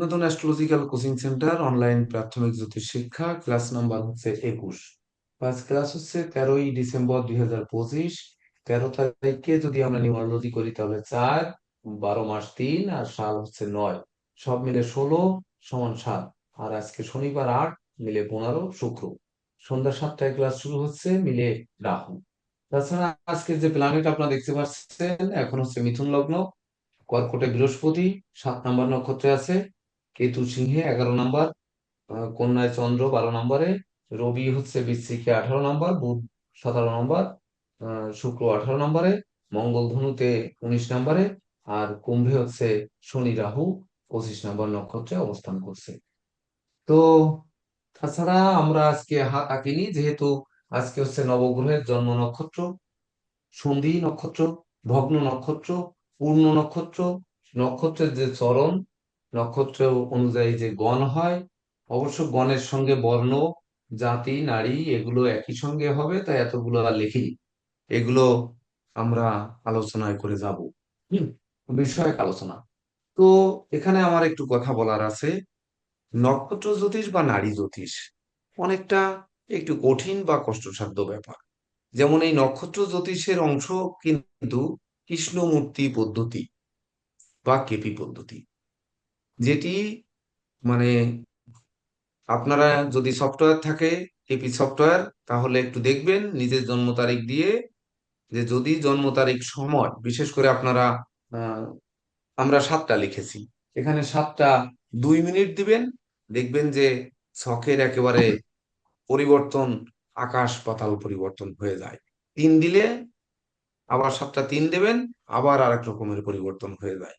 নতুন astrological coaching centre online প্রাথমিক জ্যোতিষ শিক্ষা ক্লাস নাম্বার হচ্ছে 21। ফার্স্ট ক্লাস হচ্ছে 13ই ডিসেম্বর 2025। 13 তারিখে যদি আমরা নিউমারোলজি করি তাহলে 4, 12 মাস 3 আর সাল হচ্ছে 9, সব মিলে 16 সমান 7। আর আজকে শনিবার 8 মিলে 15 শুক্র। সন্ধ্যা 7টায় ক্লাস শুরু হচ্ছে মিলে রাহু। তাছাড়া আজকে যে প্ল্যানেট আপনারা দেখতে পাচ্ছেন এখন হচ্ছে মিথুন লগ্ন, কর্কটে বৃহস্পতি 7 নম্বর নক্ষত্রে আছে, কেতু সিংহে 11 নম্বর, কন্যায় চন্দ্র 12 নম্বরে, রবি হচ্ছে বৃশ্চিকে 18 নম্বর, বুধ 17 নম্বর, শুক্র 18 নম্বরে, মঙ্গল ধনুতে 19 নম্বরে, আর কুম্ভে হচ্ছে শনি রাহু 25 নম্বর নক্ষত্রে অবস্থান করছে। তো তাছাড়া আমরা আজকে হাত আঁকিনি, যেহেতু আজকে হচ্ছে নবগ্রহের জন্ম নক্ষত্র, সন্ধি নক্ষত্র, ভগ্ন নক্ষত্র, পূর্ণ নক্ষত্র, নক্ষত্রের যে চরণ, নক্ষত্র অনুযায়ী যে গণ হয়, অবশ্য গণের সঙ্গে বর্ণ, জাতি, নারী এগুলো একই সঙ্গে হবে, তাই এতগুলো আর লিখিনি। এগুলো আমরা আলোচনায় করে যাব। হুম, বিষয়ক আলোচনা। তো এখানে আমার একটু কথা বলার আছে। নক্ষত্র জ্যোতিষ বা নারী জ্যোতিষ অনেকটা একটু কঠিন বা কষ্টসাধ্য ব্যাপার। যেমন এই নক্ষত্র জ্যোতিষের অংশ কিন্তু কৃষ্ণমূর্তি পদ্ধতি বা কেপি পদ্ধতি, যেটি মানে আপনারা যদি সফটওয়্যার থাকে, কেপি সফটওয়্যার, তাহলে একটু দেখবেন নিজের জন্ম তারিখ দিয়ে, যে যদি জন্ম তারিখ সময় বিশেষ করে আপনারা আহ, আমরা 7টা লিখেছি, এখানে 7টা 2 মিনিট দিবেন, দেখবেন যে ছকের একেবারে পরিবর্তন আকাশ পাতাল পরিবর্তন হয়ে যায়। 3 দিলে আবার 7টা 3 দেবেন, আবার আরেক রকমের পরিবর্তন হয়ে যায়,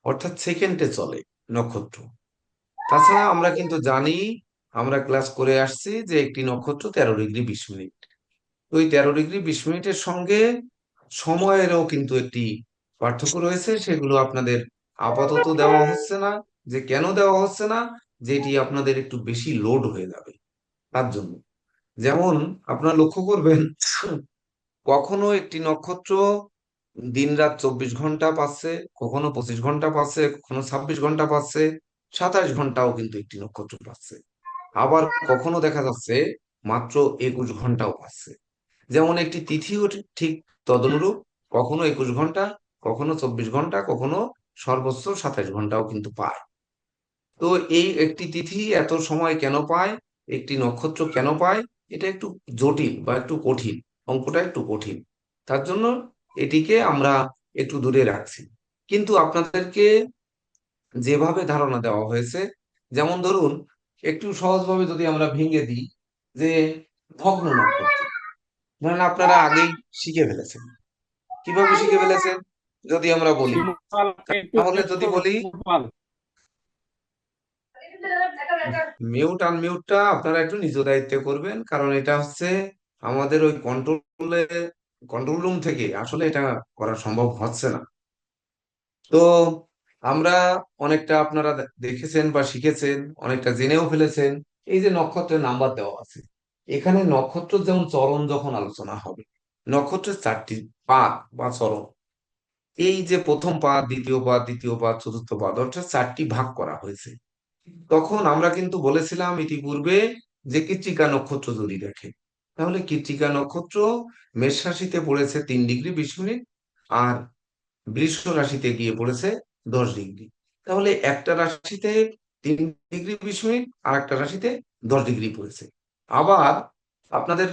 অর্থাৎ সেকেন্ডে চলে নক্ষত্র। তাছাড়া আমরা কিন্তু জানি, আমরা ক্লাস করে আসছি যে একটি নক্ষত্র 13 ডিগ্রি 20 মিনিট। ওই 13 ডিগ্রি 20 মিনিটের সঙ্গে সময়েরও কিন্তু একটি পার্থক্য রয়েছে, সেগুলো আপনাদের আপাতত দেওয়া হচ্ছে না। যে কেন দেওয়া হচ্ছে না, যেটি আপনাদের একটু বেশি লোড হয়ে যাবে তার জন্য। যেমন আপনারা লক্ষ্য করবেন, কখনো একটি নক্ষত্র দিন রাত 24 ঘন্টা পাচ্ছে, কখনো 25 ঘন্টা পাচ্ছে, কখনো 26 ঘন্টা পাচ্ছে, 27 ঘন্টাও কিন্তু একটি নক্ষত্র পাচ্ছে। আবার কখনো দেখা যাচ্ছে মাত্র 21 ঘন্টাও পাচ্ছে। যেমন একটি তিথিও ঠিক তদনুরূপ, কখনো 21 ঘন্টা, কখনো 24 ঘন্টা, কখনো সর্বোচ্চ 27 ঘন্টাও কিন্তু পায়। তো এই একটি তিথি এত সময় কেন পায়, একটি নক্ষত্র কেন পায়, এটা একটু জটিল বা একটু কঠিন, অঙ্কটা একটু কঠিন। তার জন্য এটিকে আমরা একটু দূরে রাখছি। কিন্তু আপনাদেরকে যেভাবে ধারণা দেওয়া হয়েছে, যেমন ধরুন একটু সহজভাবে যদি আমরা ভেঙে দিই, যে ভগ্ন নক্ষত্র ধরেন আপনারা আগেই শিখে ফেলেছেন। কিভাবে শিখে ফেলেছেন যদি আমরা বলি, শিমুল, একটু তাহলে মিউট যদি করবেন বলি, শিমুল। মিউট আনমিউটটা আপনারা একটু নিজ দায়িত্বে করবেন, কারণ এটা হচ্ছে আমাদের ওই কন্ট্রোল রুম থেকে আসলে এটা করা সম্ভব হচ্ছে না। তো আমরা অনেকটা আপনারা দেখেছেন বা শিখেছেন, অনেকটা জেনেও ফেলেছেন। এই যে নক্ষত্রের নাম্বার দেওয়া আছে, এখানে নক্ষত্র যেমন চরণ যখন আলোচনা হবে, নক্ষত্রের 4টি পাদ বা চরণ, এই যে প্রথম পাদ, দ্বিতীয় পাদ, তৃতীয় পাদ, চতুর্থ পাদ, অর্থাৎ 4টি ভাগ করা হয়েছে। তখন আমরা কিন্তু বলেছিলাম ইতিপূর্বে যে কৃত্তিকা নক্ষত্র যদি দেখে, তাহলে কৃত্তিকা নক্ষত্র মেষ রাশিতে পড়েছে 3 ডিগ্রি 20 মিনিট, আর বৃষ রাশিতে গিয়ে পড়েছে 10 ডিগ্রি। তাহলে একটা রাশিতে 3 ডিগ্রি 20 মিনিট, আর একটা রাশিতে 10 ডিগ্রি পড়েছে। আবার আপনাদের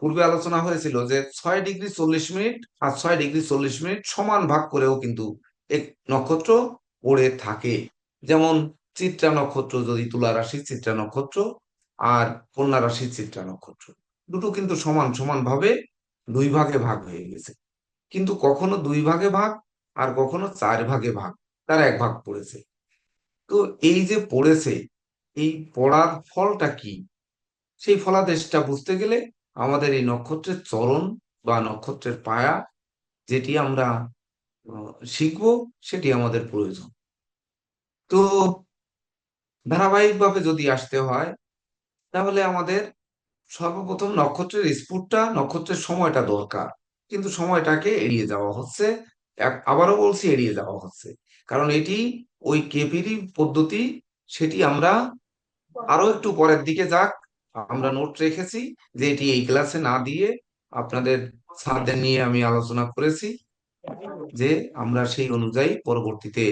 পূর্বে আলোচনা হয়েছিল যে 6 ডিগ্রি 40 মিনিট আর 6 ডিগ্রি 40 মিনিট সমান ভাগ করেও কিন্তু এক নক্ষত্র পড়ে থাকে। যেমন চিত্রা নক্ষত্র যদি তুলা রাশি চিত্রা নক্ষত্র, আর কন্যা রাশি চিত্রা নক্ষত্র, দুটো কিন্তু সমান সমান ভাবে 2 ভাগে ভাগ হয়ে গেছে। কিন্তু কখনো 2 ভাগে ভাগ, আর কখনো 4 ভাগে ভাগ, তার 1 ভাগ পড়েছে। তো এই যে পড়েছে, এই পড়ার ফলটা কি, সেই ফলাদেশটা বুঝতে গেলে আমাদের এই নক্ষত্রের চরণ বা নক্ষত্রের পায়া, যেটি আমরা শিখবো, সেটি আমাদের প্রয়োজন। তো ধারাবাহিকভাবে যদি আসতে হয়, তাহলে আমাদের সর্বপ্রথম নক্ষত্রের স্ফুটটা, নক্ষত্রের সময়টা দরকার। কিন্তু সময়টাকে এড়িয়ে যাওয়া হচ্ছে, আবারও বলছি এড়িয়ে যাওয়া হচ্ছে, কারণ এটি ওই কেপিরই পদ্ধতি, সেটি আমরা আরো একটু পরের দিকে যাক। আমরা নোট রেখেছি যে এটি এই ক্লাসে না দিয়ে আপনাদের স্যারদের নিয়ে আমি আলোচনা করেছি যে আমরা সেই অনুযায়ী পরবর্তীতে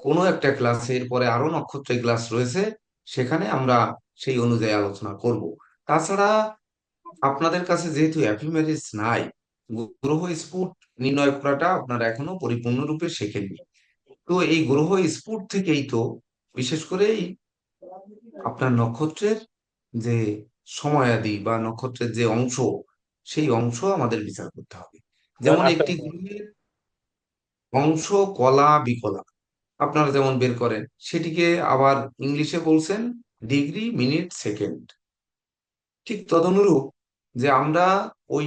কোনো একটা ক্লাসের পরে আরো নক্ষত্রের ক্লাস রয়েছে, সেখানে আমরা সেই অনুযায়ী আলোচনা করব। তাছাড়া আপনাদের কাছে যেহেতু অ্যাফিমেরিস নাই, গ্রহ স্ফুট নির্ণয় করাটা আপনারা এখনো পরিপূর্ণরূপে শেখেননি। তো এই গ্রহ স্ফুট থেকেই তো বিশেষ করে এই আপনার নক্ষত্রের যে সময়াদি বা নক্ষত্রের যে অংশ, সেই অংশ আমাদের বিচার করতে হবে। স্যার যেমন একটা একটি গ্রহের অংশ কলা বিকলা আপনারা যেমন বের করেন, সেটিকে আবার ইংলিশে বলছেন ডিগ্রি মিনিট সেকেন্ড। ঠিক তদনুরূপ যে আমরা ওই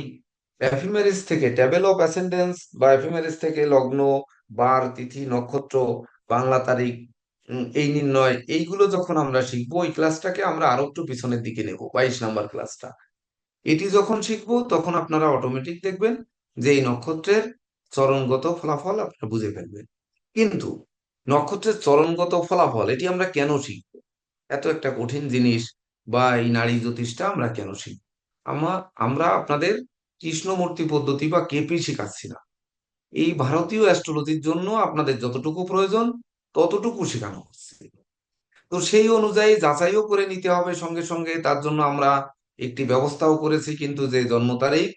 এফিমেরিস থেকে টেবিল অফ অ্যাসেন্ডেন্স বা এফিমেরিস থেকে লগ্ন, বার, তিথি, নক্ষত্র, বাংলা তারিখ, এই নির্ণয়, এইগুলো যখন আমরা শিখবো, ওই ক্লাসটাকে আমরা আরো একটু পিছনের দিকে নেব, 22 নম্বর ক্লাসটা। এটি যখন শিখবো তখন আপনারা অটোমেটিক দেখবেন যে এই নক্ষত্রের চরণগত ফলাফল আপনারা বুঝে ফেলবেন। কিন্তু নক্ষত্রের চরণগত ফলাফল এটি আমরা কেন শিখবো? এত একটা কঠিন জিনিস বা এই নারী জ্যোতিষটা আমরা কেন শিখবো? আমরা আমরা আপনাদের কৃষ্ণমূর্তি পদ্ধতি বা কেপি শেখাচ্ছি না। এই ভারতীয় অ্যাস্ট্রোলজির জন্য আপনাদের যতটুকু প্রয়োজন ততটুকু শেখানো হচ্ছে। তো সেই অনুযায়ী যাচাইও করে নিতে হবে সঙ্গে সঙ্গে। তার জন্য আমরা একটি ব্যবস্থাও করেছি, কিন্তু যে জন্ম তারিখ,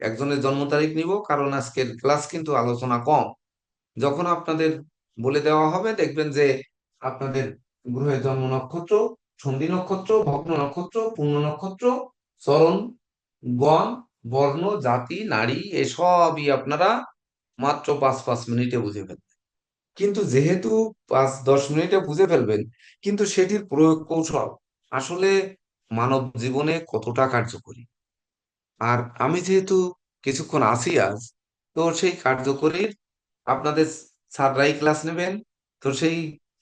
একজনের জন্ম তারিখ নিব, কারণ আজকের ক্লাস কিন্তু আলোচনা কম। যখন আপনাদের বলে দেওয়া হবে দেখবেন যে আপনাদের গ্রহের জন্ম নক্ষত্র, সন্ধি নক্ষত্র, ভগ্ন নক্ষত্র, পূর্ণ নক্ষত্র, চরণ, গণ, বর্ণ, জাতি, নারী, এসবই আপনারা মাত্র 5-5 মিনিটে বুঝে ফেলবেন। কিন্তু যেহেতু 5-10 মিনিটে বুঝে ফেলবেন, কিন্তু সেটির প্রয়োগ কৌশল আসলে মানব জীবনে কতটা কার্যকরী। আর আমি যেহেতু কিছুক্ষণ আছি আজ, তো সেই কার্যকরীর আপনাদের স্যাররাই ক্লাস নেবেন, তো সেই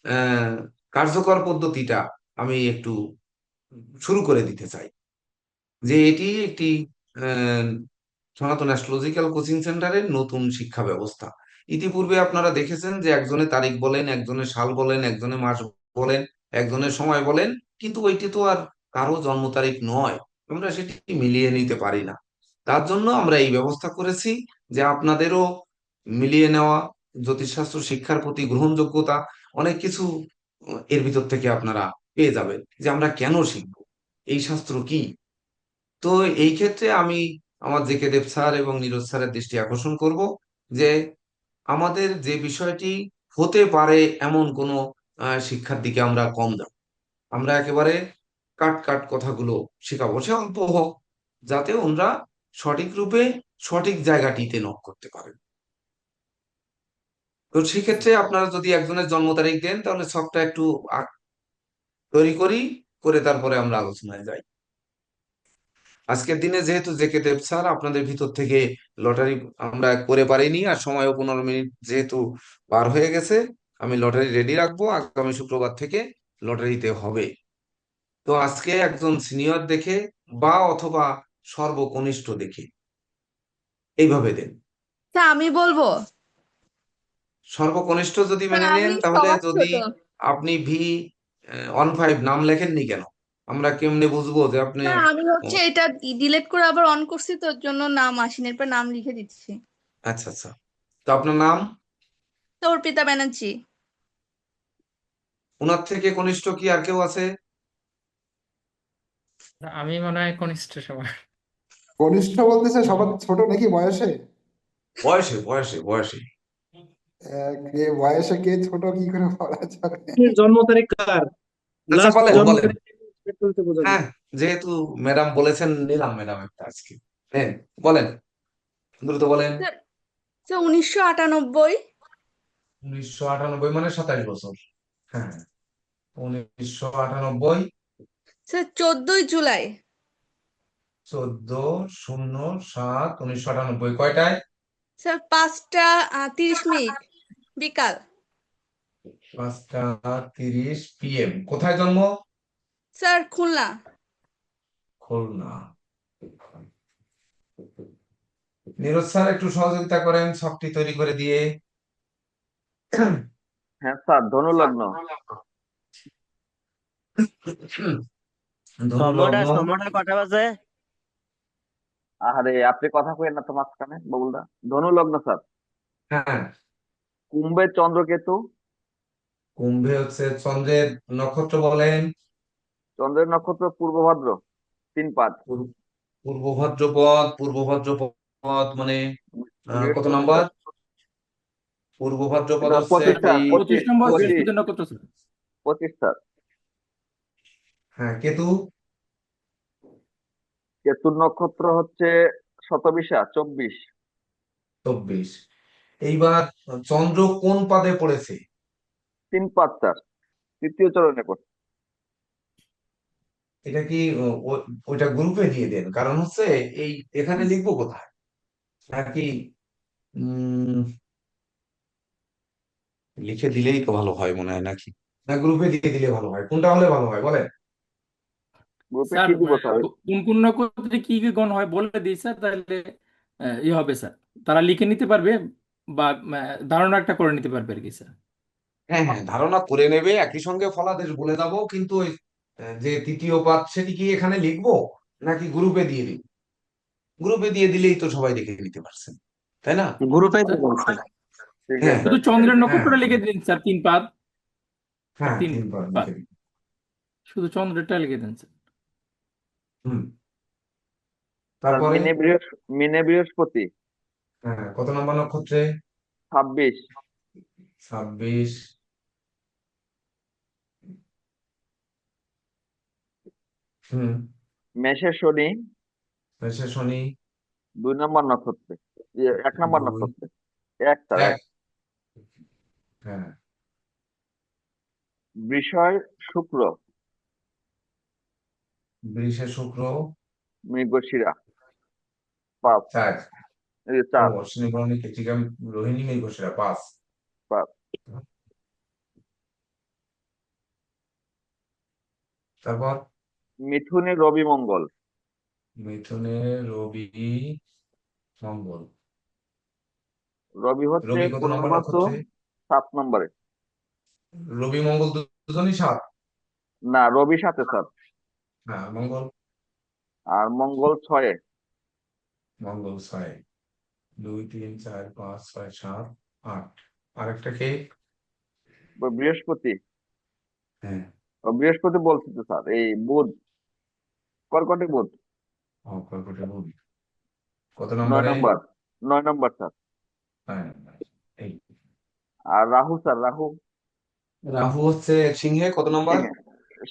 আহ, কার্যকর পদ্ধতিটা আমি একটু শুরু করে দিতে চাই। যে এটি একটি আহ, সনাতন অ্যাস্ট্রোলজিক্যাল কোচিং সেন্টারের নতুন শিক্ষা ব্যবস্থা। ইতিপূর্বে আপনারা দেখেছেন যে একজনের তারিখ বলেন, একজনের সাল বলেন, একজনের মাস বলেন, একজনের সময় বলেন, কিন্তু ওইটি তো আর কারো জন্ম তারিখ নয়। আমরা সেটি মিলিয়ে নিতে পারি না। তার জন্য আমরা এই ব্যবস্থা করেছি যে আপনাদেরও মিলিয়ে নেওয়া, জ্যোতিষশাস্ত্র শিক্ষার প্রতি গ্রহণযোগ্যতা, অনেক কিছু এর ভিতর থেকে আপনারা পেয়ে যাবেন যে আমরা কেন শিখবো, এই শাস্ত্র কি। তো এই ক্ষেত্রে আমি আমার জে কে দেব স্যার এবং নীরজ স্যারের দৃষ্টি আকর্ষণ করব যে আমাদের যে বিষয়টি হতে পারে এমন কোনো শিক্ষার দিকে আমরা কম যাব। আমরা একেবারে কাট কাট কথাগুলো শেখাবো, সে অল্প হোক, যাতে ওনরা সঠিক রূপে সঠিক জায়গাটিতে নক করতে পারেন। তো সেক্ষেত্রে আপনারা যদি একজনের জন্ম তারিখ দেন, তাহলে সবটা একটু তৈরি করি, করে তারপরে আমরা আলোচনায় যাই। আজকের দিনে যেহেতু জেকে দেব স্যার আপনাদের ভিতর থেকে লটারি আমরা করে পারিনি, আর সময়ও 15 মিনিট যেহেতু পার হয়ে গেছে, আমি লটারি রেডি রাখবো, আগামী শুক্রবার থেকে লটারিতে হবে। তো আজকে একজন সিনিয়র দেখে বা অথবা সর্বকনিষ্ঠ দেখে এইভাবে দেন। তা আমি বলবো। সর্বকনিষ্ঠ যদি তা মেনে নেন, আমি তাহলে সবার যদি ছোট। আপনি V15 নাম লেখেননি কেন, আমরা কেমনে বুঝবো যে আপনি? তা আমি ও, হচ্ছে এটা ডিলিট করে আবার অন করছি, তোর জন্য নাম আসেনি, এরপর নাম লিখে দিচ্ছি। আচ্ছা আচ্ছা। তো আপনার নাম? তো অর্পিতা ব্যানার্জি। ওনার থেকে কনিষ্ঠ কি আর কেউ আছে? আমি মনে হয় কনিষ্ঠ সবার। কনিষ্ঠ বলতেছে সবার ছোট নাকি বয়সে? বয়সে বয়সে বয়সে। কে বয়সে কে ছোট কি করে বলা যাবে? জন্ম তারিখ কার, আচ্ছা, লাস্ট বলেন জন্ম বলেন। তারিখ check করতে বোঝা হ্যাঁ, যায়। যেহেতু ম্যাডাম বলেছেন, নিলাম ম্যাডাম একটা আজকে। হ্যাঁ, বলেন, দ্রুত বলেন। স্যার, 1998। 1998 মানে 27 বছর। হ্যাঁ, 1998। স্যার, 14ই জুলাই। 14/07/1998 কয়টায়? স্যার, 5টা 30 মিনিট বিকাল। 5টা 30 PM। কোথায় জন্ম? স্যার, খুলনা। খুলনা। নীরজ স্যার একটু সহযোগিতা করেন ছকটি তৈরি করে দিয়ে। হ্যাঁ স্যার, ধনু লগ্ন। ধনু লগ্ন। সময়টা কটা বাজে? আরে আপনি কথা কইেন না তো মাঝখানে ববুলদা। ধনু লগ্ন স্যার। হ্যাঁ, কুম্ভে চন্দ্রকেতু। কুম্ভে হচ্ছে চন্দ্রের নক্ষত্র বলেন। চন্দ্রের নক্ষত্র পূর্ব ভাদ্র 3-5। পূর্ব ভাদ্রপদ, পূর্ব ভাদ্রপদ মানে কত বৃহস্পতি নাম্বার? স্যার। পূর্ব ভাদ্রপদ এটা হচ্ছে 25 স্যার, এই 25 নম্বর 25। বৃহস্পতি নক্ষত্র স্যার। 25 স্যার। হ্যাঁ, কেতু। কেতুর নক্ষত্র হচ্ছে শতবিশা 24। 24। এইবার চন্দ্র কোন পাদে পড়েছে? 3-5 স্যার, তৃতীয় চরণে পড়ছে। এটা কি ওইটা গ্রুপে দিয়ে দেন, কারণ হচ্ছে এই এখানে লিখবো কোথায় নাকি উম লিখে দিলেই তো ভালো হয় মনে হয়, নাকি না গ্রুপে দিয়ে দিলে ভালো হয়? কোনটা হলে ভালো হয় বলেন? গ্রুপে স্যার কি দিব স্যার? কোন কোন নক্ষত্রে কি কি গণ হয় বলে দিই স্যার, তাহলে ই হবে স্যার, তারা লিখে নিতে পারবে বা ধারণা একটা করে নিতে পারবে আর কি স্যার। হ্যাঁ হ্যাঁ, ধারণা করে নেবে, একই সঙ্গে ফলাদেশ বলে যাবো, কিন্তু ওই যে তৃতীয় পাদ সেটি কি এখানে লিখবো নাকি গ্রুপে দিয়ে দিব? গ্রুপে দিয়ে দিলেই তো সবাই দেখে নিতে পারছেন, তাই না? গ্রুপে স্যার দেবেন স্যার। ঠিক হ্যাঁ আছে। শুধু চন্দ্রের হ্যাঁ নক্ষত্রটা লিখে দিন স্যার, 3 পাদ। হ্যাঁ, তিন 3 পাদ পাদ লিখে দিন। শুধু চন্দ্রেরটা লিখে দেন স্যার। হুম। স্যার তারপরে মিনে বৃহস্পতি হ্যাঁ, কত নম্বর নক্ষত্রে? 26। 26। হুম। মেষে শনি মেষে শনি 2 নম্বর নক্ষত্রে, 1 নম্বর 2 নক্ষত্রে। 1 স্যার, 1। 1। হ্যাঁ, বৃষয় শুক্র বৃষে শুক্র মৃগশিরা 5। 4। এই যে ও 4। অশ্বিনী ভরণী কৃত্তিকা রোহিণী মৃগশিরা 5। 5। তারপর মিথুনে রবি মঙ্গল। মিথুনে রবি মঙ্গল। রবি হচ্ছে রবি কত নম্বর পূর্ণমাস নক্ষত্রে? 7 নম্বরে। রবি মঙ্গল দুজনই 7। না, রবি 7-এ স্যার। হ্যাঁ, মঙ্গল। আর মঙ্গল 6-এ। মঙ্গল 6। 2 3 4 5 6 7 8। আরেকটা কে? বৃহস্পতি। হ্যাঁ। বৃহস্পতি বলছি তো স্যার, এই বুধ, কর্কটে বুধ। কর্কটে বুধ। কত 9 নম্বরে? নম্বর। 9 নম্বর স্যার। হ্যাঁ, এই আর রাহু স্যার, রাহু রাহু হচ্ছে সিংহে, কত নম্বর? সিংহে।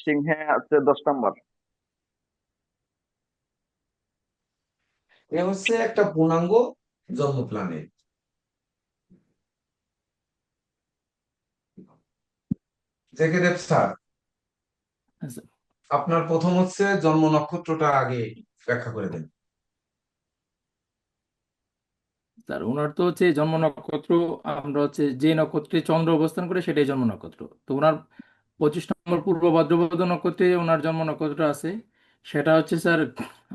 সিংহে আছে 10 নম্বর। এ হচ্ছে একটা পূর্ণাঙ্গ জন্ম প্ল্যানেট। জেকে দেব স্যার, হ্যাঁ স্যার। আপনার প্রথম হচ্ছে জন্ম নক্ষত্রটা আগে ব্যাখ্যা করে দেন। স্যার ওনার তো হচ্ছে জন্ম নক্ষত্র, আমরা হচ্ছে যে নক্ষত্রে চন্দ্র অবস্থান করে সেটাই জন্ম নক্ষত্র। তো ওনার 25 নম্বর পূর্ব ভাদ্রপদ নক্ষত্রে ওনার জন্ম নক্ষত্র আছে, সেটা হচ্ছে স্যার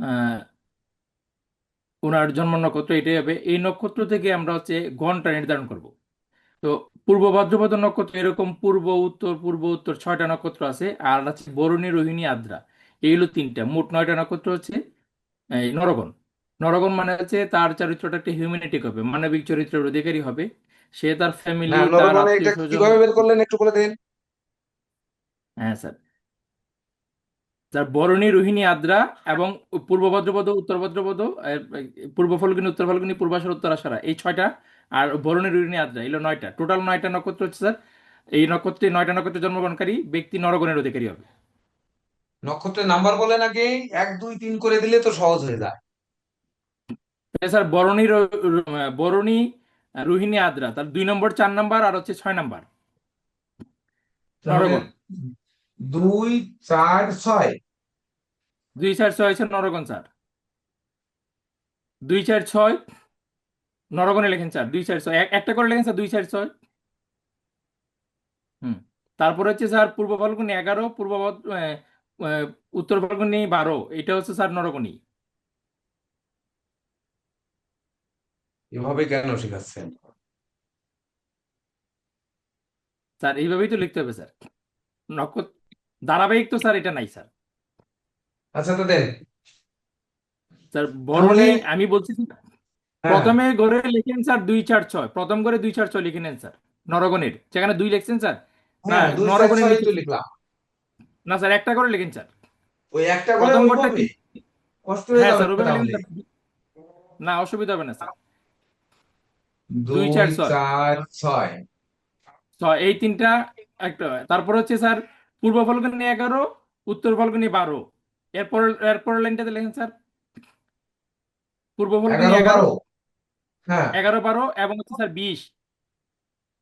আহ, ওনার জন্ম নক্ষত্র এটাই হবে। এই নক্ষত্র থেকে আমরা হচ্ছে গণটা নির্ধারণ করব। তো পূর্ব ভাদ্রপদ নক্ষত্র এরকম পূর্ব উত্তর 6টা নক্ষত্র আছে, আর আছে বরুণী, রোহিণী, আদ্রা, এইগুলো 3টা, মোট 9টা নক্ষত্র হচ্ছে এই নরগণ। নরগণ মানে হচ্ছে তার চরিত্রটা একটা হিউম্যানিটিক হবে, মানবিক চরিত্রের অধিকারী হবে। সে তার ফ্যামিলি, না, তার নরগণে আত্মীয় এটা স্বজন। কিভাবে বের করলেন একটু বলে দেন। হ্যাঁ স্যার, তার বরণী, রোহিণী, আদ্রা এবং পূর্ব ভাদ্রপদ, উত্তর ভাদ্রপদ, পূর্ব ফাল্গুনী, উত্তর ফাল্গুনী, পূর্বাষাঢ়া, উত্তরাষাঢ়া, এই 6টা। আর বরণী, রোহিণী, আদ্রা এগুলো 9টা, টোটাল 9টা নক্ষত্র হচ্ছে স্যার। এই নক্ষত্রে 9টা নক্ষত্রে জন্মগ্রহণকারী ব্যক্তি নরগণের অধিকারী হবে। নক্ষত্রের নাম্বার বলেন আগে, 1 2 3 করে দিলে তো সহজ হয়ে যায়। তাহলে স্যার বরণী, রোহিণী, আদ্রা, তার 2 নম্বর, 4 নম্বর আর হচ্ছে 6 নম্বর তাহলে নরগণ। 2 4 6। 2 4 6 হচ্ছে নরগণ স্যার। 2 4 6 নরগণে লেখেন স্যার। 2 4 6 একটা করে লেখেন স্যার, 2 4 6। হুম। তারপর হচ্ছে স্যার পূর্ব ফাল্গুনী 11, আহ, উত্তর ফাল্গুনী 12, এটা হচ্ছে স্যার নরগণী। এভাবে কেন শেখাচ্ছেন? স্যার এইভাবেই তো লিখতে হবে স্যার। নক্ষত্র ধারাবাহিক তো স্যার এটা নাই স্যার। আচ্ছা তো দেন। স্যার তাহলে বরণী আমি বলছি স্যার, হ্যাঁ প্রথমে ঘরে লিখেন স্যার 2 4 6, প্রথম ঘরে 2 4 6 লিখে নেন স্যার। নরগণের যেখানে 2 লিখছেন স্যার, না হ্যাঁ, 2 4 6 নরগণের তো লিখেন লিখলাম। না স্যার, একটা করে লিখেন স্যার। ওই একটা করে প্রথম ঘরটা ওইভাবে কি? কষ্ট হয়ে হ্যাঁ যাবে স্যার ওইভাবে লিখেন তাহলে। স্যার, না অসুবিধা হবে না স্যার। দুই দুই চার ছয় চার ছয় ছয় এই তিনটা একটা। তারপর হচ্ছে স্যার পূর্ব ফাল্গুনী 11, উত্তর ফাল্গুনী 12। এরপর এরপর লাইনটাতে লেখেন স্যার পূর্ব ফাল্গুনী 11 11, 12। হ্যাঁ, 11 12 এবং হচ্ছে স্যার 20।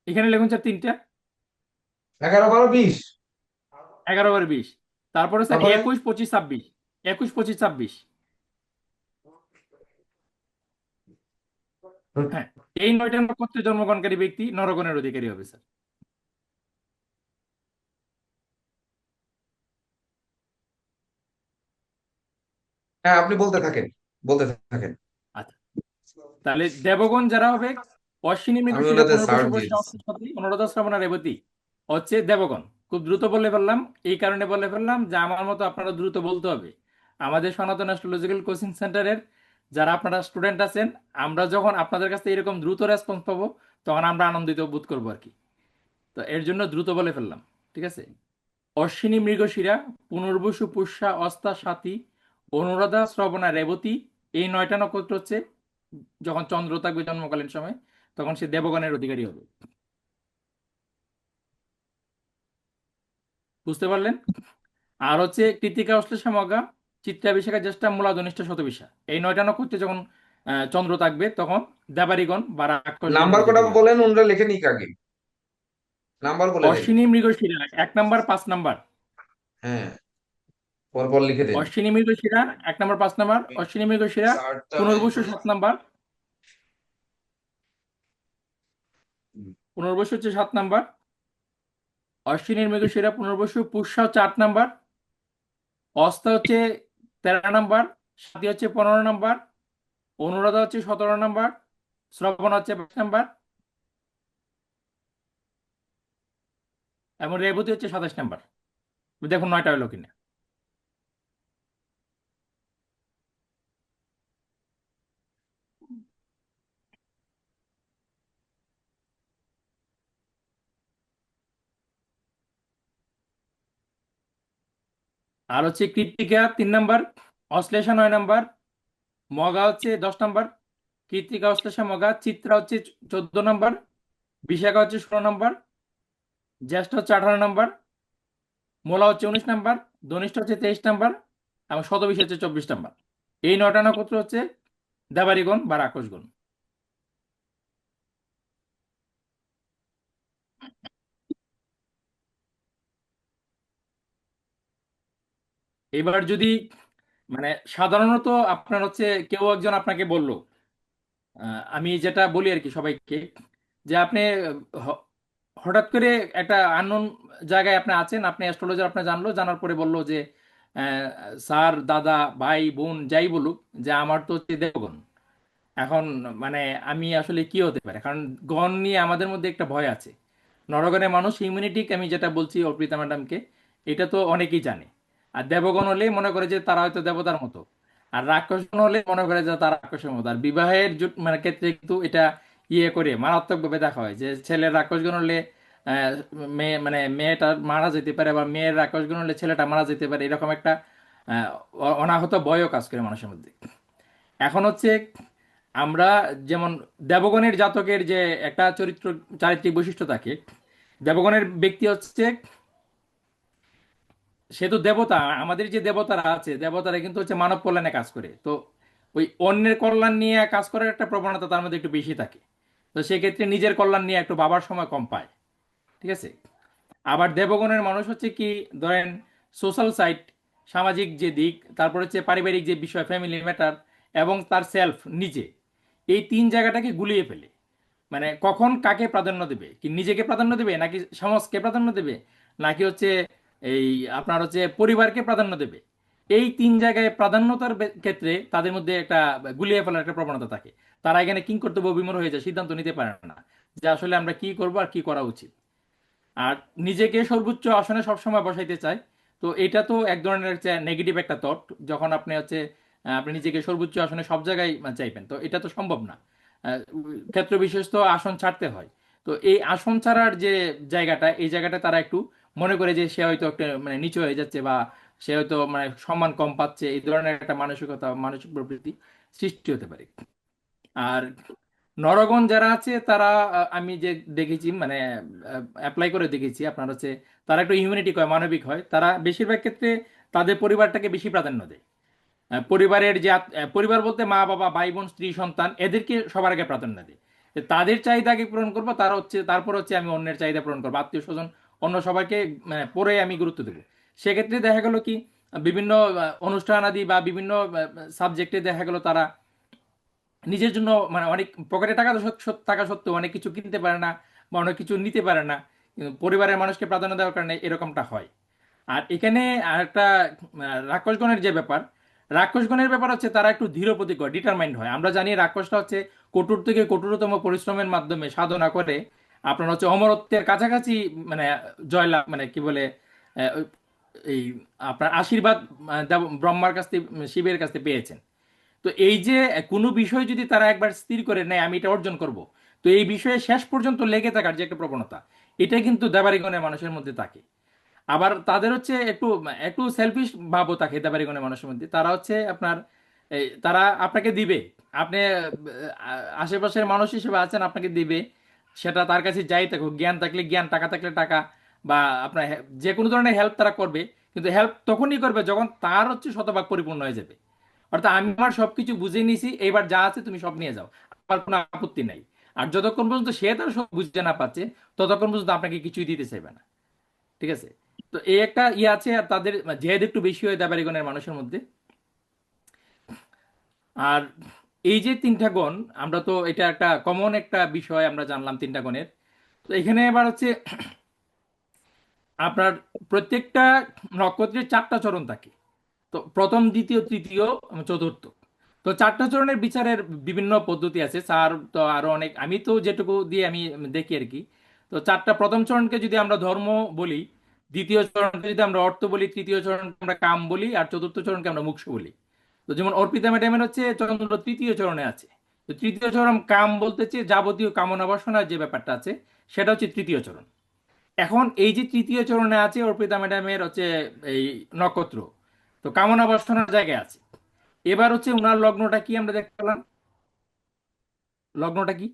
এখানে লিখুন স্যার তিনটা, 11 12 20। 11 12 20। তারপরে স্যার তারপরে 21 25 26, 21 25 26। হ্যাঁ, এই 9টা নক্ষত্রে জন্মগ্রহণকারী ব্যক্তি নরগণের অধিকারী হবে স্যার। হ্যাঁ, আপনি বলতে থাকেন, বলতে থাকেন। আচ্ছা, তাহলে দেবগণ যারা হবে অশ্বিনী আমি মৃগশিরা ওনাদের সার্চ পুনর্বসু বর্ষা দিয়েছি। অষ্টপতি অনুরাধা শ্রবণা রেবতী হচ্ছে দেবগণ। খুব দ্রুত বলে ফেললাম, এই কারণে বলে ফেললাম যে আমার মতো আপনারা দ্রুত বলতে হবে। আমাদের সনাতন অ্যাস্ট্রোলজিক্যাল কোচিং সেন্টারের যারা আপনারা স্টুডেন্ট আছেন, আমরা যখন আপনাদের কাছ থেকে এরকম দ্রুত রেসপন্স পাবো তখন আমরা আনন্দিত বোধ করবো আর কি। তো এর জন্য দ্রুত বলে ফেললাম, ঠিক আছে। অশ্বিনী মৃগশিরা পুনর্বসু পুষ্যা অস্তা স্বাতী অনুরাধা শ্রবণা রেবতী, এই 9টা নক্ষত্র হচ্ছে যখন চন্দ্র থাকবে জন্মকালীন সময় তখন সে দেবগণের অধিকারী হবে। বুঝতে পারলেন? আর হচ্ছে কৃত্তিকা অশ্লেষা মঘা চিত্রা বিশাখা জ্যেষ্ঠা মূলা ধনিষ্ঠা শতবিশা, এই 9টা নক্ষত্রে যখন চন্দ্র থাকবে তখন দেবারিগণ বা রাক্ষসগণের নাম্বার কটা অধিকারী হবে। বলেন, ওনারা লিখে নিক আগে। নাম্বার বলে দেন। Ashwini Mrigashira 1 number 5 number. হ্যাঁ, পরপর লিখে দেন। Ashwini Mrigashira 1 number 5 number. অশ্বিনী মৃগশিরা চারটা পুনর্বসু একুশ। 7 নাম্বার। পুনর্বসু হচ্ছে 7 নাম্বার। অশ্বিনীর মৃগশিরা পুনর্বসু পুষ্যা হচ্ছে 8 নাম্বার। অস্তা হচ্ছে 13 নাম্বার। স্বাতী হচ্ছে 15 নাম্বার। অনুরাধা হচ্ছে 17 নাম্বার। শ্রবণ হচ্ছে 22 নাম্বার এবং রেবতী হচ্ছে 27 নাম্বার। দেখুন 9টা হলো কিনা। আর হচ্ছে কৃত্তিকা 3 নাম্বার, অশ্লেষা 9 নাম্বার, মগা হচ্ছে 10 নাম্বার। কৃত্তিকা অশ্লেষা মগা চিত্রা হচ্ছে 14 নাম্বার, বিশাখা হচ্ছে 16 নাম্বার, জ্যেষ্ঠ হচ্ছে 18 নাম্বার, মূলা হচ্ছে 19 নাম্বার, ধনিষ্ঠ হচ্ছে 23 নাম্বার এবং শতবিশ হচ্ছে 24 নাম্বার। এই 9টা নক্ষত্র হচ্ছে দেবারিগণ বা রাক্ষসগণ। এবার যদি মানে সাধারণত আপনার হচ্ছে কেউ একজন আপনাকে বলল, আমি যেটা বলি আর কি সবাইকে, যে আপনি হ- হঠাৎ করে একটা আননোন জায়গায় আপনি আছেন, আপনি অ্যাস্ট্রোলজার আপনি জানলো, জানার পরে বললো যে আহ, স্যার দাদা ভাই বোন যাই বলুক যে আমার তো হচ্ছে দেবগণ। এখন মানে আমি আসলে কি হতে পারে, কারণ গণ নিয়ে আমাদের মধ্যে একটা ভয় আছে। নরগণের মানুষ ইমিউনিটি, আমি যেটা বলছি অর্পিতা ম্যাডামকে, এটা তো অনেকেই জানে। আর দেবগণ হলে মনে করে যে তারা হয়তো দেবতার মতো, আর রাক্ষসগণ হলে মনে করে যে তারা রাক্ষসের মতো। আর বিবাহের মানে ক্ষেত্রে কিন্তু এটা ইয়ে করে মারাত্মকভাবে দেখা হয় যে ছেলের রাক্ষসগণ হলে আহ, মেয়ে মানে মেয়েটা মারা যেতে পারে, বা মেয়ের রাক্ষসগণ হলে ছেলেটা মারা যেতে পারে, এরকম একটা আহ, অনাহত ভয়ও কাজ করে মানুষের মধ্যে। এখন হচ্ছে আমরা যেমন দেবগণের জাতকের যে একটা চারিত্রিক বৈশিষ্ট্য থাকে, দেবগণের ব্যক্তি হচ্ছে সে তো দেবতা। আমাদের যে দেবতারা আছে, দেবতারা কিন্তু হচ্ছে মানব কল্যাণে কাজ করে। তো ওই অন্যের কল্যাণ নিয়ে কাজ করার একটা প্রবণতা তার মধ্যে একটু বেশি থাকে। তো সেক্ষেত্রে নিজের কল্যাণ নিয়ে একটু ভাবার সময় কম পায়, ঠিক আছে। আবার দেবগণের মানুষ হচ্ছে কি, ধরেন সোশ্যাল সাইট, সামাজিক যে দিক, তারপর হচ্ছে পারিবারিক যে বিষয়, ফ্যামিলি ম্যাটার, এবং তার সেলফ নিজে, এই 3 জায়গাটাকে গুলিয়ে ফেলে। মানে কখন কাকে প্রাধান্য দেবে, কি নিজেকে প্রাধান্য দেবে নাকি সমাজকে প্রাধান্য দেবে, নাকি হচ্ছে এই আপনার হচ্ছে পরিবারকে প্রাধান্য দেবে, এই 3 জায়গায় প্রাধান্যতার ক্ষেত্রে তাদের মধ্যে একটা গুলিয়ে ফেলার একটা প্রবণতা থাকে। তারা এখানে কিংকর্তব্য বিমূঢ় হয়ে যায়, সিদ্ধান্ত নিতে পারে না যে আসলে আমরা কি করবো আর কি করা উচিত। আর নিজেকে সর্বোচ্চ আসনে সবসময় বসাইতে চায়। তো এটা তো এক ধরনের নেগেটিভ একটা থট, যখন আপনি হচ্ছে আপনি নিজেকে সর্বোচ্চ আসনে সব জায়গায় চাইবেন, তো এটা তো সম্ভব না। ক্ষেত্র বিশেষ তো আসন ছাড়তে হয়। তো এই আসন ছাড়ার যে জায়গাটা, এই জায়গাটা তারা একটু মনে করে যে সে হয়তো একটা নিচু হয়ে যাচ্ছে, বা সে হয়তো সম্মান কম পাচ্ছে, এই ধরনের একটা মানসিকতা, মানসিক প্রবৃত্তি সৃষ্টি হতে পারে। আর নরগণ যারা আছে তারা আমি যে দেখেছি, অ্যাপ্লাই করে দেখেছি, আপনার হচ্ছে তারা একটু হিউম্যানিটি হয়, মানবিক হয়। তারা বেশিরভাগ ক্ষেত্রে তাদের পরিবারটাকে বেশি প্রাধান্য দেয়। পরিবারের যে পরিবার বলতে মা বাবা ভাই বোন স্ত্রী সন্তান, এদেরকে সবার আগে প্রাধান্য দেয়। যে তাদের চাহিদা আগে পূরণ করবো, তারা হচ্ছে তারপর হচ্ছে আমি অন্যের চাহিদা পূরণ করবো, আত্মীয় স্বজন অন্য সবাইকে পরে আমি গুরুত্ব দেবো। সেক্ষেত্রে দেখা গেল কি, বিভিন্ন অনুষ্ঠান আদি বা বিভিন্ন সাবজেক্টে দেখা গেল তারা নিজের জন্য অনেক পকেটে টাকা টাকা সত্ত্বেও অনেক কিছু কিনতে পারে না, বা অনেক কিছু নিতে পারে না, কিন্তু পরিবারের মানুষকে প্রাধান্য দেওয়ার কারণে এরকমটা হয়। আর এখানে আরেকটা রাক্ষসগণের যে ব্যাপার, রাক্ষসগণের ব্যাপার হচ্ছে তারা একটু ধীর প্রতিজ্ঞ, ডিটারমাইন্ড হয়। আমরা জানি রাক্ষসটা হচ্ছে কঠোর থেকে কঠোরতম পরিশ্রমের মাধ্যমে সাধনা করে আপনার হচ্ছে অমরত্বের কাছাকাছি মানে জয়লাভ, কি বলে আহ, এই আপনার আশীর্বাদ ব্রহ্মার কাছ থেকে, শিবের কাছ থেকে পেয়েছেন। তো এই যে কোনো বিষয় যদি তারা একবার স্থির করে নেয় আমি এটা অর্জন করব, তো এই বিষয়ে শেষ পর্যন্ত লেগে থাকার যে একটা প্রবণতা, এটা কিন্তু দেবারিগণের মানুষের মধ্যে থাকে। আবার তাদের হচ্ছে একটু একটু সেলফিশ ভাবও থাকে দেবারিগণের মানুষের মধ্যে। তারা হচ্ছে আপনার তারা আপনাকে দিবে, আপনি আশেপাশের মানুষ হিসেবে আছেন, আপনাকে দিবে। সেটা তার কাছে যাই থাকুক, জ্ঞান থাকলে জ্ঞান, টাকা থাকলে টাকা, বা আপনার যে কোনো ধরনের হেল্প তারা করবে। কিন্তু হেল্প তখনই করবে যখন তার হচ্ছে শতভাগ পরিপূর্ণ হয়ে যাবে। অর্থাৎ আমি আমার সবকিছু বুঝে নিছি, এবার যা আছে তুমি সব নিয়ে যাও, আমার কোনো আপত্তি নাই। আর যতক্ষণ পর্যন্ত সে তার সব বুঝতে না পারছে, ততক্ষণ পর্যন্ত আপনাকে কিছুই দিতে চাইবে না। ঠিক আছে? তো এই একটা ইয়ে আছে, আর তাদের জেদ একটু বেশি হয় দাবারিগণের মানুষের মধ্যে। আর এই যে তিনটা গণ, আমরা তো এটা একটা কমন একটা বিষয় আমরা জানলাম তিনটা গণের। তো এখানে এবার হচ্ছে আপনার প্রত্যেকটা নক্ষত্রের চারটা চরণ থাকে। তো প্রথম, দ্বিতীয়, তৃতীয়, চতুর্থ। তো চারটা চরণের বিচারের বিভিন্ন পদ্ধতি আছে স্যার, তো আরো অনেক, আমি তো যেটুকু দিয়ে আমি দেখি আর কি। তো চারটা, প্রথম চরণকে যদি আমরা ধর্ম বলি, দ্বিতীয় চরণকে যদি আমরা অর্থ বলি, তৃতীয় চরণকে আমরা কাম বলি, আর চতুর্থ চরণকে আমরা মোক্ষ বলি। তো যেমন অর্পিতা ম্যাডামের হচ্ছে চন্দ্র তৃতীয় চরণে আছে। তো তৃতীয় চরণ কাম বলতেছে যাবতীয় কামনা বাসনার যে ব্যাপারটা আছে, সেটা হচ্ছে তৃতীয় চরণ। এখন এই যে তৃতীয় চরণে আছে অর্পিতা ম্যাডামের হচ্ছে এই নক্ষত্র, তো কামনা বাসনার জায়গায় আছে। এবার হচ্ছে উনার লগ্নটা কি আমরা দেখতে পেলাম, লগ্নটা কি?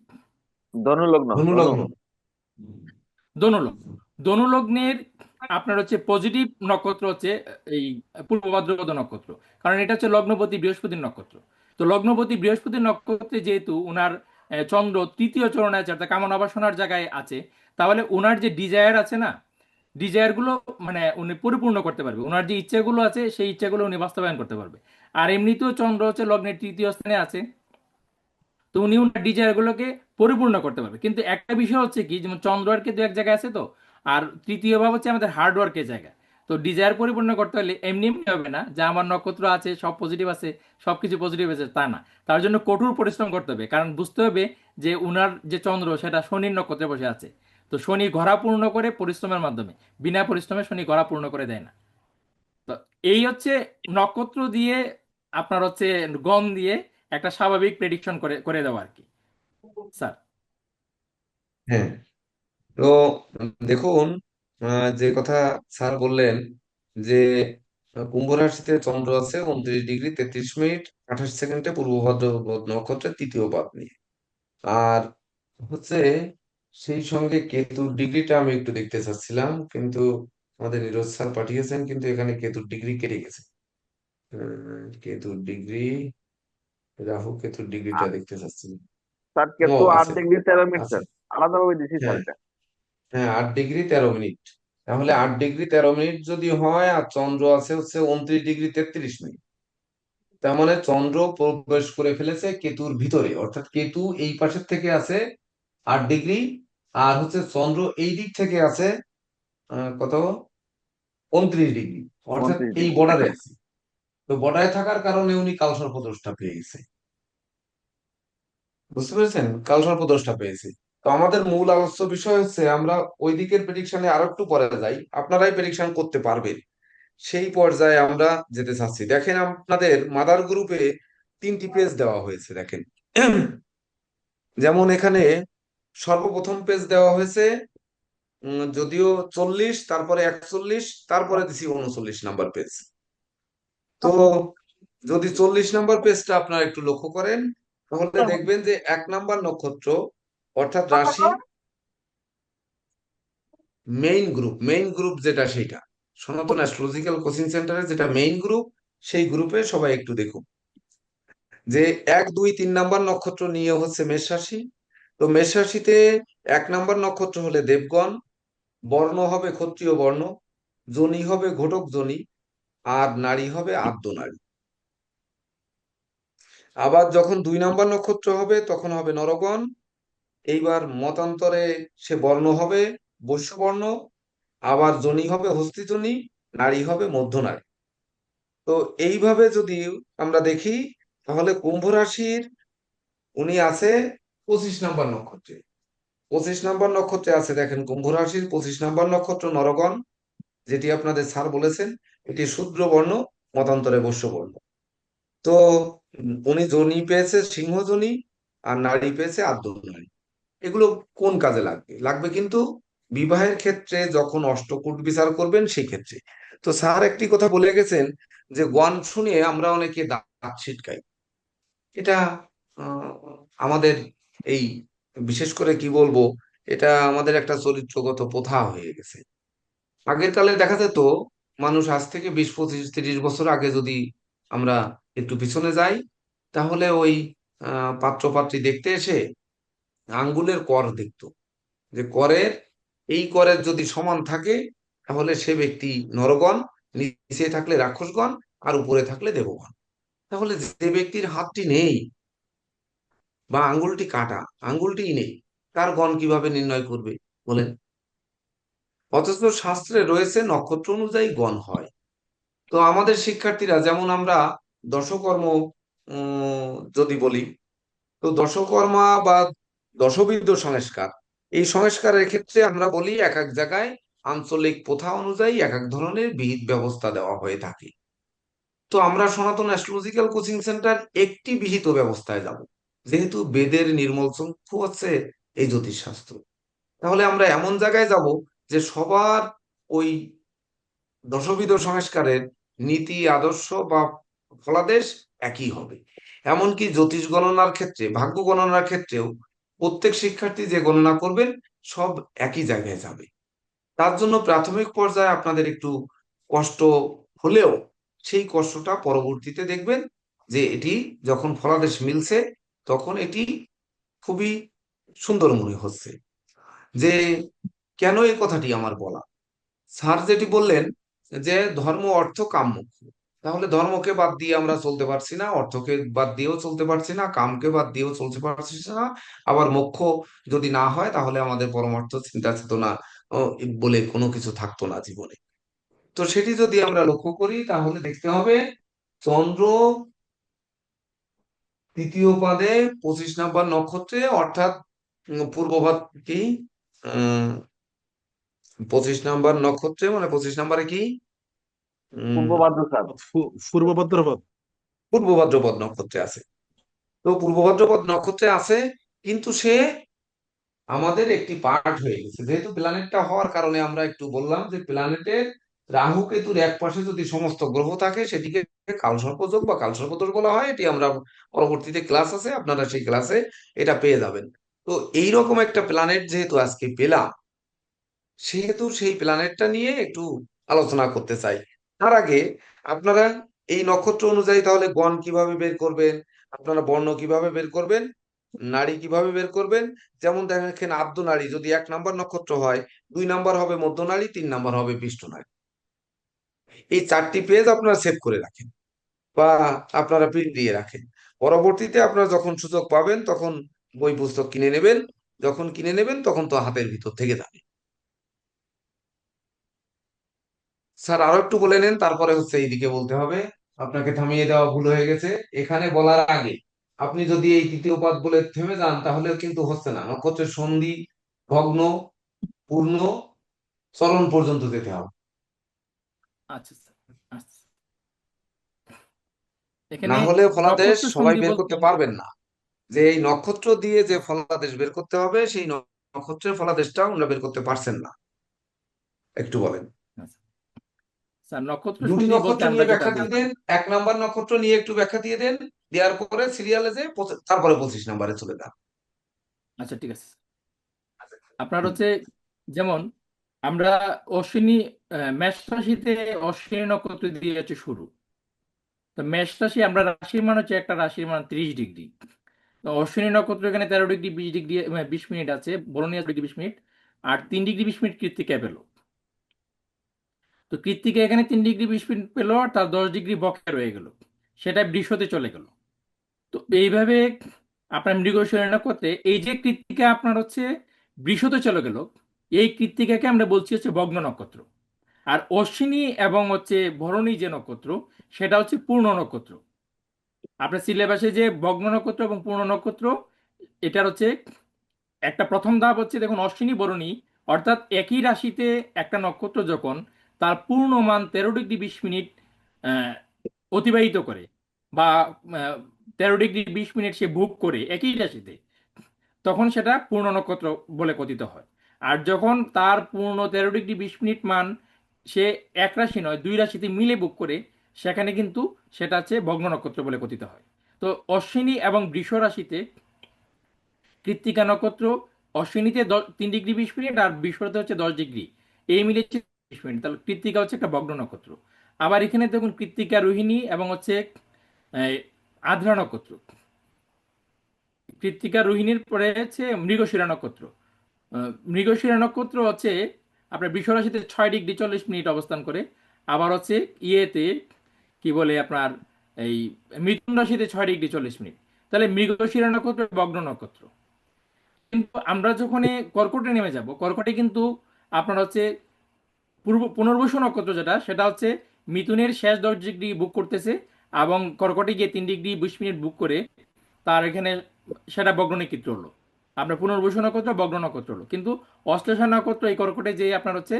ধনু লগ্ন, ধনু ধনু। লগ্ন। ধনুলগ্ন। ধনুলগ্নের আপনার হচ্ছে পজিটিভ নক্ষত্র হচ্ছে এই পূর্ব ভাদ্রপদ নক্ষত্র, কারণ এটা হচ্ছে লগ্নপতি বৃহস্পতির নক্ষত্র। তো লগ্নপতি বৃহস্পতির নক্ষত্রে যেহেতু উনার চন্দ্র তৃতীয় চরণে আছে, অর্থাৎ কামনা বাসনার জায়গায় আছে, তাহলে উনার যে ডিজায়ার আছে না, ডিজায়ার গুলো উনি পরিপূর্ণ করতে পারবে। ওনার যে ইচ্ছাগুলো আছে সেই ইচ্ছাগুলো উনি বাস্তবায়ন করতে পারবে। আর এমনিতেও চন্দ্র হচ্ছে লগ্নের তৃতীয় স্থানে আছে, তো উনি ওনার ডিজায়ার গুলোকে পরিপূর্ণ করতে পারবে। কিন্তু একটা বিষয় হচ্ছে কি, যেমন চন্দ্র আর কেতু এক জায়গায় আছে, তো আর তৃতীয় ভাব হচ্ছে আমাদের হার্ডওয়ার্কের জায়গা। তো ডিজায়ার পরিপূর্ণ করতে হলে এমনি এমনি হবে না যে আমার নক্ষত্র আছে সব পজিটিভ আছে, সবকিছু পজিটিভ আছে, তা না। তার জন্য কঠোর পরিশ্রম করতে হবে, কারণ বুঝতে হবে যে উনার যে চন্দ্র সেটা শনির নক্ষত্রে বসে আছে। তো শনি ঘোরা পূর্ণ করে পরিশ্রমের মাধ্যমে, বিনা পরিশ্রমে শনি ঘোরা পূর্ণ করে দেয় না। তো এই হচ্ছে নক্ষত্র দিয়ে আপনার হচ্ছে গণ দিয়ে একটা স্বাভাবিক প্রেডিকশন করে করে দেওয়া আর কি স্যার। হ্যাঁ। তো দেখুন, যে কথা স্যার বললেন যে কুম্ভ রাশিতে চন্দ্র আছে 29°33'28" পূর্ব ভাদ্রপদ নক্ষত্রের তৃতীয় পাদ নিয়ে। আর হচ্ছে সেই সঙ্গে কেতুর ডিগ্রিটা আমি একটু দেখতে চাচ্ছিলাম, কিন্তু আমাদের নিরজ স্যার পাঠিয়েছেন, কিন্তু এখানে কেতুর ডিগ্রি কেটে গেছে। কেতুর ডিগ্রি, রাহু কেতুর ডিগ্রিটা দেখতে চাচ্ছিলাম। স্যার ও কেতু আছে, 8°13', আছে। স্যার আলাদাভাবে দিছি স্যার হ্যাঁ, এটা। হ্যাঁ, 8°13'। তাহলে 8°13' যদি হয়, আর চন্দ্র আছে হচ্ছে 29°33'। তার মানে চন্দ্র প্রবেশ করে ফেলেছে কেতুর ভিতরে, অর্থাৎ কেতু এই পাশের থেকে আছে 8°, আর হচ্ছে চন্দ্র এই দিক থেকে আছে কত, 29°, অর্থাৎ উনত্রিশ এই ডিগ্রি বর্ডারে আছে। তো বর্ডারে থাকার কারণে উনি কালসর্প দোষটা পেয়ে গেছে। বুঝতে পেরেছেন? কালসর্প দোষটা পেয়েছে। তো আমাদের মূল আলোচ্য বিষয় হচ্ছে আমরা ওই দিকের প্রেডিকশনে আরো একটু পরে যাই, আপনারাই প্রেডিকশন করতে পারবেন সেই পর্যায়ে আমরা যেতে চাচ্ছি। দেখেন আপনাদের মাদার গ্রুপে 3টি পেজ দেওয়া হয়েছে দেখেন। যেমন এখানে সর্বপ্রথম পেজ দেওয়া হয়েছে যদিও 40, তারপরে 41, তারপরে দিছি 39 নাম্বার পেজ। তো যদি 40 নাম্বার পেজটা আপনারা একটু লক্ষ্য করেন তাহলে দেখবেন যে 1 নাম্বার নক্ষত্র অর্থাৎ রাশি মেইন গ্রুপ যেটা সেটা সনাতন অ্যাস্ট্রোলজিক্যাল কোচিং সেন্টারে যেটা মেইন গ্রুপ, সেই গ্রুপে সবাই একটু দেখুন যে 1, 2, 3 নাম্বার নক্ষত্র নিয়ে হচ্ছে মেষ রাশি। তো মেষ রাশিতে 1 নাম্বার নক্ষত্র হলে দেবগণ, বর্ণ হবে ক্ষত্রিয় বর্ণ, যোনি হবে ঘটক যোনি, আর নারী হবে আদ্য নারী। আবার যখন 2 নাম্বার নক্ষত্র হবে তখন হবে নরগণ, এইবার মতান্তরে সে বর্ণ হবে বৈশ্য বর্ণ, আবার যোনি হবে হস্তি যোনি, নারী হবে মধ্য নারী। তো এইভাবে যদি আমরা দেখি তাহলে কুম্ভ রাশির উনি আছে 25 নাম্বার নক্ষত্রে। 25 নাম্বার নক্ষত্রে আছে দেখেন কুম্ভ রাশির 25 নাম্বার নক্ষত্র নরগণ, যেটি আপনাদের স্যার বলেছেন এটি শূদ্র বর্ণ, মতান্তরে বৈশ্য বর্ণ। তো উনি যোনি পেয়েছে সিংহ যোনি, আর নারী পেয়েছে আদ্য নারী। এগুলো কোন কাজে লাগবে? লাগবে কিন্তু বিবাহের ক্ষেত্রে যখন অষ্টকূট বিচার করবেন সেই ক্ষেত্রে। তো স্যার একটি কথা বলে গেছেন যে গণ শুনে আমরা অনেকে দাঁত ছিটকাই। এটা আহ, আমাদের এই বিশেষ করে কি বলবো, এটা আমাদের একটা চরিত্রগত প্রথা হয়ে গেছে। আগের কালে দেখা যেত মানুষ আজ থেকে 20, 25, 30 বছর আগে যদি আমরা একটু পিছনে যাই তাহলে ওই পাত্র পাত্রী দেখতে এসে আঙ্গুলের কর দেখতো, যে করের এই করের যদি সমান থাকে তাহলে সে ব্যক্তি নরগণ, নিচে থাকলে রাক্ষসগণ, আর উপরে থাকলে দেবগণ। তাহলে যে ব্যক্তির হাতটি নেই বা আঙ্গুলটি কাটা, আঙ্গুলটি নেই, তার গণ কিভাবে নির্ণয় করবে বলেন? অথচ শাস্ত্রে রয়েছে নক্ষত্র অনুযায়ী গণ হয়। তো আমাদের শিক্ষার্থীরা যেমন আমরা দশকর্ম যদি বলি, তো দশকর্মা বা দশবিধ সংস্কার, এই সংস্কারের ক্ষেত্রে আমরা বলি এক এক জায়গায় আঞ্চলিক প্রথা অনুযায়ী এক এক ধরনের বিহিত ব্যবস্থা দেওয়া হয়ে থাকে। তো আমরা সনাতন অ্যাস্ট্রোলজিক্যাল কোচিং সেন্টার একটি বিহিত ব্যবস্থায় যাব, যেহেতু বেদের নির্মল চক্ষু হচ্ছে এই জ্যোতিষশাস্ত্র। তাহলে আমরা এমন জায়গায় যাব যে সবার ওই দশবিধ সংস্কারের নীতি আদর্শ বা ফলাদেশ একই হবে। এমনকি জ্যোতিষ গণনার ক্ষেত্রে, ভাগ্য গণনার ক্ষেত্রেও প্রত্যেক শিক্ষার্থী যে গণনা করবেন সব একই জায়গায় যাবে। তার জন্য প্রাথমিক পর্যায়ে আপনাদের একটু কষ্ট হলেও সেই কষ্টটা পরবর্তীতে দেখবেন যে এটি যখন ফলাদেশ মিলছে তখন এটি খুবই সুন্দর মনে হচ্ছে। যে কেন এই কথাটি আমার বলা, স্যার যেটি বললেন যে ধর্ম অর্থ কাম মোক্ষ, তাহলে ধর্মকে বাদ দিয়ে আমরা চলতে পারছি না, অর্থকে বাদ দিয়েও চলতে পারছি না, কামকে বাদ দিয়েও চলতে পারছি না, আবার মোক্ষ যদি না হয় তাহলে আমাদের পরমার্থ চিন্তা চেতনা বলে কোনো কিছু থাকতো না জীবনে। তো সেটি যদি আমরা লক্ষ্য করি তাহলে দেখতে হবে চন্দ্র তৃতীয় পাদে 25 নাম্বার নক্ষত্রে, অর্থাৎ পূর্ব ভাগ কি 25 নাম্বার নক্ষত্রে মানে 25 নাম্বারে কি পূর্ব উম ভাদ্র স্যার। পূর্ব ভাদ্রপদ। পূর্ব ভাদ্রপদ নক্ষত্রে আছে। তো পূর্ব ভাদ্রপদ নক্ষত্রে আছে, কিন্তু সে আমাদের একটি পার্ট হয়ে গেছে, যেহেতু প্ল্যানেটটা হওয়ার কারণে আমরা একটু বললাম যে প্ল্যানেটের রাহু কেতুর এক পাশে যদি সমস্ত গ্রহ থাকে সেটিকে কালসর্পযোগ বা কালসর্পদোষ বলা হয়। এটি আমরা পরবর্তীতে ক্লাস আছে, আপনারা সেই ক্লাসে এটা পেয়ে যাবেন। তো এইরকম একটা প্ল্যানেট যেহেতু আজকে পেলাম, সেহেতু সেই প্ল্যানেটটা নিয়ে একটু আলোচনা করতে চাই। তার আগে আপনারা এই নক্ষত্র অনুযায়ী তাহলে গণ কিভাবে বের করবেন, আপনারা বর্ণ কিভাবে বের করবেন, নারী কিভাবে বের করবেন। যেমন দেখেন আদ্য নারী যদি 1 নাম্বার নক্ষত্র হয়, 2 নাম্বার হবে মধ্য নারী, 3 নাম্বার হবে পৃষ্ঠ নারী। এই 4টি পেজ আপনারা সেভ করে রাখেন বা আপনারা প্রিন্ট দিয়ে রাখেন। পরবর্তীতে আপনারা যখন সুযোগ পাবেন তখন বই পুস্তক কিনে নেবেন, যখন কিনে নেবেন তখন তো হাতের ভিতর থেকে যাবে। স্যার আরো একটু বলে নেন, তারপরে হচ্ছে এইদিকে বলতে হবে। আপনাকে থামিয়ে দেওয়া ভুল হয়ে গেছে। এখানে বলার আগে আপনি যদি এই তৃতীয় পদ বলে থেমে যান তাহলে কিন্তু হচ্ছে না, নক্ষত্রের সন্ধি, ভগ্ন, পূর্ণ, চরণ পর্যন্ত যেতে হবে। আচ্ছা স্যার। আচ্ছা, না এখানে হলে ফলাদেশ নক্ষত্র সবাই সন্ধি বের বলতে করতে পারবেন না। যে এই নক্ষত্র দিয়ে যে ফলাদেশ বের করতে হবে সেই নক্ষত্রের ফলাদেশটাও আমরা বের করতে পারছেন না, একটু বলেন। আচ্ছা, স্যার নক্ষত্র দুটি সন্ধি বলতে নক্ষত্র আমরা নিয়ে যেটা ব্যাখ্যা দিয়ে বুঝি। দেন, 1 নাম্বার নক্ষত্র নিয়ে একটু ব্যাখ্যা দিয়ে দেন, দেওয়ার পরে সিরিয়ালে যে তারপরে 25 নাম্বারে চলে যান। আচ্ছা ঠিক আছে। আপনার হুম। হচ্ছে যেমন আমরা অশ্বিনী মেষ রাশিতে অশ্বিনী নক্ষত্র দিয়ে হচ্ছে শুরু। তো মেষ রাশি আমরা রাশির মান হচ্ছে একটা রাশির মান 30 ডিগ্রি। তো অশ্বিনী নক্ষত্র এখানে 13 ডিগ্রি 20 ডিগ্রি 20 মিনিট আছে, ভরণী আছে 20 মিনিট, আর 3 ডিগ্রি 20 মিনিট কৃত্তিকা পেল। তো কৃত্তিকা এখানে 3 ডিগ্রি 20 মিনিট পেলো, আর তার 10 ডিগ্রি বক্রে রয়ে গেল, সেটা বৃষতে চলে গেল। তো এইভাবে আপনার মৃগশিরা নক্ষত্রে এই যে কৃত্তিকা আপনার হচ্ছে বৃষতে চলে গেল, এই কৃত্তিকাকে আমরা বলছি হচ্ছে ভগ্ন নক্ষত্র। আর অশ্বিনী এবং হচ্ছে ভরণী যে নক্ষত্র, সেটা হচ্ছে পূর্ণ নক্ষত্র। আপনার সিলেবাসে যে ভগ্ন নক্ষত্র এবং পূর্ণ নক্ষত্র, এটার হচ্ছে একটা প্রথম ধাপ হচ্ছে দেখুন অশ্বিনী ভরণী, অর্থাৎ একই রাশিতে একটা নক্ষত্র যখন তার পূর্ণমান 13 ডিগ্রি 20 মিনিট আহ, অতিবাহিত করে, বা 13 ডিগ্রি 20 মিনিট সে ভোগ করে একই রাশিতে, তখন সেটা পূর্ণ নক্ষত্র বলে কথিত হয়। আর যখন তার পূর্ণ 13 ডিগ্রি 20 মিনিট মান সে এক রাশি নয় 2 রাশিতে মিলে ভোগ করে, সেখানে কিন্তু সেটা হচ্ছে ভগ্ন নক্ষত্র বলে কথিত হয়। তো অশ্বিনী এবং বৃষ রাশিতে কৃত্তিকা নক্ষত্র অশ্বিনীতে 3 ডিগ্রি 20 মিনিট, আর বৃষতে হচ্ছে 10 ডিগ্রি, এই মিলে হচ্ছে 20 মিনিট, তাহলে কৃত্তিকা হচ্ছে একটা ভগ্ন নক্ষত্র। আবার এখানে দেখুন কৃত্তিকা রোহিণী এবং হচ্ছে এই, আদ্রা নক্ষত্র। কৃত্তিকা রোহিণীর পরে হচ্ছে মৃগশিরা নক্ষত্র। মৃগশিরা নক্ষত্র হচ্ছে আপনার বৃষ রাশিতে 6 ডিগ্রি 40 মিনিট অবস্থান করে। আবার হচ্ছে ইয়েতে কি বলে আপনার এই মিথুন রাশিতে 6 ডিগ্রি 40 মিনিট। তাহলে মৃগশিরা নক্ষত্র ভগ্ন নক্ষত্র। কিন্তু আমরা যখন কর্কটে নেমে যাব, কর্কটে কিন্তু আপনার হচ্ছে পুনর্বসু নক্ষত্র যেটা, সেটা হচ্ছে মিথুনের শেষ 10 ডিগ্রি বুক করতেছে, এবং কর্কটে গিয়ে 3 ডিগ্রি 20 মিনিট বুক করে তার এখানে সেটা ভগ্ন নক্ষত্র হলো। আপনার পুনর্বসু নক্ষত্র ভগ্ন নক্ষত্র হলো। কিন্তু অশ্লেষা নক্ষত্র এই কর্কটে যে আপনার হচ্ছে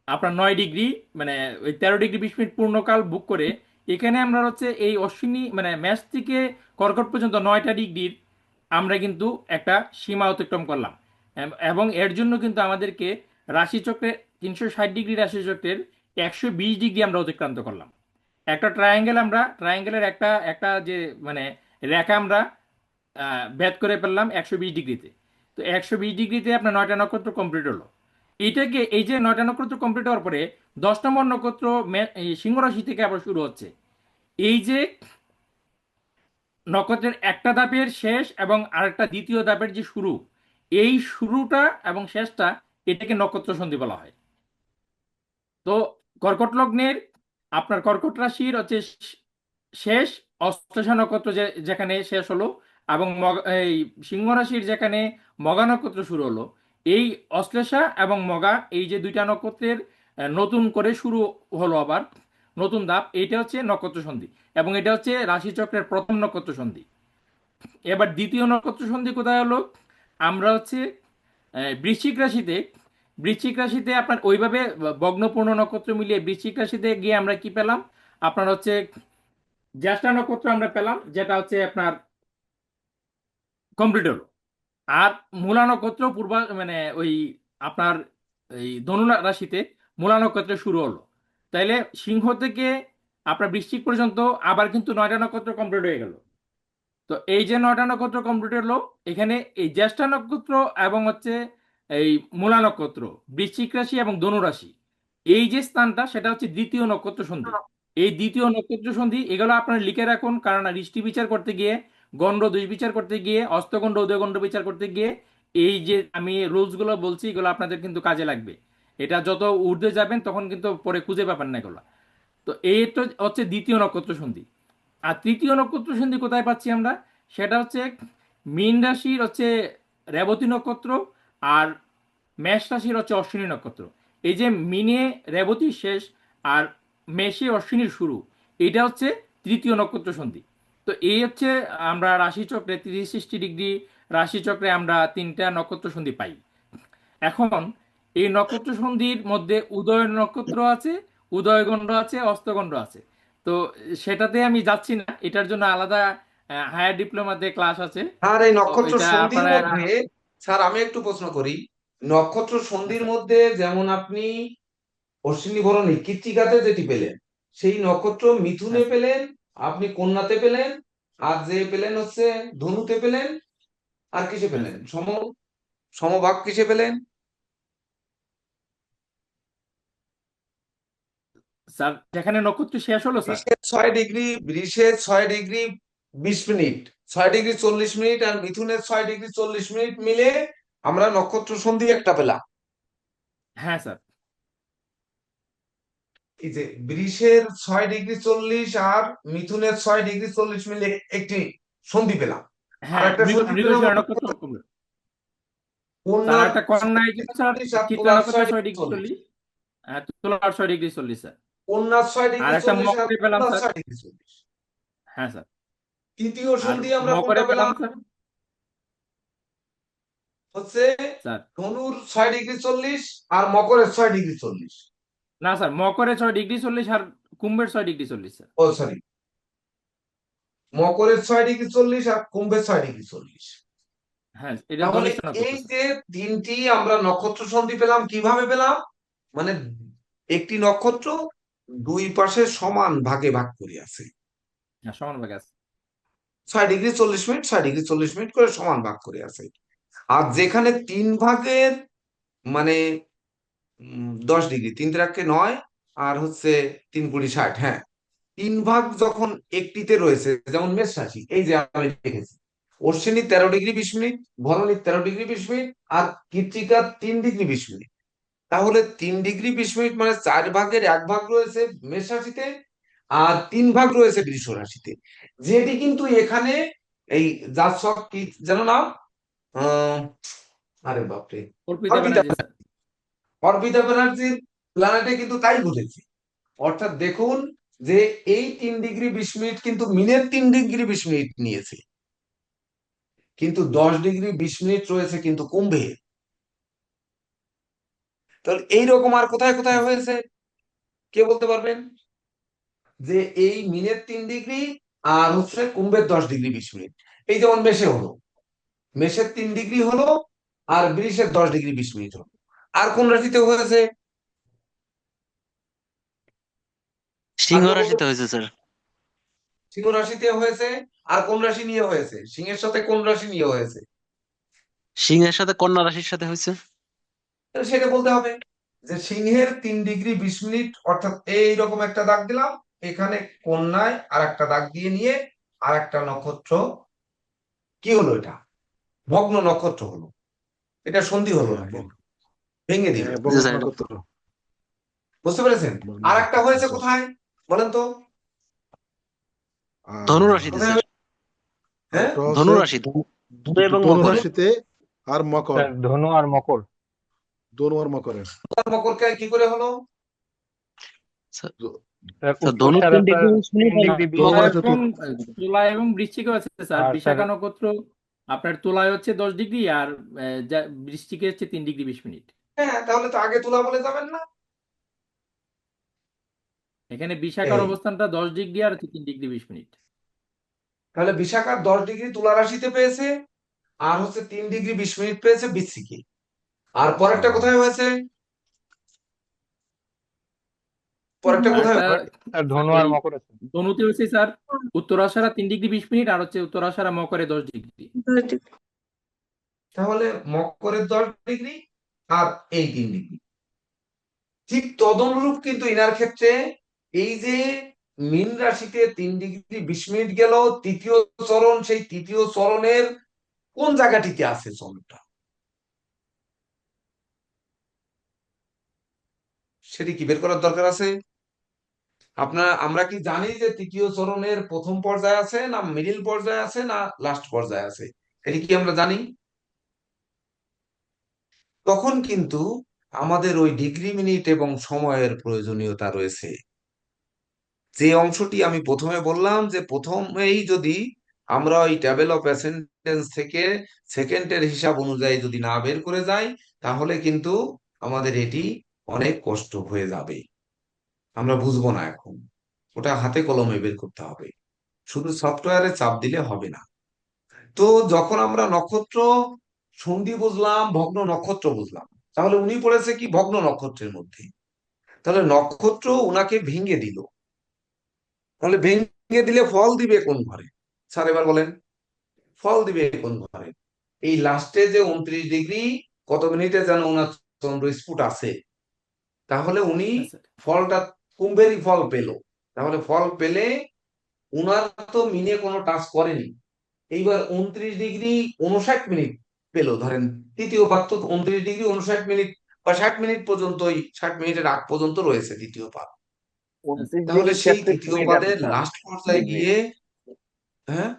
আপনার 9 ডিগ্রি, মানে ওই 13 ডিগ্রি 20 মিনিট পূর্ণকাল বুক করে, এখানে আমরা হচ্ছে এই অশ্বিনী মানে মেষ থেকে কর্কট পর্যন্ত 9টা ডিগ্রির আমরা কিন্তু একটা সীমা অতিক্রম করলাম। এবং এর জন্য কিন্তু আমাদেরকে রাশিচক্রে 360 ডিগ্রি রাশিচক্রের 120 ডিগ্রি আমরা অতিক্রান্ত করলাম। একটা ট্রায়াঙ্গেল, আমরা ট্রায়াঙ্গেলের একটা একটা যে মানে রেখা আমরা ভেদ করে ফেললাম 120 ডিগ্রিতে। তো 120 ডিগ্রিতে আপনার 9টা নক্ষত্র কমপ্লিট হলো। এইটাকে এই যে 9টা নক্ষত্র কমপ্লিট হওয়ার পরে 10 নম্বর নক্ষত্র এই সিংহ রাশি থেকে আবার শুরু হচ্ছে। এই যে নক্ষত্রের একটা ধাপের শেষ এবং আরেকটা দ্বিতীয় ধাপের যে শুরু, এই শুরুটা এবং শেষটা, এটাকে নক্ষত্র সন্ধি বলা হয়। তো কর্কট লগ্নের আপনার কর্কট রাশির হচ্ছে শেষ অশ্লেষা নক্ষত্র যেখানে শেষ হলো, এবং এই সিংহ রাশির যেখানে মঘা নক্ষত্র শুরু হলো, এই অশ্লেষা এবং মঘা এই যে দুইটা নক্ষত্রের নতুন করে শুরু হলো আবার নতুন ধাপ, এইটা হচ্ছে নক্ষত্র সন্ধি। এবং এটা হচ্ছে রাশিচক্রের প্রথম নক্ষত্র সন্ধি। এবার দ্বিতীয় নক্ষত্র সন্ধি কোথায় হলো? আমরা হচ্ছে বৃশ্চিক রাশিতে, বৃশ্চিক রাশিতে আপনার ওইভাবে ভগ্নপূর্ণ নক্ষত্র মিলিয়ে বৃশ্চিক রাশিতে গিয়ে আমরা কি পেলাম? আপনার হচ্ছে জ্যেষ্ঠা নক্ষত্র আমরা পেলাম, যেটা হচ্ছে আপনার কমপ্লিট হলো। আর মূলা নক্ষত্র মানে ওই আপনার এই ধনু রাশিতে মূলা নক্ষত্র শুরু হলো। তাইলে সিংহ থেকে আপনার বৃশ্চিক পর্যন্ত আবার কিন্তু 9টা নক্ষত্র কমপ্লিট হয়ে গেল। তো এই যে 9টা নক্ষত্র কমপ্লিট হলো, এখানে এই জ্যেষ্ঠা নক্ষত্র এবং হচ্ছে এই মূলা নক্ষত্র, বৃশ্চিক রাশি এবং ধনু রাশি, এই যে স্থানটা সেটা হচ্ছে দ্বিতীয় নক্ষত্র সন্ধি। এই দ্বিতীয় নক্ষত্র সন্ধি এগুলো আপনারা লিখে রাখুন, কারণ দৃষ্টি বিচার করতে গিয়ে, গণ্ড দুই বিচার করতে গিয়ে, অস্তগণ্ড উদয়গণ্ড বিচার করতে গিয়ে এই যে আমি রুলস গুলো বলছি, এগুলো আপনাদের কিন্তু কাজে লাগবে। এটা যত ঊর্ধ্বে যাবেন তখন কিন্তু পরে খুঁজে পাবেন না এগুলো। তো এইটা হচ্ছে দ্বিতীয় নক্ষত্র সন্ধি। আর তৃতীয় নক্ষত্র সন্ধি কোথায় পাচ্ছি আমরা? সেটা হচ্ছে মীন রাশির হচ্ছে রেবতী নক্ষত্র, আর মেষ রাশির হচ্ছে অশ্বিনী নক্ষত্র। এই যে মিনে রেবতী শেষ আর মেষে অশ্বিনীর শুরু, এটা হচ্ছে তৃতীয় নক্ষত্র সন্ধি। তো এই হচ্ছে আমরা রাশিচক্রে 30-60 ডিগ্রি রাশিচক্রে আমরা 3টা নক্ষত্র সন্ধি পাই। এখন এই নক্ষত্র সন্ধির মধ্যে উদয় নক্ষত্র আছে, উদয়গণ্ড আছে, অস্তগণ্ড আছে। তো সেটাতে আমি যাচ্ছি না, এটার জন্য আলাদা হায়ার ডিপ্লোমাতে ক্লাস আছে। আর এই তো নক্ষত্র এটা সন্ধির আপনারা মধ্যে, স্যার আমি একটু প্রশ্ন করি, নক্ষত্র সন্ধির মধ্যে যেমন আপনি অশ্বিনী ভরণী কৃত্তিকাতে যেটি পেলেন, সেই নক্ষত্র মিথুনে হ্যাঁ পেলেন, আপনি কন্যাতে পেলেন, আর যে পেলেন হচ্ছে ধনুতে পেলেন, আর কিসে হ্যাঁ পেলেন সমভাগ কিসে পেলেন? স্যার, যেখানে নক্ষত্র শেষ হলো স্যার। বৃষের 6 ডিগ্রি 20 মিনিট, 6 ডিগ্রি 40 মিনিট, আর মিথুনের 6 ডিগ্রি 40 মিনিট মিলে আমরা নক্ষত্র সন্ধি একটা পেলাম। হ্যাঁ স্যার। এই যে বৃষের 6 ডিগ্রি 40 আর মিথুনের 6 ডিগ্রি 40 মিলে একটি সন্ধি পেলাম। আর হ্যাঁ, একটা সন্ধি পেলাম মৃগশিরা নক্ষত্র তার কন্যার একটা ছয় কন্যায় ছিল ডিগ্রি স্যার, চল্লিশ আর চিত্রা তুলার নক্ষত্র ছয় ছয় ডিগ্রি ডিগ্রি চল্লিশ চল্লিশ তুলার 6 ডিগ্রি 40 স্যার। কন্যার ছয় আর ডিগ্রি একটা চল্লিশ আর মকরে পেলাম তুলার স্যার। 6 ডিগ্রি 40। হ্যাঁ স্যার। তৃতীয় আর সন্ধি আমরা মকরে কোনটা পেলাম পেলাম? স্যার। হচ্ছে স্যার ধনুর 6 ডিগ্রি 40 আর মকরের 6 ডিগ্রি 40। না স্যার, মকরে 6 ডিগ্রি 40 আর কুম্ভের 6 ডিগ্রি 40 স্যার। ও সরি, মকরের 6 ডিগ্রি 40 আর কুম্ভের 6 ডিগ্রি 40। হ্যাঁ, এটা তাহলে ধনিষ্ঠ নক্ষত্র এই স্যার। যে তিনটি আমরা নক্ষত্র সন্ধি পেলাম, কিভাবে পেলাম? মানে একটি নক্ষত্র দুই পাশে সমান ভাগে ভাগ করে আছে, হ্যাঁ, সমান ভাগে আছে। 6 ডিগ্রি 40 মিনিট 6 ডিগ্রি 40 মিনিট করে সমান ভাগ করে আছে। আর যেখানে তিন ভাগের মানে 10 ডিগ্রি, 3 × 9 আর হচ্ছে 3 × 20 = 60, হ্যাঁ, তিন ভাগ যখন একটিতে রয়েছে, যেমন মেষ রাশি, এই যে আমি লিখেছি Ashwini 13 degree 20 minute, Bharani 13 degree 20 minute, আর কৃত্তিকা 3 ডিগ্রি 20 মিনিট। তাহলে 3 ডিগ্রি 20 মিনিট মানে 4 ভাগের 1 ভাগ রয়েছে মেষ রাশিতে, আর 3 ভাগ রয়েছে বৃষ রাশিতে, যেটি কিন্তু এখানে এই জাতক কি যেন নাম, আহ আরে বাপরে, অর্পিতা অর্পিতা ব্যানার্জি স্যার। অর্পিতা ব্যানার্জির প্ল্যানেটে কিন্তু তাই ঘটেছে। অর্থাৎ দেখুন যে এই 3 ডিগ্রি 20 মিনিট কিন্তু মিনের 3 ডিগ্রি 20 মিনিট নিয়েছে, কিন্তু 10 ডিগ্রি 20 মিনিট রয়েছে কিন্তু কুম্ভে। তাহলে এইরকম আর কোথায় কোথায় হ্যাঁ হয়েছে কে বলতে পারবেন? যে এই মিনের 3 ডিগ্রি আর হচ্ছে কুম্ভের 10 ডিগ্রি 20 মিনিট, এই যেমন মেষে হলো, মেষের 3 ডিগ্রি হলো, আর বৃষের 10 ডিগ্রি 20 মিনিট হলো। আর কোন রাশিতে হয়েছে? আর সিংহ কেউ বলতে রাশিতে হয়েছে স্যার। সিংহ রাশিতে হয়েছে। আর কোন রাশি নিয়ে হয়েছে? সিংহের সাথে কোন রাশি নিয়ে হয়েছে? সিংহের সাথে কন্যা রাশির সাথে হয়েছে। তাহলে সেটা বলতে হবে যে সিংহের 3 ডিগ্রি 20 মিনিট, অর্থাৎ এইরকম একটা দাগ দিলাম, এখানে কন্যায় আর একটা দাগ দিয়ে নিয়ে আর একটা নক্ষত্র কি হলো, এটা ভগ্ন নক্ষত্র হলো, এটা সন্ধি হলো না, কিন্তু ভেঙে দিল। জি বঙ্গ স্যার। নক্ষত্র। বুঝতে পেরেছেন? বঙ্গ আর একটা নক্ষত্র, হয়েছে আচ্ছা। কোথায় বলেন তো? ধনু আহ, রাশিতে কোথায় স্যার। হয়েছে? হ্যাঁ, একটা ধনু হচ্ছে রাশি, ধনু এবং ধনু মকর। রাশিতে আর মকর, স্যার ধনু আর মকর। ধনু আর মকরের। আর মকরকে কি করে হলো? স্যার, স্যার স্যার, উত্তর ধনু ছাড়া 3 ডিগ্রি স্যার 20 মিনিট 3 ডিগ্রি 20 ধনু তুলা মানে মিনিট। এবং চতুর্থ। তুলা এবং বৃশ্চিকে আছে স্যার। আর স্যার বিশাখা নক্ষত্র আপনার তুলায় হচ্ছে 10 ডিগ্রি, আর বৃশ্চিকে হচ্ছে 3 ডিগ্রি 20 মিনিট। হ্যাঁ, তাহলে তো আগে তুলা বলে যাবেন না? এখানে বিশাখার এই অবস্থানটা 10 ডিগ্রি আর হচ্ছে 3 ডিগ্রি 20 মিনিট। তাহলে বিশাখার 10 ডিগ্রি তুলা রাশিতে পেয়েছে, আর হচ্ছে 3 ডিগ্রি 20 মিনিট পেয়েছে বৃশ্চিকে। আর পরেরটা আহ, কোথায় হয়েছে? পরেরটা ধনু। কোথায় আরেকটা স্যার ধনু আর এই মকর আছে। ধনুতে হচ্ছে স্যার উত্তরাষাঢ়া 3 ডিগ্রি 20 মিনিট, আর হচ্ছে উত্তরাষাঢ়া মকরে 10 ডিগ্রি। তাহলে মকরের 10 ডিগ্রি আর এই 3 ডিগ্রি। ঠিক তদনুরূপ কিন্তু ইনার ক্ষেত্রে এই যে মীন রাশিতে 3 ডিগ্রি 20 মিনিট গেল, তৃতীয় চরণ, সেই তৃতীয় চরণের কোন জায়গাটিতে আছে চরণটা, সেটি কি বের করার দরকার আছে? আমরা কি জানি যে তৃতীয় চরণের প্রথম পর্যায়ে আছে না মিডিল পর্যায়ে আছে না লাস্ট পর্যায়ে আছে? এটি কি আমরা জানি? তখন কিন্তু আমাদের ওই ডিগ্রি মিনিট এবং সময়ের প্রয়োজনীয়তা রয়েছে। যে অংশটি আমি প্রথমে বললাম যে প্রথমেই যদি আমরা ওই টেবিল অফ অ্যাসেন্ডেন্স থেকে সেকেন্ডের হিসাব অনুযায়ী যদি না বের করে যাই, তাহলে কিন্তু আমাদের এটি অনেক কষ্ট হয়ে যাবে, আমরা বুঝবো না এখন। ওটা হাতে কলমে বের করতে হবে, শুধু সফটওয়্যারে চাপ দিলে হবে না। তো যখন আমরা নক্ষত্র সন্ধি বুঝলাম, ভগ্ন নক্ষত্র বুঝলাম, তাহলে উনি পড়েছে কি ভগ্ন নক্ষত্রের মধ্যে। তাহলে নক্ষত্র উনাকে ভেঙে দিল, তাহলে ভেঙে দিলে ফল দিবে কোন ঘরে? স্যার এবার বলেন, ফল দিবে কোন ঘরে? এই লাস্টে যে 29 ডিগ্রি কত মিনিটে যেন ওনার চন্দ্র স্ফুট আছে, তাহলে উনি হ্যাঁ স্যার। ফলটা কুম্ভেরই ফল পেল। তাহলে ফল পেলে উনার তো মিনে কোনো টাচ করেনি, এইবার 29 ডিগ্রি 59 মিনিট পেলো ধরেন, তৃতীয় পাদ তো 29 ডিগ্রি 59 মিনিট বা 60 মিনিট পর্যন্তই, 60 মিনিটের আগ পর্যন্ত রয়েছে তৃতীয় পাদ। হ্যাঁ স্যার। 29 তাহলে ডিগ্রি সেই 33 তৃতীয় মিনিট আছে পাদের স্যার। লাস্ট পর্যায়ে ডিগ্রি গিয়ে, হ্যাঁ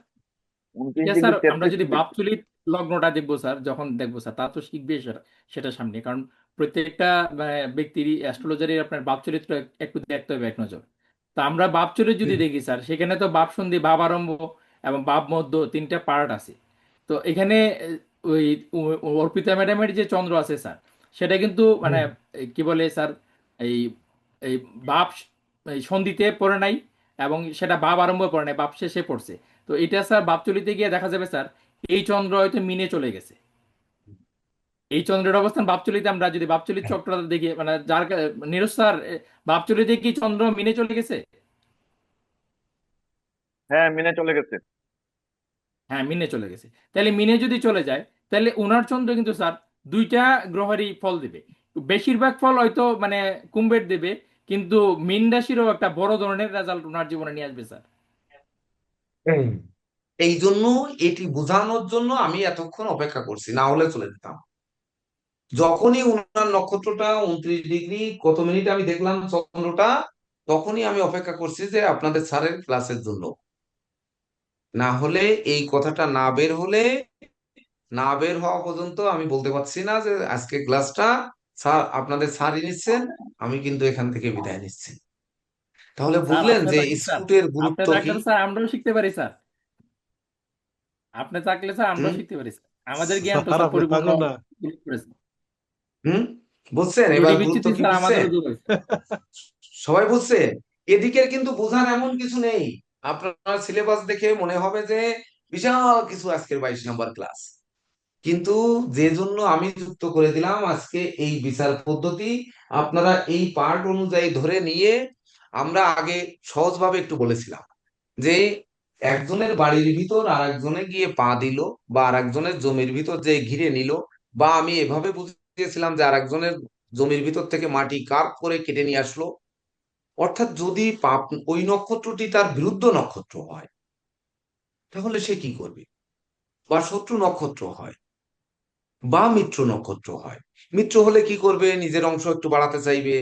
29 এটা ডিগ্রি স্যার আমরা 33 যদি মিনিট। বাপচলিত লগ্নটা দেখবো স্যার, যখন দেখবো স্যার তা তো শিখবে সেটা, সেটা সামনে, কারণ প্রত্যেকটা ব্যক্তির অ্যাস্ট্রোলজারই আপনার বাপচরিত্র একটু দেখতে হবে এক নজর। তো আমরা বাপচরিত যদি দেখি স্যার, সেখানে তো বাপ সন্ধি, বাপ আরম্ভ এবং বাপ মধ্য তিনটা পার্ট আছে। তো এখানে ওই অর্পিতা ম্যাডামের যে চন্দ্র আছে স্যার, সেটা কিন্তু মানে কি বলে স্যার, এই এই বাপ এই সন্ধিতে পড়ে নাই, এবং সেটা বাপ আরম্ভ পড়ে নাই, বাপ শেষে পড়ছে। তো এটা স্যার বাপচলিতে গিয়ে দেখা যাবে স্যার এই চন্দ্র হয়তো মিনে চলে গেছে। এই চন্দ্রের অবস্থান বাপচলিতে, আমরা যদি বাপচলিত চক্রটা দেখি মানে যার নিরজ স্যার, বাপচলিতে কি চন্দ্র মিনে চলে গেছে? হ্যাঁ, মিনে চলে গেছে। হ্যাঁ, মিনে চলে গেছে। তাহলে মিনে যদি চলে যায়, তাহলে উনার চন্দ্র কিন্তু স্যার দুইটা গ্রহেরই ফল দিবে। বেশিরভাগ ফল হয়তো মানে কুম্ভের দেবে, কিন্তু মীন রাশিরও একটা বড় ধরনের রেজাল্ট ওনার জীবনে নিয়ে আসবে স্যার। হ্যাঁ, এই জন্য এটি বোঝানোর জন্য আমি এতক্ষণ অপেক্ষা করছি, না হলে চলে যেতাম। যখনই উনার নক্ষত্রটা 29 ডিগ্রি কত মিনিট আমি দেখলাম চন্দ্রটা, তখনই আমি অপেক্ষা করছি যে আপনাদের স্যারের ক্লাসের জন্য। না হলে এই কথাটা না বের হলে, না বের হওয়া পর্যন্ত আমি বলতে পারছি না যে আজকে ক্লাসটা স্যার আপনাদের স্যারই নিচ্ছেন, আমি কিন্তু এখান থেকে বিদায় নিচ্ছি। তাহলে স্যার বুঝলেন আপনি যে থাকলে স্যার, স্কুটের আপনি গুরুত্ব থাকলে কি? তো স্যার আমরাও শিখতে পারি স্যার। আপনি থাকলে স্যার আমরাও হুম শিখতে পারি স্যার। আমাদের জ্ঞান তো স্যার স্যার আপনি পরিপূর্ণ থাকুন না। করেছে। হুম বুঝছেন, ত্রুটি এবার গুরুত্ব বিচ্যুতি কি স্যার বুঝছেন? আমাদেরও দূর হয়েছে। সবাই বুঝছেন? এদিকের কিন্তু বোঝার এমন কিছু নেই। আপনার সিলেবাস দেখে মনে হবে যে বিশাল কিছু আজকের 22 নম্বর ক্লাস, কিন্তু যে জন্য আমি যুক্ত করে দিলাম আজকে এই বিচার পদ্ধতি, আপনারা এই পার্ট অনুযায়ী ধরে নিয়ে, আমরা আগে সহজভাবে একটু বলেছিলাম যে একজনের বাড়ির ভিতর আর একজনে গিয়ে পা দিল, বা আর একজনের জমির ভিতর যে ঘিরে নিল, বা আমি এভাবে বুঝিয়েছিলাম যে আর একজনের জমির ভিতর থেকে মাটি কার্ভ করে কেটে নিয়ে আসলো। অর্থাৎ যদি পাপ ওই নক্ষত্রটি তার বিরুদ্ধ নক্ষত্র হয়, তাহলে সে কি করবে? বা শত্রু নক্ষত্র হয়, বা মিত্র নক্ষত্র হয়, মিত্র হলে কি করবে? নিজের অংশ একটু বাড়াতে চাইবে,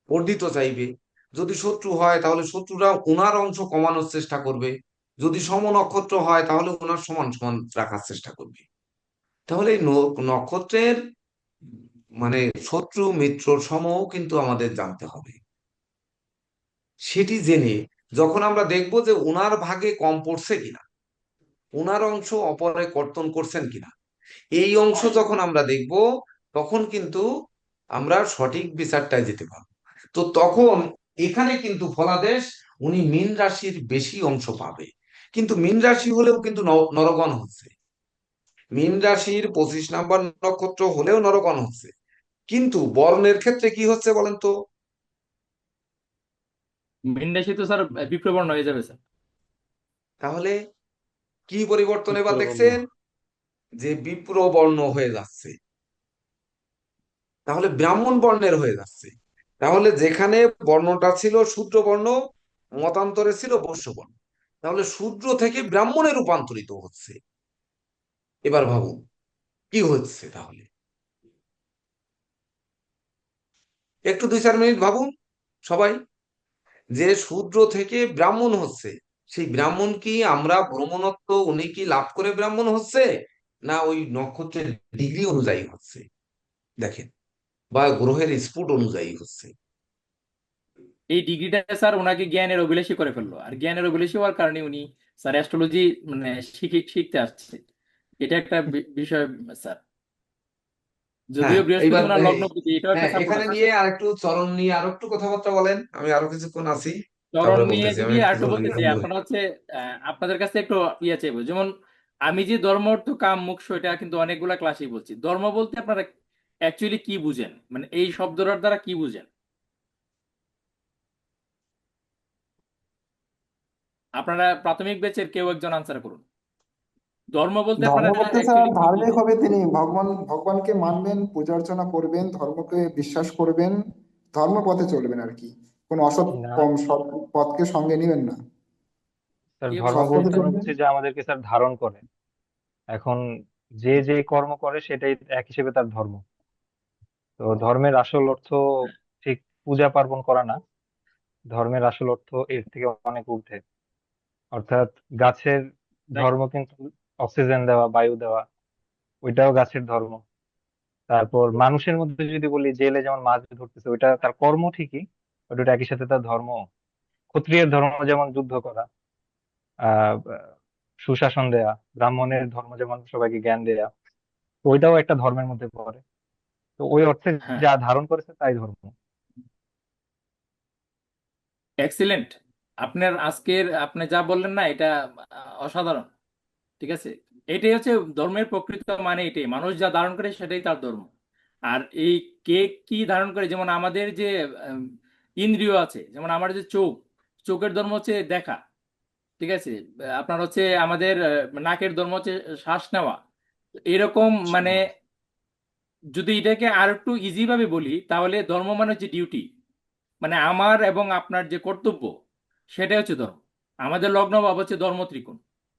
বর্ধিত চাইবে। যদি শত্রু হয় তাহলে শত্রুরা ওনার অংশ কমানোর চেষ্টা করবে। যদি সম নক্ষত্র হয় তাহলে ওনার সমান সমান রাখার চেষ্টা করবে। তাহলে এই নক্ষত্রের মানে শত্রু মিত্র সমও কিন্তু আমাদের জানতে হবে। সেটি জেনে যখন আমরা দেখবো যে ওনার ভাগে কম পড়ছে কিনা, ওনার অংশ অপরে কর্তন করছেন কিনা, এই অংশ যখন আমরা দেখব, তখন কিন্তু আমরা সঠিক বিচারটায় যেতে পারবো। তো তখন এখানে কিন্তু ফলাদেশ উনি মীন রাশির বেশি অংশ পাবে। কিন্তু মীন রাশি হলেও কিন্তু নরগণ হচ্ছে, মীন রাশির 25 নম্বর নক্ষত্র হলেও নরগণ হচ্ছে। কিন্তু বর্ণের ক্ষেত্রে কি হচ্ছে বলেন তো? মীন রাশি তো স্যার বিপ্রবর্ণ হয়ে যাবে স্যার। তাহলে কি পরিবর্তন এবার বিপ্রবর্ণ। দেখছেন? যে বিপ্র বর্ণ হয়ে যাচ্ছে, তাহলে ব্রাহ্মণ বর্ণের হয়ে যাচ্ছে। তাহলে যেখানে বর্ণটা ছিল শূদ্র বর্ণ, মতান্তরে ছিল বৈশ্য বর্ণ, তাহলে শূদ্র থেকে ব্রাহ্মণে রূপান্তরিত হচ্ছে। এবার ভাবুন কি হচ্ছে তাহলে, একটু 2-4 মিনিট ভাবুন সবাই। যে শূদ্র থেকে ব্রাহ্মণ হচ্ছে, সেই ব্রাহ্মণ কি আমরা ব্রহ্মণত্ব উনি কি লাভ করে ব্রাহ্মণ হচ্ছে, না ওই নক্ষত্রের ডিগ্রি অনুযায়ী হচ্ছে? দেখেন, বা গ্রহের স্ফুট অনুযায়ী হচ্ছে। এই ডিগ্রিটা স্যার ওনাকে জ্ঞানের অভিলাষী করে ফেললো, আর জ্ঞানের অভিলাষী হওয়ার কারণে উনি স্যার অ্যাস্ট্রোলজি মানে শিখতে আসছে। এটা একটা বিষয় স্যার, হ্যাঁ, যদিও বৃহস্পতি এইবার ওনার লগ্নপতি, এটাও একটা হ্যাঁ, সাপোর্ট এখানে আছে। নিয়ে আর একটু চরণ নিয়ে আর একটু কথাবার্তা বলেন, আমি আরো কিছুক্ষণ আছি, চরণ তারপরে নিয়ে বলতেছি, যদি আমি একটু আরেকটু জরুরি বলতে কাম চাই, ধরে। আপনারা হচ্ছে আপনাদের কাছে একটু ইয়ে চাইবো, যেমন আমি যে ধর্ম অর্থ কাম মোক্ষ, এটা কিন্তু অনেকগুলা ক্লাসেই বলছি। ধর্ম বলতে আপনারা অ্যাকচুয়ালি কি বুঝেন, মানে এই শব্দটার দ্বারা কি বুঝেন? আপনারা প্রাথমিক ব্যাচের কেউ একজন আনসার করুন। ধর্ম বলতে ধর্ম আপনারা বলতে স্যার অ্যাকচুয়ালি কি ধার্মিক বুঝেন? হবে তিনি, ভগবানকে মানবেন, পূজা অর্চনা করবেন, ধর্মকে বিশ্বাস করবেন, ধর্ম পথে চলবেন আর কি। কোন অসৎ না সৎ পথকে সঙ্গে নেবেন না, স্যার, কে ধর্ম সৎ বলছে পথে বলতে চলবেন। হচ্ছে যে আমাদেরকে স্যার ধারণ করে। এখন যে যে কর্ম করে সেটাই এক হিসেবে তার ধর্ম। তো ধর্মের আসল অর্থ ঠিক পূজা পার্বণ করা না, ধর্মের আসল অর্থ এর থেকে অনেক ঊর্ধ্বে। অর্থাৎ গাছের তাই ধর্ম কিন্তু অক্সিজেন দেওয়া, বায়ু দেওয়া, ওইটাও গাছের ধর্ম। তারপর মানুষের মধ্যে যদি বলি, জেলে যেমন মাছ ধরতেছে, ওইটা তার কর্ম ঠিকই, বাট ওটা একই সাথে তার ধর্ম। ক্ষত্রিয়ের ধর্ম যেমন যুদ্ধ করা, আহ সুশাসন দেয়া, ব্রাহ্মণের ধর্ম যেমন সবাইকে জ্ঞান দেয়া, তো ওইটাও একটা ধর্মের মধ্যে পড়ে। তো ওই অর্থে হ্যাঁ, যা ধারণ করেছে তাই ধর্ম। এক্সিলেন্ট। আপনার আজকের আপনি যা বললেন না, এটা অসাধারণ। ঠিক আছে, এটাই হচ্ছে ধর্মের প্রকৃত মানে, এটাই মানুষ যা ধারণ করে সেটাই তার ধর্ম। আর এই কে কি ধারণ করে, যেমন আমাদের যে আম, ইন্দ্রিয় আছে, যেমন আমার যে চোখ, চোখের ধর্ম হচ্ছে দেখা। ঠিক আছে, আপনার হচ্ছে আমাদের নাকের ধর্ম হচ্ছে শ্বাস নেওয়া। এরকম মানে যদি এটাকে আর একটু ইজি ভাবে বলি, তাহলে ধর্ম মানে হচ্ছে ডিউটি, মানে আমার এবং আপনার যে কর্তব্য, সেটাই হচ্ছে ধর্ম। আমাদের লগ্ন ভাব হচ্ছে ধর্ম ত্রিকোণ।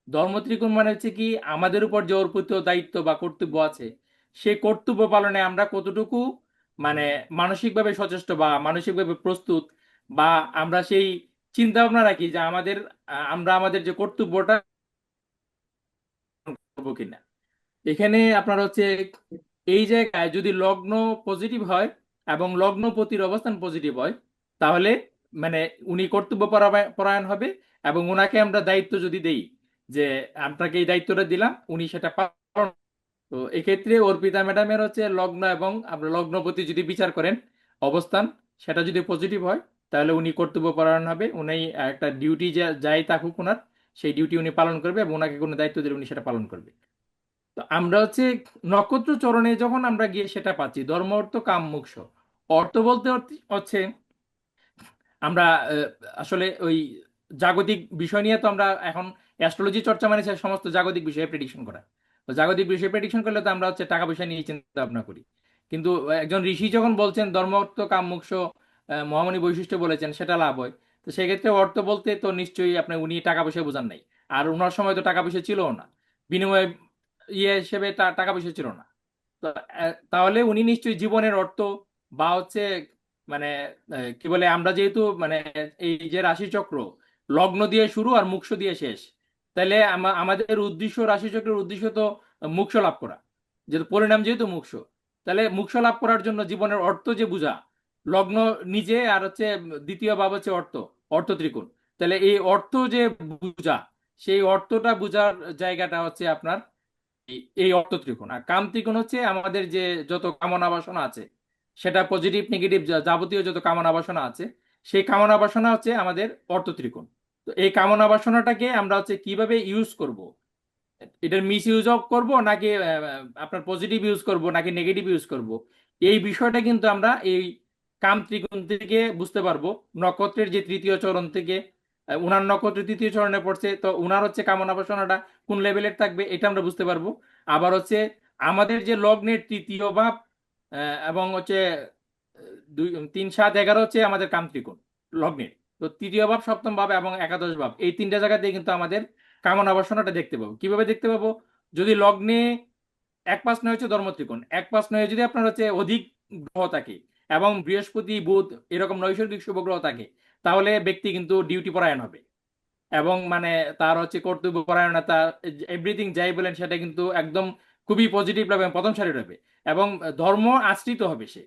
ধর্ম ত্রিকোণ মানে হচ্ছে কি, আমাদের উপর যে অর্পিত দায়িত্ব বা কর্তব্য আছে, সেই কর্তব্য পালনে আমরা কতটুকু মানে মানসিকভাবে সচেষ্ট বা মানসিকভাবে প্রস্তুত, বা আমরা সেই চিন্তা ভাবনা রাখি যে আমরা আমাদের যে কর্তব্যটা করবো কিনা। এখানে আপনার হচ্ছে এই জায়গায় যদি লগ্ন পজিটিভ হয় এবং লগ্নপতির অবস্থান পজিটিভ হয়, তাহলে মানে উনি কর্তব্য পরায়ণ হবে, এবং ওনাকে আমরা দায়িত্ব যদি দেই যে আপনাকে এই দায়িত্বটা দিলাম, উনি সেটা পালন। তো এক্ষেত্রে অর্পিতা ম্যাডামের হচ্ছে লগ্ন এবং আপনার লগ্নপতি যদি বিচার করেন অবস্থান, সেটা যদি পজিটিভ হয়, তাহলে উনি কর্তব্য পরায়ণ হবে। উনি একটা ডিউটি যাই থাকুক ওনার, সেই ডিউটি উনি পালন করবে, এবং ওনাকে কোনো দায়িত্ব দিলে উনি সেটা পালন করবে। তো আমরা হচ্ছে নক্ষত্র চরণে যখন আমরা গিয়ে সেটা পাচ্ছি, ধর্ম অর্থ কাম মোক্ষ। অর্থ বলতে হচ্ছে আমরা আসলে ওই জাগতিক বিষয় নিয়ে তো আমরা এখন অ্যাস্ট্রোলজি চর্চা মানে হচ্ছে সমস্ত জাগতিক বিষয়ে প্রেডিকশন করা। তো জাগতিক বিষয়ে প্রেডিকশন করলে তো আমরা হচ্ছে টাকা পয়সা নিয়ে চিন্তা ভাবনা করি। কিন্তু একজন ঋষি যখন বলছেন ধর্ম অর্থ কাম মোক্ষ, মহামণি বৈশিষ্ট্য বলেছেন, সেটা লাভ হয়। তো সেক্ষেত্রে অর্থ বলতে তো নিশ্চয়ই আপনি উনি টাকা পয়সা বোঝান নাই। আর ওনার সময় তো টাকা পয়সা ছিলও না, বিনিময়ে ইয়ে হিসেবে টাকা পয়সা ছিল না। তো তাহলে উনি নিশ্চয়ই জীবনের অর্থ বা হচ্ছে মানে কি বলে, আমরা যেহেতু মানে এই যে রাশিচক্র লগ্ন দিয়ে শুরু আর মোক্ষ দিয়ে শেষ, তাহলে আমাদের উদ্দেশ্য, রাশিচক্রের উদ্দেশ্য তো মোক্ষ লাভ করা, যেহেতু পরিণাম যেহেতু মোক্ষ। তাহলে মোক্ষ লাভ করার জন্য জীবনের অর্থ যে বুঝা, লগ্ন নিজে আর হচ্ছে দ্বিতীয় ভাব হচ্ছে অর্থ, অর্থ ত্রিকোণ। তাহলে এই অর্থ যে বুঝা, সেই অর্থটা বুঝার জায়গাটা হচ্ছে আপনার এই অর্থ ত্রিকোণ। আর কাম ত্রিকোণ হচ্ছে আমাদের যে যত কামনা বাসনা আছে, সেটা পজিটিভ নেগেটিভ যাবতীয় যত কামনা বাসনা আছে, সেই কামনা বাসনা হচ্ছে আমাদের অর্থ ত্রিকোণ। তো এই কামনা বাসনাটাকে আমরা হচ্ছে কিভাবে ইউজ করব, এটার মিস ইউজ করব নাকি আপনার পজিটিভ ইউজ করব নাকি নেগেটিভ ইউজ করব, এই বিষয়টা কিন্তু আমরা এই কাম ত্রিকোণ থেকে বুঝতে পারবো। নক্ষত্রের যে তৃতীয় চরণ থেকে উনার নক্ষত্র তৃতীয় চরণে পড়ছে, তো উনার হচ্ছে কামনা বাসনাটা কোন লেভেলের থাকবে, এটা আমরা বুঝতে পারবো। আবার হচ্ছে আমাদের যে লগ্নের তৃতীয় ভাব এবং হচ্ছে 2, 3, 7, 11 হচ্ছে আমাদের কাম ত্রিকোণ লগ্নের। তো তৃতীয় ভাব, সপ্তম ভাব এবং একাদশ ভাব, এই তিনটা জায়গাতে কিন্তু আমাদের কামনা বাসনাটা দেখতে পাবো। কিভাবে দেখতে পাবো? যদি লগ্নে 1, 5, 9 হচ্ছে ধর্মত্রিকোণ, 1, 5, 9 যদি আপনার হচ্ছে অধিক গ্রহ থাকে এবং বৃহস্পতি বুধ এরকম নৈসর্গিক শুভ গ্রহ থাকে, তাহলে ব্যক্তি কিন্তু ডিউটি পরায়ণ হবে, এবং মানে তার হচ্ছে কর্তব্য পরায়ণতা, এভরিথিং যাই বলেন সেটা কিন্তু একদম খুবই পজিটিভ হবে এবং প্রথম সারির হবে, এবং ধর্ম আশ্রিত হবে সে।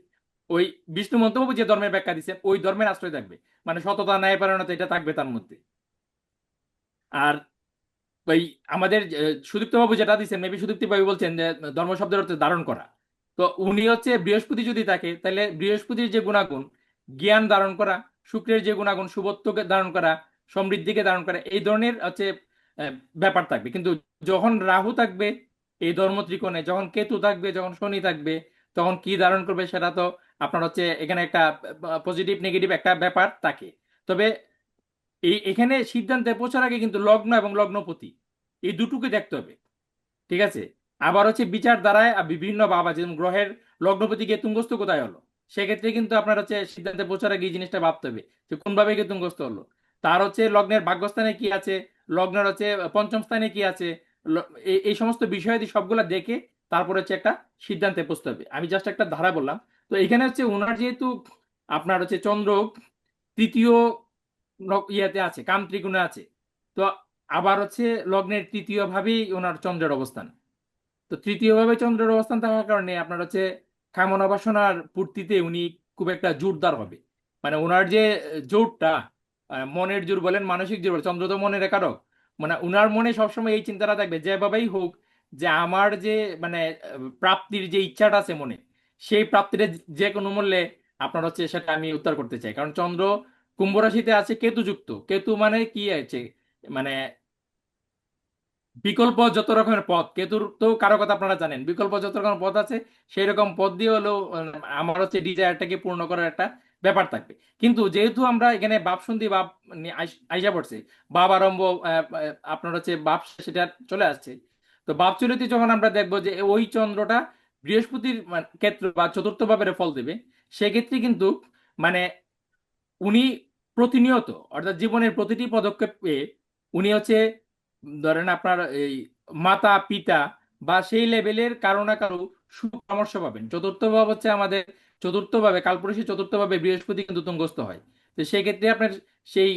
ওই বিষ্ণু মহাপ্রভু যে ধর্মের ব্যাখ্যা দিচ্ছেন ওই ধর্মের আশ্রয় থাকবে, মানে সততা ন্যায়পরায়ণতা এটা থাকবে তার মধ্যে। আর ওই আমাদের সুদীপ্ত বাবু যেটা দিচ্ছেন, মেবি সুদীপ্ত বাবু বলছেন যে ধর্ম শব্দের অর্থ ধারণ করা। তো উনি হচ্ছে বৃহস্পতি যদি থাকে, তাহলে বৃহস্পতির যে গুণাগুণ, জ্ঞান ধারণ করা, শুক্রের যে গুণাগুণ, শুভত্বকে ধারণ করা, সমৃদ্ধিকে ধারণ করা, এই ধরনের হচ্ছে ব্যাপার থাকবে। কিন্তু যখন রাহু থাকবে এই ধর্ম ত্রিকোণে, যখন কেতু থাকবে, যখন শনি থাকবে, তখন কি ধারণ করবে সেটা তো আপনার হচ্ছে এখানে একটা পজিটিভ নেগেটিভ একটা ব্যাপার থাকে। তবে এখানে সিদ্ধান্তে পৌঁছার আগে কিন্তু লগ্ন এবং লগ্নপতি এই দুটোকে দেখতে হবে, ঠিক আছে? আবার হচ্ছে বিচার দ্বারায় বিভিন্ন বাবা, যেমন গ্রহের লগ্নপতি গিয়ে তুঙ্গস্থ কোথায় হলো, সেক্ষেত্রে কিন্তু আপনার হচ্ছে সিদ্ধান্তে পৌঁছার আগে এই জিনিসটা ভাবতে হবে যে কোনভাবে গিয়ে তুঙ্গস্থ হলো, তার হচ্ছে লগ্নের ভাগ্যস্থানে কি আছে, লগ্নের হচ্ছে পঞ্চম স্থানে কি আছে, এই সমস্ত বিষয়াদি সবগুলা দেখে তারপর হচ্ছে একটা সিদ্ধান্তে পৌঁছতে হবে। আমি জাস্ট একটা ধারা বললাম। তো এখানে হচ্ছে ওনার যেহেতু আপনার হচ্ছে চন্দ্র তৃতীয় ইয়াতে আছে, কাম ত্রিকোণে আছে, তো আবার হচ্ছে লগ্নের তৃতীয় ভাবেই ওনার চন্দ্রের অবস্থান। তো তৃতীয় ভাবে চন্দ্রের অবস্থান থাকার কারণে আপনার হচ্ছে কামনা বাসনার পূর্তিতে উনি খুব একটা জোরদার হবে। মানে ওনার যে জোরটা, মনের জোর বলেন, মানসিক জোর বলেন, চন্দ্র তো মনের কারক। মানে ওনার মনে সবসময় এই চিন্তাটা থাকবে যেভাবেই হোক, যে আমার যে মানে প্রাপ্তির যে ইচ্ছাটা আছে মনে, সেই প্রাপ্তিটা যে কোনো মূল্যে আপনার হচ্ছে সেটা আমি উদ্ধার করতে চাই। কারণ চন্দ্র কুম্ভ রাশিতে আছে কেতু যুক্ত। কেতু মানে কি আছে, মানে বিকল্প যত রকমের পথ, কেতুর তো কারো কথা আপনারা জানেন, বিকল্প যত রকমের পথ আছে সেই রকম পথ দিয়ে হলেও আমার হচ্ছে ডিজায়ারটাকে পূর্ণ করার একটা ব্যাপার থাকবে। কিন্তু যেহেতু আমরা এখানে বাপ সন্ধি বাপ নিয়ে আইসা পড়ছে, বাপ আরম্ভ আপনার হচ্ছে বাপ সেটা চলে আসছে। তো বাপ চলিতে যখন আমরা দেখবো যে ওই চন্দ্রটা বৃহস্পতির ক্ষেত্র বা চতুর্থ ভাবের ফল দেবে, সেক্ষেত্রে কিন্তু মানে উনি প্রতিনিয়ত, অর্থাৎ জীবনের প্রতিটি পদক্ষেপে উনি হচ্ছে ধরেন আপনার এই মাতা পিতা বা সেই লেভেলের কারো না কারো সুপরামর্শ পাবেন। চতুর্থ ভাব হচ্ছে আমাদের চতুর্থ ভাবে, কালপুরুষের চতুর্থ ভাবে বৃহস্পতি কিন্তু তুঙ্গস্থ হয়। তো সেই ক্ষেত্রে আপনার সেই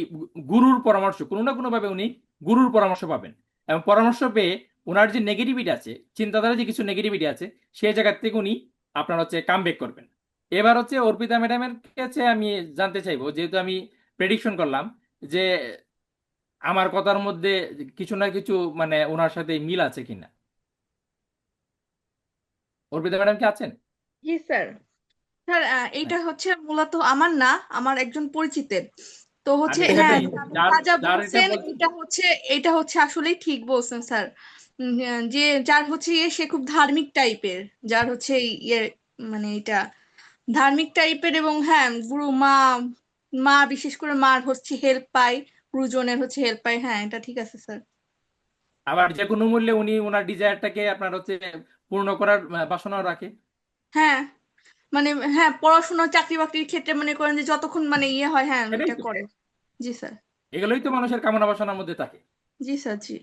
গুরুর পরামর্শ কোনো না কোনো ভাবে উনি গুরুর পরামর্শ পাবেন, এবং পরামর্শ পেয়ে ওনার যে নেগেটিভিটি আছে, চিন্তাধারা যে কিছু নেগেটিভিটি আছে, সেই জায়গা থেকে উনি আপনার হচ্ছে কামব্যাক করবেন। এবার হচ্ছে অর্পিতা ম্যাডামের কাছে আমি জানতে চাইবো, যেহেতু আমি প্রেডিকশন করলাম যে আমার কথার মধ্যে কিছু না কিছু মানে ওনার সাথে মিল আছে কিনা। অর্পিতা ম্যাডাম কি আছেন? জি স্যার। স্যার এইটা হ্যাঁ, হচ্ছে মূলত আমার না, আমার একজন পরিচিতের। তো হচ্ছে আমি হ্যাঁ, সেটাই, আপনি যার যা যা যার এটা বলছেন বলছি। এটা হচ্ছে আসলেই ঠিক বলছেন স্যার। যে যার হচ্ছে সে খুব ধার্মিক টাইপের, যার হচ্ছে ইয়ে মানে এটা ধার্মিক টাইপের, এবং হ্যাঁ গুরু মা, মা বিশেষ করে মার হচ্ছে হেল্প পায়, গুরুজনের হচ্ছে হেল্প পায়। হ্যাঁ এটা ঠিক আছে স্যার। আবার যে কোনো মূল্যে উনি ওনার ডিজায়ারটাকে আপনার হচ্ছে পূর্ণ করার বাসনাও রাখে। হ্যাঁ মানে হ্যাঁ, পড়াশোনা চাকরি বাকরির ক্ষেত্রে মনে করেন যে যতক্ষণ মানে ইয়ে হয়, হ্যাঁ সেটাই এটা তো, করে। জি স্যার। এগুলোই তো মানুষের কামনা বাসনার মধ্যে থাকে। জি স্যার। জি।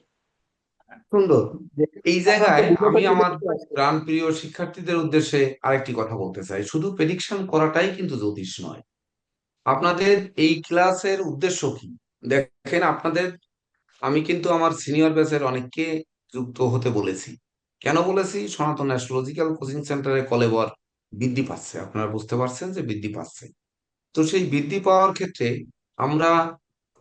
সুন্দর। যে এই আপনাকে জায়গায় বুঝে আমি থাকতে আমার দেখতে আসছে। প্রাণপ্রিয় শিক্ষার্থীদের উদ্দেশ্যে আরেকটি কথা বলতে চাই, শুধু প্রেডিকশন করাটাই কিন্তু জ্যোতিষ নয়। আপনাদের এই ক্লাসের উদ্দেশ্য কি? দেখেন আপনাদের, আমি কিন্তু আমার সিনিয়র ব্যাচের অনেককে যুক্ত হতে বলেছি। কেন বলেছি? সনাতন অ্যাস্ট্রোলজিক্যাল কোচিং সেন্টারে কলেবর বৃদ্ধি পাচ্ছে, আপনারা বুঝতে পারছেন যে বৃদ্ধি পাচ্ছে। তো সেই বৃদ্ধি পাওয়ার ক্ষেত্রে আমরা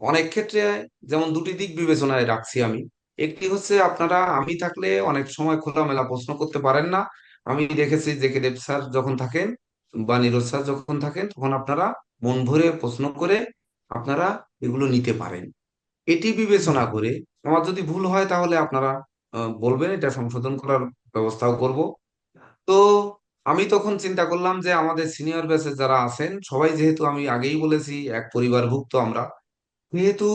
অনেক ক্ষেত্রে যেমন দুটি দিক বিবেচনায় রাখছি আমি। একটি হচ্ছে আপনারা আমি থাকলে অনেক সময় খোলামেলা প্রশ্ন করতে পারেন না। আমি দেখেছি যে কে দেব স্যার যখন থাকেন বা নীরজ স্যার যখন থাকেন, তখন আপনারা মন ভরে প্রশ্ন করে আপনারা এগুলো নিতে পারেন। এটি বিবেচনা করে আমার যদি ভুল হয় তাহলে আপনারা বলবেন, এটা সংশোধন করার ব্যবস্থাও করব। তো আমি তখন চিন্তা করলাম যে আমাদের সিনিয়র ব্যাচে যারা আছেন সবাই, যেহেতু আমি আগেই বলেছি এক পরিবারভুক্ত আমরা, যেহেতু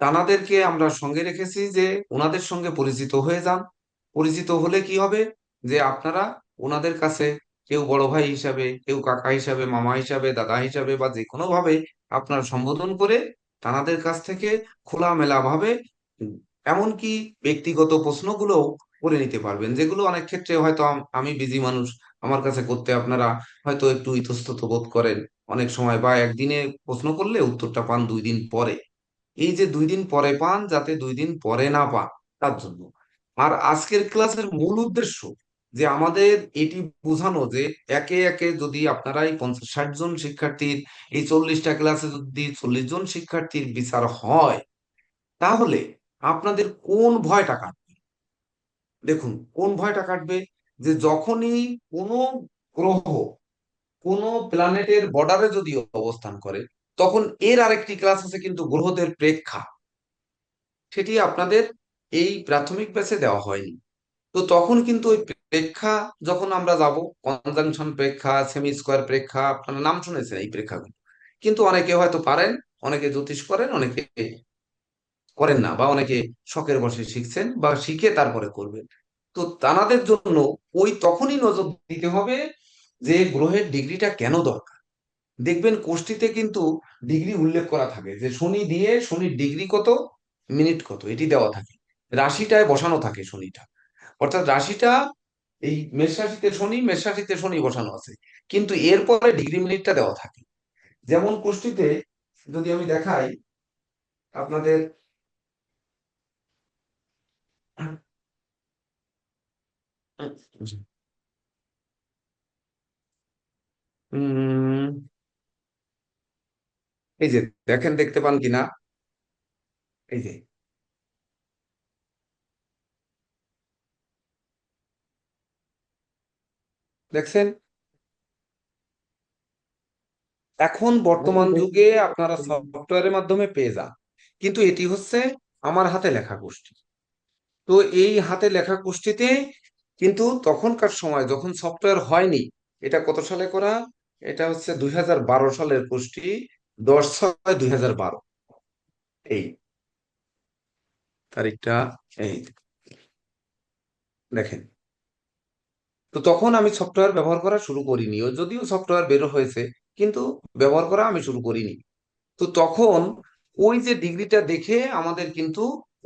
তানাদেরকে আমরা সঙ্গে রেখেছি, যে ওনাদের সঙ্গে পরিচিত হয়ে যান। পরিচিত হলে কি হবে, যে আপনারা ওনাদের কাছে কেউ বড় ভাই হিসাবে, কেউ কাকা হিসাবে, মামা হিসাবে, দাদা হিসাবে বা যে কোনো ভাবে আপনারা সম্বোধন করে তানাদের কাছ থেকে খোলামেলা ভাবে এমনকি ব্যক্তিগত প্রশ্নগুলো করে নিতে পারবেন, যেগুলো অনেক ক্ষেত্রে হয়তো আমি বিজি মানুষ, আমার কাছে করতে আপনারা হয়তো একটু ইতস্তত বোধ করেন অনেক সময়, বা একদিনে প্রশ্ন করলে উত্তরটা পান 2 দিন পরে। এই যে 2 দিন পরে পান, যাতে 2 দিন পরে না পান তার জন্য। আর আজকের ক্লাসের মূল উদ্দেশ্য যে আমাদের এটি বোঝানো যে একে একে যদি আপনারা এই 50-60 জন শিক্ষার্থীর এই 40টা ক্লাসে যদি 40 জন শিক্ষার্থীর বিচার হয়, তাহলে আপনাদের কোন ভয়টা কাটবে? দেখুন, কোন ভয়টা কাটবে? যে যখনই কোনো গ্রহ কোনো প্ল্যানেটের বর্ডারে যদি অবস্থান করে, তখন এর আরেকটি ক্লাস আছে কিন্তু গ্রহদের প্রেক্ষা, সেটি আপনাদের এই প্রাথমিক ব্যাচে দেওয়া হয়নি। তো তখন কিন্তু ওই প্রেক্ষা যখন আমরা যাব, conjunction Preksha, semi square Preksha, আপনারা নাম শুনেছেন এই প্রেক্ষাগুলো, কিন্তু অনেকে হয়তো পারেন, অনেকে জ্যোতিষ করেন, অনেকে করেন না, বা অনেকে শখের বশে শিখছেন বা শিখে তারপরে করবেন। তো তানাদের জন্য ওই তখনই নজর দিতে হবে যে গ্রহের ডিগ্রিটা কেন দরকার। দেখবেন কোষ্ঠীতে কিন্তু ডিগ্রি উল্লেখ করা থাকে, যে শনি দিয়ে শনির ডিগ্রি কত, মিনিট কত, এটি দেওয়া থাকে। রাশিটায় বসানো থাকে শনিটা, অর্থাৎ রাশিটা এই মেষ রাশিতে শনি, মেষ রাশিতে শনি বসানো আছে, কিন্তু এরপরে ডিগ্রি মিনিটটা দেওয়া থাকে। যেমন কোষ্ঠীতে যদি আমি দেখাই আপনাদের, উম এই যে দেখেন, দেখতে পান কিনা, এই যে দেখছেন, এখন বর্তমান যুগে আপনারা সফটওয়্যারের মাধ্যমে পেয়ে যান, কিন্তু এটি হচ্ছে আমার হাতে লেখা গোষ্ঠী। তো এই হাতে লেখা গোষ্ঠীতে কিন্তু তখনকার সময় যখন সফটওয়্যার হয়নি, এটা কত সালে করা, এটা হচ্ছে 2012 সালের গোষ্ঠী, 10/6/2012, এই তারিখটা, এই দেখেন। তো তখন আমি সফটওয়্যার ব্যবহার করা শুরু করিনি, ও যদিও সফটওয়্যার বের হয়েছে, কিন্তু ব্যবহার করা আমি শুরু করিনি। তো তখন ওই যে ডিগ্রিটা দেখে আমাদের কিন্তু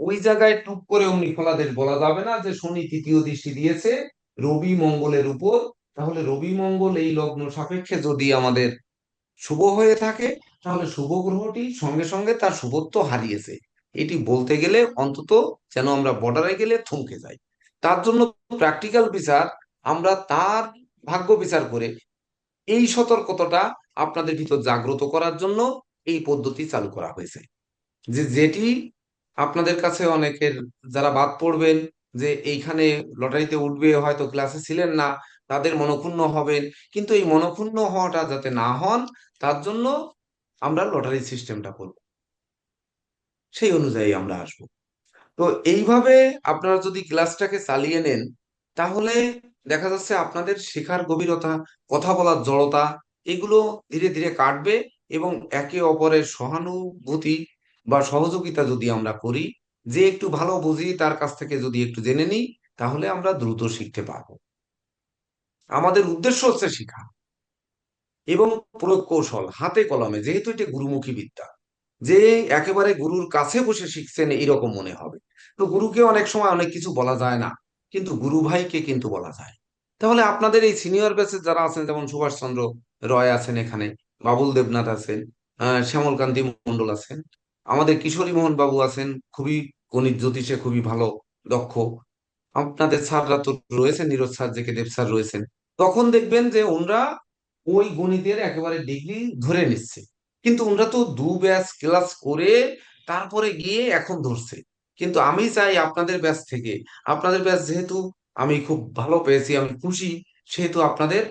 ওই জায়গায় টুক করে অমনি ফলাদেশ বলা যাবে না যে শনি তৃতীয় দৃষ্টি দিয়েছে রবি মঙ্গলের উপর, তাহলে রবি মঙ্গল এই লগ্ন সাপেক্ষে যদি আমাদের শুভ হয়ে থাকে, তাহলে শুভ গ্রহটি সঙ্গে সঙ্গে তার শুভত্ব হারিয়েছে, এটি বলতে গেলে অন্তত যেন আমরা বর্ডারে গেলে থমকে যাই। তার জন্য প্র্যাকটিক্যাল বিচার, আমরা তার ভাগ্য বিচার করে এই সতর্কতাটা আপনাদের ভিতর জাগ্রত করার জন্য এই পদ্ধতি চালু করা হয়েছে। যে যেটি আপনাদের কাছে অনেকের, যারা বাদ পড়বেন, যে এইখানে লটারিতে উঠবে, হয়তো ক্লাসে ছিলেন না, তাদের মনক্ষুণ্ণ হবেন, কিন্তু এই মনক্ষুণ্ণ হওয়াটা যাতে না হন, তার জন্য আমরা লটারি সিস্টেমটা করব, সেই অনুযায়ী আমরা আসবো। তো এইভাবে আপনারা যদি ক্লাসটাকে চালিয়ে নেন, তাহলে দেখা যাচ্ছে আপনাদের শেখার গভীরতা, কথা বলার জড়তা, এগুলো ধীরে ধীরে কাটবে, এবং একে অপরের সহানুভূতি বা সহযোগিতা যদি আমরা করি, যে একটু ভালো বুঝি তার কাছ থেকে যদি একটু জেনে নিই, তাহলে আমরা দ্রুত শিখতে পারবো। আমাদের উদ্দেশ্য হচ্ছে শেখা এবং প্রয়োগ কৌশল হাতে কলমে, যেহেতু এটা গুরুমুখী বিদ্যা, যে একেবারে গুরুর কাছে বসে শিখছেন এরকম মনে হবে। তো গুরুকে অনেক সময় অনেক কিছু বলা যায় না, কিন্তু গুরু ভাইকে কিন্তু বলা যায়। তাহলে আপনাদের এই সিনিয়র ব্যাচের যারা আছেন, যেমন সুভাষচন্দ্র রয় আছেন এখানে, বাবুল দেবনাথ আছেন, শ্যামলকান্তি মন্ডল আছেন, আমাদের কিশোরী মোহন বাবু আছেন, খুবই গণিত জ্যোতিষে খুবই ভালো, দক্ষ। আপনাদের স্যাররা তো রয়েছেন, নীরজ স্যার, জেকে দেব স্যার রয়েছেন। তখন দেখবেন যে ওনরা ওই গণিতের একেবারে ডিগ্রি ধরে নিচ্ছে, কিন্তু ওনরা তো 2 ব্যাচ ক্লাস করে তারপরে গিয়ে এখন ধরছে। কিন্তু আমি চাই আপনাদের ব্যাচ থেকে, আপনাদের ব্যাচ যেহেতু আমি খুব ভালো পেয়েছি, আমি খুশি, সেহেতু আপনাদের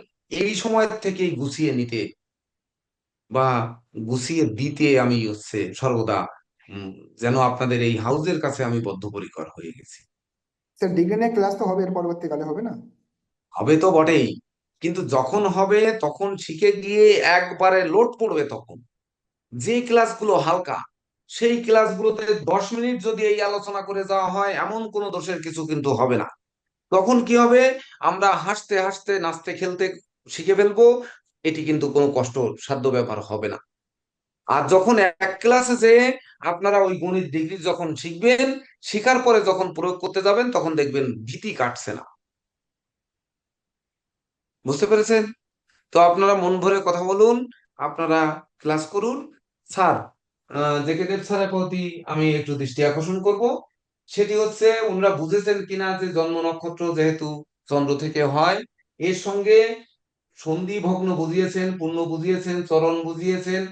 এই সময় থেকেই গুছিয়ে নিতে বা গুছিয়ে দিতে আমি হচ্ছে সর্বদা, উম, যেন আপনাদের এই হাউজের কাছে আমি বদ্ধপরিকর হয়ে গেছি। স্যার ডিগ্রি নিয়ে ক্লাস তো হবে এর পরবর্তীকালে, হবে না? হবে তো বটেই, কিন্তু যখন হবে তখন শিখে গিয়ে একবারে লোড পড়বে, তখন যে ক্লাসগুলো হালকা, সেই ক্লাসগুলোতে 10 মিনিট যদি এই আলোচনা করে যাওয়া হয়, এমন কোনো দোষের কিছু কিন্তু হবে না। তখন কি হবে, আমরা হাসতে হাসতে নাচতে খেলতে শিখে ফেলবো, এটি কিন্তু কোনো কষ্ট সাধ্য ব্যাপার হবে না। আর যখন এক ক্লাসে যে আপনারা ওই গণিত ডিগ্রি যখন শিখবেন, শিখার পরে যখন প্রয়োগ করতে যাবেন, তখন দেখবেন ভীতি কাটছে না। বুঝতে পেরেছেন? তো আপনারা মন ভরে কথা বলুন, আপনারা ক্লাস করুন। স্যার, জেকে দেব স্যারের প্রতি আমি একটু দৃষ্টি আকর্ষণ করব, সেটি হচ্ছে ওনারা বুঝেছেন কিনা যে জন্ম নক্ষত্র যেহেতু চন্দ্র থেকে হয়। এর সঙ্গে সন্ধি ভগ্ন বুঝিয়েছেন, পূর্ণ বুঝিয়েছেন, চরণ বুঝিয়েছেন।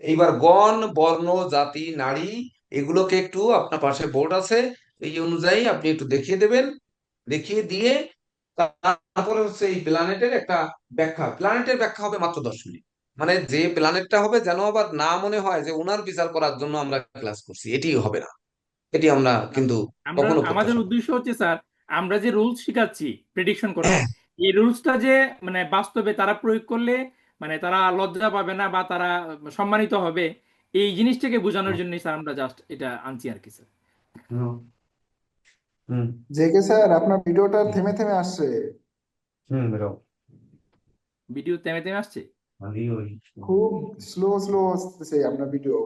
এইবার গণ, বর্ণ, জাতি, নারী এগুলোকে একটু, আপনার পাশে বোর্ড আছে, এই অনুযায়ী আপনি একটু দেখিয়ে দেবেন। দেখিয়ে দিয়ে তারপরে হচ্ছে এই প্ল্যানেটের একটা ব্যাখ্যা। প্ল্যানেটের ব্যাখ্যা হবে মাত্র 10 মিনিট। মানে যে প্ল্যানেটটা হবে যেন আবার না মনে হয় যে ওনার বিচার করার জন্য আমরা ক্লাস করছি, এটি হবে না। এটি আমরা কিন্তু আমরা কখনো আমাদের প্রত্যাশা করি উদ্দেশ্য হচ্ছে স্যার, আমরা যে রুলস শিখাচ্ছি প্রেডিকশন না। করার, এই রুলসটা যে মানে বাস্তবে তারা প্রয়োগ করলে মানে তারা লজ্জা পাবে না বা তারা সম্মানিত হবে, এই জিনিসটাকে বোঝানোর জন্য স্যার আমরা জাস্ট এটা আনছি আর কি স্যার। হুম হুম জেকে স্যার, আপনার ভিডিওটা থেমে থেমে আসছে। বেরো ভিডিও থেমে থেমে আসছে। খালি ওই খুব স্লো স্লো আসতেছে আপনার ভিডিও।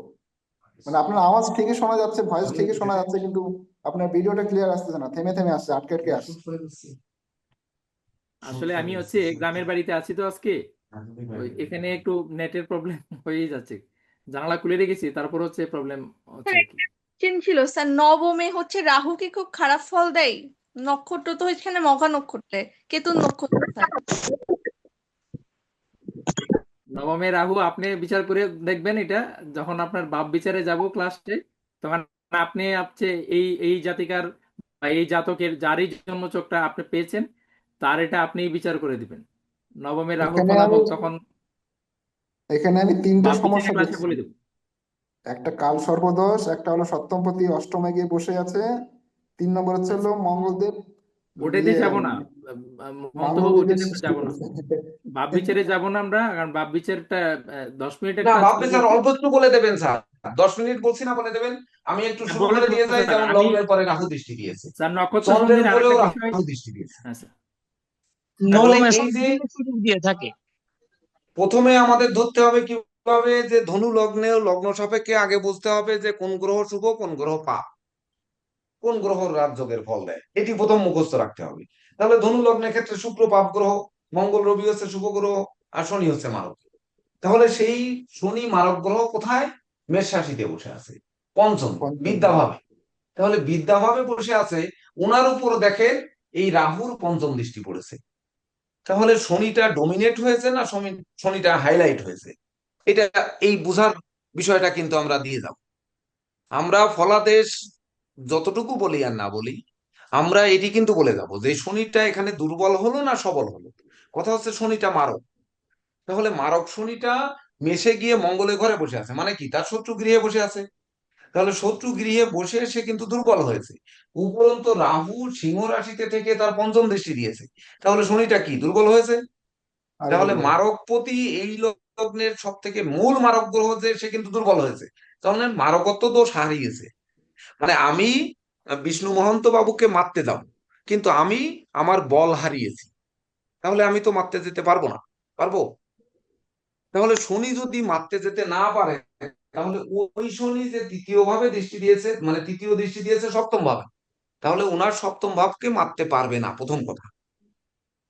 মানে আপনার আওয়াজ ঠিকই শোনা যাচ্ছে, ভয়েস ঠিকই শোনা যাচ্ছে, কিন্তু আপনার ভিডিওটা ক্লিয়ার আসতেছে না, থেমে থেমে আসছে, আটকে আটকে আসছে। আসলে আমি হচ্ছে গ্রামের বাড়িতে আছি তো আজকে, ওই এখানে একটু নেটের প্রবলেম হয়েই যাচ্ছে। জানালা খুলে রেখেছি, তারপর হচ্ছে প্রবলেম হচ্ছে স্যার আর কি। একটা কোশ্চেন ছিল স্যার, নবমে হচ্ছে রাহু কি খুব খারাপ ফল দেয়? নক্ষত্র তো এখানে মঘা নক্ষত্রে, কেতুন নক্ষত্র স্যার। নবমে রাহু আপনি বিচার করে দেখবেন এটা, যখন আপনার বাপ বিচারে যাব ক্লাসে, তখন আপনি হচ্ছে এই এই জাতিকার বা এই জাতকের যারই জন্মছকটা আপনি পেয়েছেন, তার এটা আপনি বিচার করে দিবেন। নবমে রাহুর এখানে আমি ফলাফল তখন এখানে আমি তিনটা বাপ বিচারে সমস্যা ক্লাসে দেখছি। বলে দেব। একটা কাল সর্পদোষ, একটা হলো সপ্তমপতি অষ্টমে গিয়ে বসে আছে, 3 নম্বর হচ্ছে হলো মঙ্গলদেব ওটাতে ইয়ে যাব না মন্তব্য, মাঙ্গলিকের ওটাতে আমরা সৃষ্টি যাব না, করেছে। বাপ বিচারে যাব না আমরা, কারণ বাপ বিচারটা 10 মিনিটের না, কাজ ভাববে হয়ে স্যার গেছে। অল্প একটু বলে দেবেন স্যার। 10 মিনিট বলছি না, বলে দেবেন। আমি একটু হ্যাঁ, শুরু বলে করে দেবো দিয়ে যাই, স্যার। যেমন আমি লগ্নের পরে রাহু দৃষ্টি দিয়েছে, স্যার নক্ষত্র চন্দ্রের সম্বন্ধে উপরেও আরেকটা বিষয়। রাহু দৃষ্টি দিয়েছে। হ্যাঁ স্যার। তাহলে নবমে এই যে সুযোগ দিয়ে থাকে। প্রথমে আমাদের ধরতে হবে কিভাবে, যে ধনু লগ্নে লগ্ন সাপেক্ষে আগে বুঝতে হবে যে কোন গ্রহ শুভ, কোন গ্রহ পাপ, কোন গ্রহ রাজযোগের ফল দেয়, এটি প্রথম মুখস্থ রাখতে হবে। তাহলে ধনু লগ্নের ক্ষেত্রে শুক্র পাপ গ্রহ, মঙ্গল রবি হচ্ছে শুভ গ্রহ, আর শনি হচ্ছে মারক গ্রহ। তাহলে সেই শনি মারক গ্রহ কোথায়? মেষ রাশিতে বসে আছে, পঞ্চম পঞ্চম। বিদ্যাভাবে। তাহলে বিদ্যাভাবে বসে আছে, ওনার উপর দেখেন এই রাহুর পঞ্চম দৃষ্টি পড়েছে। তাহলে শনিটা ডোমিনেট হয়েছে না শনিটা হাইলাইট হয়েছে, এটা এই বুঝার বিষয়টা কিন্তু আমরা দিয়ে যাব। আমরা ফলাদেশ যতটুকু বলি আর না বলি, আমরা এটি কিন্তু বলে যাব যে শনিটা এখানে দুর্বল হলো না সবল হলো। কথা হচ্ছে শনিটা মারক। তাহলে মারক শনিটা মেষে গিয়ে মঙ্গলের ঘরে বসে আছে, মানে কি তার শত্রু গৃহে বসে আছে। তাহলে শত্রু গৃহে বসে সে কিন্তু দুর্বল হয়েছে। উপরন্তু রাহু সিংহ রাশিতে থেকে তার পঞ্চম দৃষ্টি দিয়েছে। তাহলে শনিটা কি দুর্বল হয়েছে? আরো তাহলে দুর্বল। মারকপতি এই লগ্নের সব থেকে মূল মারক গ্রহ, যে সে কিন্তু দুর্বল হয়েছে। তাহলে মারকত্ব দোষ হারিয়েছে। মানে আমি বিষ্ণু মহন্ত বাবুকে মারতে যাব, কিন্তু আমি আমার বল হারিয়েছি। তাহলে আমি তো মারতে যেতে পারবো না, পারবো? তাহলে শনি যদি মারতে যেতে না পারে, তাহলে ওই শনি যে তৃতীয় ভাবে দৃষ্টি দিয়েছে, মানে তৃতীয় দৃষ্টি দিয়েছে সপ্তম ভাবে, তাহলে ওনার সপ্তম ভাবকে মারতে পারবে না। প্রথম কথা,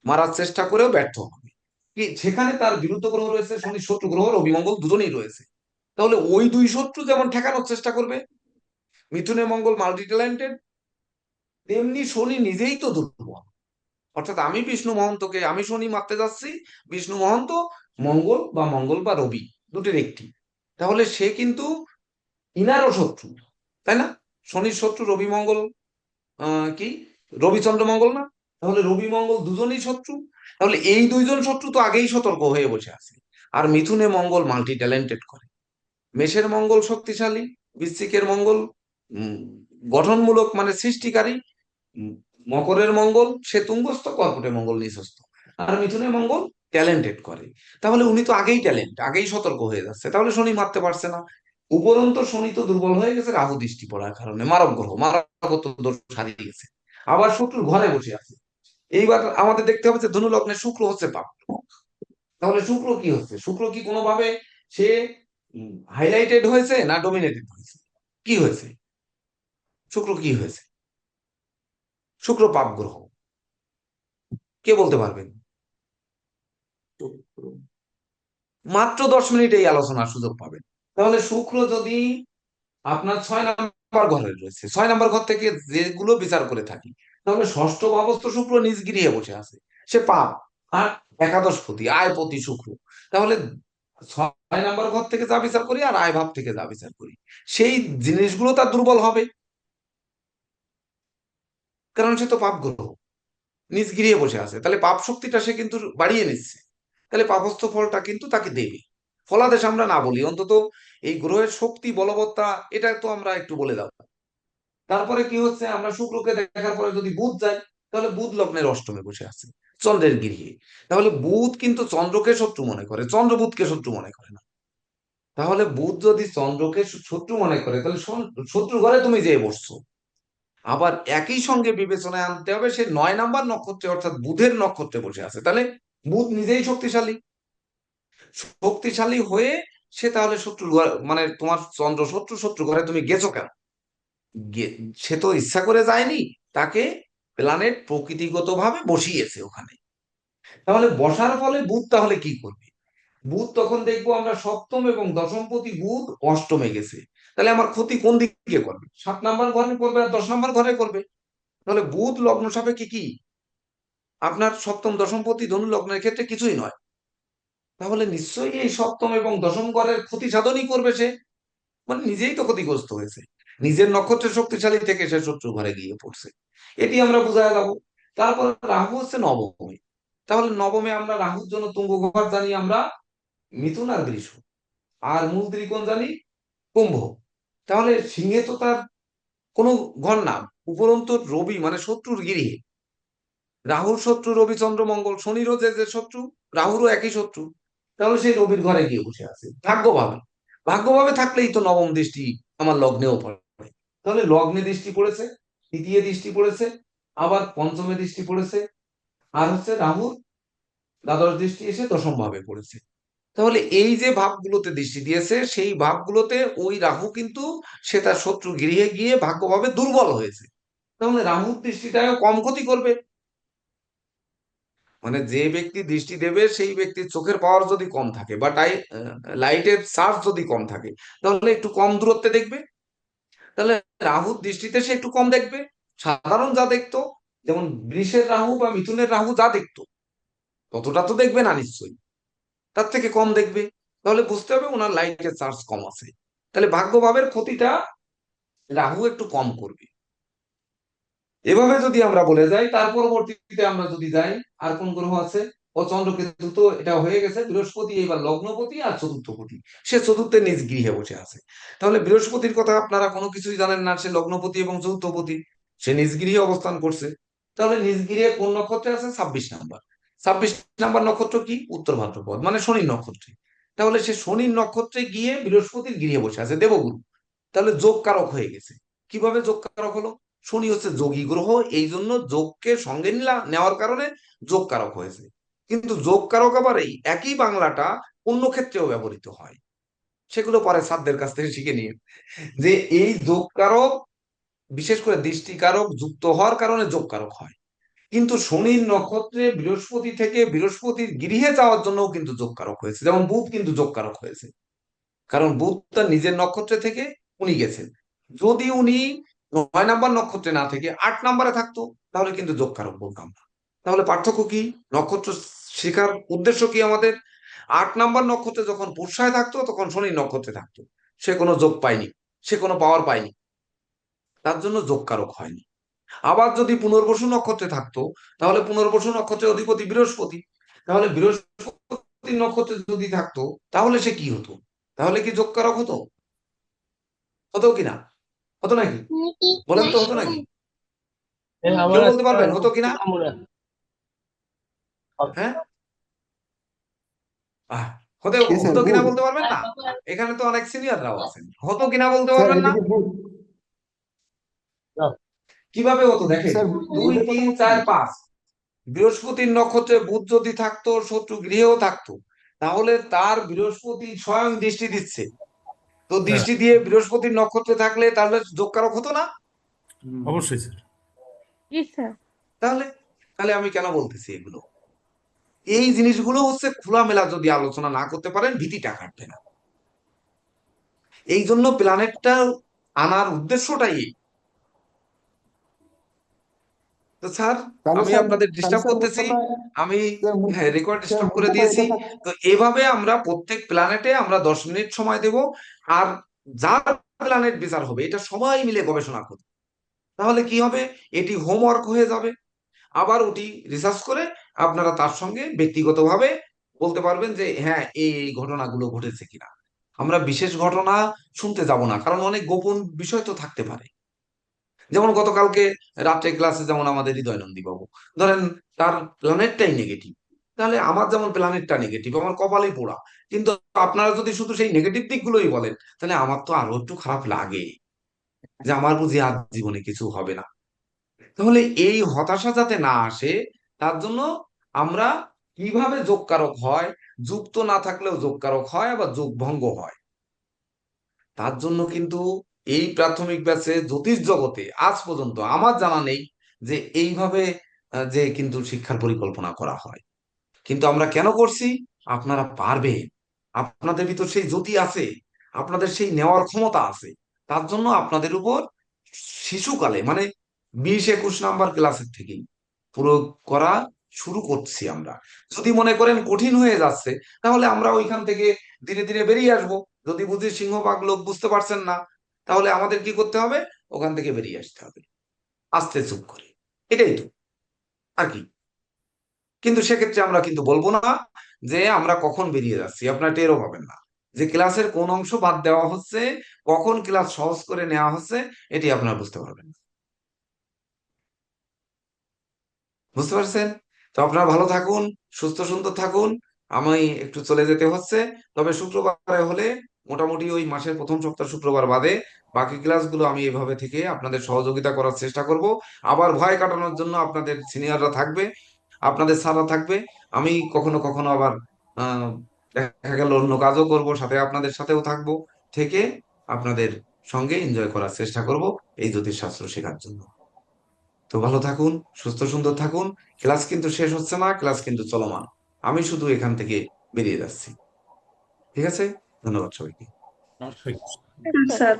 মারার চেষ্টা করেও ব্যর্থ হবে। কি সেখানে তার বিরুদ্ধ গ্রহ রয়েছে, শনি শত্রু গ্রহ রবি মঙ্গল দুজনেই রয়েছে। তাহলে ওই দুই শত্রু যেমন ঠেকানোর চেষ্টা করবে, মিথুনে মঙ্গল মাল্টি ট্যালেন্টেড, তেমনি শনি নিজেই তো দুর্বল। অর্থাৎ আমি বিষ্ণু মহন্তকে, আমি শনি মারতে যাচ্ছি, বিষ্ণু মহন্ত মঙ্গল বা রবি দুটির একটি। তাহলে সে কিন্তু ইনারও শত্রু, তাই না? শনির শত্রু রবি মঙ্গল, কি রবিচন্দ্র মঙ্গল না? তাহলে রবি মঙ্গল দুজনেই শত্রু। তাহলে এই দুইজন শত্রু তো আগেই সতর্ক হয়ে বসে আছে। আর মিথুনে মঙ্গল মাল্টি ট্যালেন্টেড করে, মেষের মঙ্গল শক্তিশালী, বৃশ্চিকের মঙ্গল উম, গঠনমূলক মানে সৃষ্টিকারী, উম, মকরের মঙ্গল সে তুঙ্গস্থ, কর্কটের মঙ্গল নিচস্থ, আর মিথুনের মঙ্গল ট্যালেন্টেড করে। তাহলে উনি তো আগেই ট্যালেন্ট, আগেই সতর্ক হয়ে যাচ্ছে, তাহলে শনি মারতে পারছে না। উপরন্তু শনি তো দুর্বল হয়ে গেছে রাহু দৃষ্টি পড়ার কারণে, মারক গ্রহ মারকত্ব দোষ হারিয়ে গেছে। আবার শত্রুর ঘরে বসে আছে। এইবার আমাদের দেখতে হবে যে ধনু লগ্নে শুক্র হচ্ছে পাপ। তাহলে শুক্র কি হচ্ছে? শুক্র কি কোনোভাবে সে হাইলাইটেড হয়েছে না ডোমিনেটেড হয়েছে? কি হয়েছে? শুক্র কি হয়েছে? শুক্র পাপ গ্রহ, কে বলতে পারবেন? মাত্র 10 মিনিট এই আলোচনার সুযোগ পাবেন। তাহলে শুক্র যদি আপনার 6 নাম্বার ঘরে রয়েছে, 6 নাম্বার ঘর থেকে যেগুলো বিচার করে থাকি, তাহলে ষষ্ঠ ভাবস্থ শুক্র নিজ গৃহে বসে আছে, সে পাপ। আর একাদশপতি আয়পতি শুক্র, তাহলে 6 নম্বর ঘর থেকে যা বিচার করি আর আয় ভাব থেকে যা বিচার করি, সেই জিনিসগুলো তার দুর্বল হবে, কারণ সে তো পাপ গ্রহ, নিজ গৃহে বসে আছে, তাহলে পাপ শক্তিটা সে কিন্তু বাড়িয়ে নিচ্ছে, তাহলে পাপস্থ ফলটা কিন্তু তাকে দেবে। ফলাদেশ আমরা না বলি, অন্তত এই গ্রহের শক্তি বলবত্তা এটা তো আমরা একটু বলে দাও। তারপরে কি হচ্ছে, আমরা শুক্রকে দেখার পরে যদি বুধ যাই, তাহলে বুধ লগ্নের অষ্টমে বসে আছে, চন্দ্রের গৃহে। তাহলে বুধ কিন্তু চন্দ্রকে শত্রু মনে করে, চন্দ্র বুধকে শত্রু মনে করে না। তাহলে বুধ যদি চন্দ্রকে শত্রু মনে করে, তাহলে শত্রু ঘরে তুমি যেয়ে বসছো। আবার একই সঙ্গে বিবেচনায় আনতে হবে, সে 9 নম্বর নক্ষত্রে অর্থাৎ বুধের নক্ষত্রে বসে আছে, তাহলে বুধ নিজেই শক্তিশালী। শক্তিশালী হয়ে সে তাহলে মানে তোমার চন্দ্র শত্রু, শত্রু ঘরে তুমি গেছো কেন? সে তো ইচ্ছা করে যায়নি, তাকে প্ল্যানেট প্রকৃতিগত ভাবে বসিয়েছে ওখানে। তাহলে বসার ফলে বুধ তাহলে কি করবে? বুধ তখন দেখবো আমরা সপ্তম এবং দশমপতি বুধ অষ্টমে গেছে, তাহলে আমার ক্ষতি কোন দিকে করবে? 7 নম্বর ঘরে করবে আর 10 নম্বর ঘরে করবে। তাহলে বুধ লগ্ন সাপেক্ষে কি আপনার সপ্তম দশমপতি ধনু লগ্নের ক্ষেত্রে কিছুই নয়, তাহলে নিশ্চয়ই এই সপ্তম এবং দশম ঘরের ক্ষতি সাধনই করবে সে, মানে নিজেই তো ক্ষতিগ্রস্ত হয়েছে, নিজের নক্ষত্রের শক্তিশালী থেকে সে শত্রু ঘরে গিয়ে পড়ছে, এটি আমরা বুঝায় যাবো। তারপর রাহু হচ্ছে নবমে, তাহলে নবমে আমরা রাহুর জন্য তুঙ্গ ঘর জানি আমরা মিথুন আর বৃষ, আর মূল ত্রিকোণ জানি কুম্ভ। তাহলে সিংহে তো তার কোনো ঘর না, উপরন্তু রবি মানে শত্রুর গৃহে, রাহুর শত্রু রবি চন্দ্র মঙ্গল, শনিরও যে যে শত্রু, রাহুরও একই শত্রু, তাহলে সেই রবির ঘরে গিয়ে বসে আছে ভাগ্যভাবে। ভাগ্যভাবে থাকলেই তো নবম দৃষ্টি আমার লগ্নেও পড়ে, তাহলে লগ্নে দৃষ্টি পড়েছে, তৃতীয় দৃষ্টি পড়েছে, আবার পঞ্চমে দৃষ্টি পড়েছে, আর হচ্ছে রাহুর দ্বাদশ দৃষ্টি এসে দশম ভাবে পড়েছে। তাহলে এই যে ভাবগুলোতে দৃষ্টি দিয়েছে, সেই ভাবগুলোতে ওই রাহু কিন্তু সে তার শত্রু গৃহে গিয়ে ভাগ্যভাবে দুর্বল হয়েছে, তাহলে রাহুর দৃষ্টিটাও কম ক্ষতি করবে। মানে যে ব্যক্তি দৃষ্টি দেবে সেই ব্যক্তির চোখের পাওয়ার যদি কম থাকে বা লাইটের চার্জ যদি কম থাকে, তাহলে একটু কম দূরত্বে দেখবে, তাহলে রাহুর দৃষ্টিতে সে একটু কম দেখবে। সাধারণ যা দেখতো, যেমন বৃষের রাহু বা মিথুনের রাহু যা দেখতো, ততটা তো দেখবে না নিশ্চয়ই, তার থেকে কম দেখবে। তাহলে বুঝতে হবে ওনার লাইটের চার্জ কম আছে, তাহলে ভাগ্যভাবের ক্ষতিটা রাহু একটু কম করবে। এভাবে যদি আমরা বলে যাই, তার পরবর্তীতে আমরা যদি যাই, আর কোন গ্রহ আছে? ও চন্দ্রকেতু তো এটা হয়ে গেছে, বৃহস্পতি এবার লগ্নপতি আর চতুর্থপতি, সে চতুর্থে নিজ গৃহে বসে আছে। তাহলে বৃহস্পতির কথা আপনারা কোনো কিছুই জানেন না, সে লগ্নপতি এবং চতুর্থপতি, সে নিজ গৃহে অবস্থান করছে। তাহলে নিজ গৃহে কোন নক্ষত্রে আছে? 26 নম্বর। 26 নম্বর নক্ষত্র কি? উত্তর ভাদ্রপদ, মানে শনির নক্ষত্রে। তাহলে সে শনির নক্ষত্রে গিয়ে বৃহস্পতির গৃহে বসে আছে, দেবগুরু, তাহলে যোগ কারক হয়ে গেছে। কিভাবে যোগ কারক হলো? শনি হচ্ছে যোগী গ্রহ, এই জন্য যোগকে সঙ্গে নেওয়ার কারণে যোগ কারক হয়েছে। কিন্তু যোগ কারক আবার এই একই বাংলাটা অন্য ক্ষেত্রেও ব্যবহৃত হয়, সেগুলো পরে ছাত্রদের কাছ থেকে শিখে নিয়ে, যে এই যোগ কারক বিশেষ করে দৃষ্টিকারক যুক্ত হওয়ার কারণে যোগ কারক হয়। কিন্তু শনির নক্ষত্রে বৃহস্পতি থেকে বৃহস্পতির গৃহে যাওয়ার জন্য কিন্তু যোগ কারক হয়েছে, যেমন বুধ কিন্তু যোগ কারক হয়েছে, কারণ বুধ তার নিজের নক্ষত্রে থেকে উনি গেছেন। যদি উনি 9 নম্বর নক্ষত্রে না থেকে 8 নম্বরে থাকতো, তাহলে কিন্তু যোগ কারক বলতাম না। তাহলে পার্থক্য কি? নক্ষত্র শেখার উদ্দেশ্য কি আমাদের? 8 নম্বর নক্ষত্রে যখন পুরসায় থাকতো, তখন শনি নক্ষত্রে থাকতো, সে কোনো যোগ পায়নি, সে কোনো পাওয়ার পায়নি, তার জন্য যোগ কারক হয়নি। আবার যদি পুনর্বসু নক্ষত্রে থাকতো, তাহলে পুনর্বসু নক্ষত্রের অধিপতি বৃহস্পতি, তাহলে বৃহস্পতি নক্ষত্রে যদি থাকতো, তাহলে সে কি হতো? তাহলে কি যোগ কারক হতো? হতো কিনা? হতো নাকি? বলেন তো, হতো নাকি? কেউ বলতে পারবেন হতো কিনা? হ্যাঁ, আহ, হতে কে স্যার? হতো কিনা বুধ? বলতে পারবেন না? এখানে তো অনেক সিনিয়ররাও আছেন, হতো কিনা বলতে স্যার পারবেন না? এদিকে বুধ। কিভাবে হতো দেখেন, স্যার 2 বুধের কথা 3 বলছেন? 4 5 বৃহস্পতির নক্ষত্রে বুধ যদি থাকতো, শত্রু গৃহেও থাকতো, তাহলে তার বৃহস্পতি স্বয়ং দৃষ্টি দিচ্ছে, তো দৃষ্টি দিয়ে বৃহস্পতির নক্ষত্রে থাকলে তাহলে যোগ কারক হতো না? অবশ্যই স্যার। জি স্যার। তাহলে তাহলে আমি কেন বলতেছি এগুলো? এই জিনিসগুলো হচ্ছে খোলামেলা যদি আলোচনা না করতে পারেন, ভীতিটা কাটবে না। এই জন্য প্ল্যানেটটা আনার উদ্দেশ্যটাই এই। তো স্যার তাহলে আমি স্যার, আপনাদের তাহলে ডিস্টার্ব স্যার করতেছি, মুদ্রাটা, আমি স্যার হ্যাঁ রেকর্ড স্যার স্টপ করে মুদ্রাটা দিয়েছি। এটা থাক, তো এভাবে আমরা প্রত্যেক প্ল্যানেটে আমরা 10 মিনিট সময় দেব, আর যার প্ল্যানেট বিচার হবে এটা সবাই মিলে গবেষণা করবে। তাহলে কি হবে, এটি হোমওয়ার্ক হয়ে যাবে, আবার ওটি রিসার্চ করে আপনারা তার সঙ্গে ব্যক্তিগতভাবে বলতে পারবেন যে হ্যাঁ এই এই ঘটনাগুলো ঘটেছে কিনা। আমরা বিশেষ ঘটনা শুনতে যাব না, কারণ অনেক গোপন বিষয় তো থাকতে পারে। যেমন গতকালকে রাত্রে ক্লাসে যেমন আমাদের হৃদয়নন্দী বাবু, ধরেন তার প্ল্যানেটটাই নেগেটিভ, তাহলে আমার যেমন প্ল্যানেটটা নেগেটিভ, আমার কপালেই পোড়া, কিন্তু আপনারা যদি শুধু সেই নেগেটিভ দিকগুলোই বলেন, তাহলে আমার তো আরো একটু খারাপ লাগে যে আমার বুঝি আর জীবনে কিছু হবে না। তাহলে এই হতাশা যাতে না আসে, তার জন্য আমরা কিভাবে যোগকারক হয়, যুক্ত না থাকলেও যোগকারক হয়, আবার যোগ ভঙ্গ হয়, তার জন্য কিন্তু এই প্রাথমিক ব্যাচে জ্যোতিষ জগতে আজ পর্যন্ত আমার জানা নেই যে এইভাবে যে কিন্তু শিক্ষার পরিকল্পনা করা হয়। কিন্তু আমরা কেন করছি, আপনারা পারবেন, আপনাদের ভিতর সেই জ্যোতি আছে, আপনাদের সেই নেওয়ার ক্ষমতা আছে, তার জন্য আপনাদের উপর শিশুকালে মানে 20-21 নাম্বার ক্লাসের থেকেই প্রয়োগ করা শুরু করছি আমরা। যদি মনে করেন কঠিন হয়ে যাচ্ছে, তাহলে আমরা ওইখান থেকে ধীরে ধীরে বেরিয়ে আসবো। যদি বুঝি সিংহভাগ লোক বুঝতে পারছেন না, তাহলে আমাদের কি করতে হবে, ওখান থেকে বেরিয়ে আসতে হবে আস্তে চুপ করে, এটাই তো আর কি। কিন্তু সেক্ষেত্রে আমরা কিন্তু বলবো না যে আমরা কখন বেরিয়ে যাচ্ছি, আপনারা টেরও পাবেন না যে ক্লাসের কোন অংশ বাদ দেওয়া হচ্ছে, কখন ক্লাস সহজ করে নেওয়া হচ্ছে, এটি আপনারা বুঝতে পারবেন না। বুঝতে পারছেন? তো আপনারা ভালো থাকুন, সুস্থ সুন্দর থাকুন। আমি একটু চলে যেতে হচ্ছে, তবে শুক্রবারে হলে মোটামুটি ওই মাসের প্রথম সপ্তাহ শুক্রবার বাদে বাকি ক্লাসগুলো আমি এভাবে থেকে আপনাদের সহযোগিতা করার চেষ্টা করব। আবার ভয় কাটানোর জন্য আপনাদের সিনিয়ররা থাকবে, আপনাদের স্যাররা থাকবে। আমি কখনো কখনো আবার আহ দেখা গেল অন্য কাজও করব, সাথে আপনাদের সাথেও থাকবো, থেকে আপনাদের সঙ্গে এনজয় করার চেষ্টা করব এই জ্যোতিষশাস্ত্র শেখার জন্য। তো ভালো থাকুন, সুস্থ সুন্দর থাকুন। ক্লাস কিন্তু শেষ হচ্ছে না, ক্লাস কিন্তু চলমান, আমি শুধু এখান থেকে বেরিয়ে যাচ্ছি। ঠিক আছে, ধন্যবাদ সবাইকে। নমস্কার। স্যার।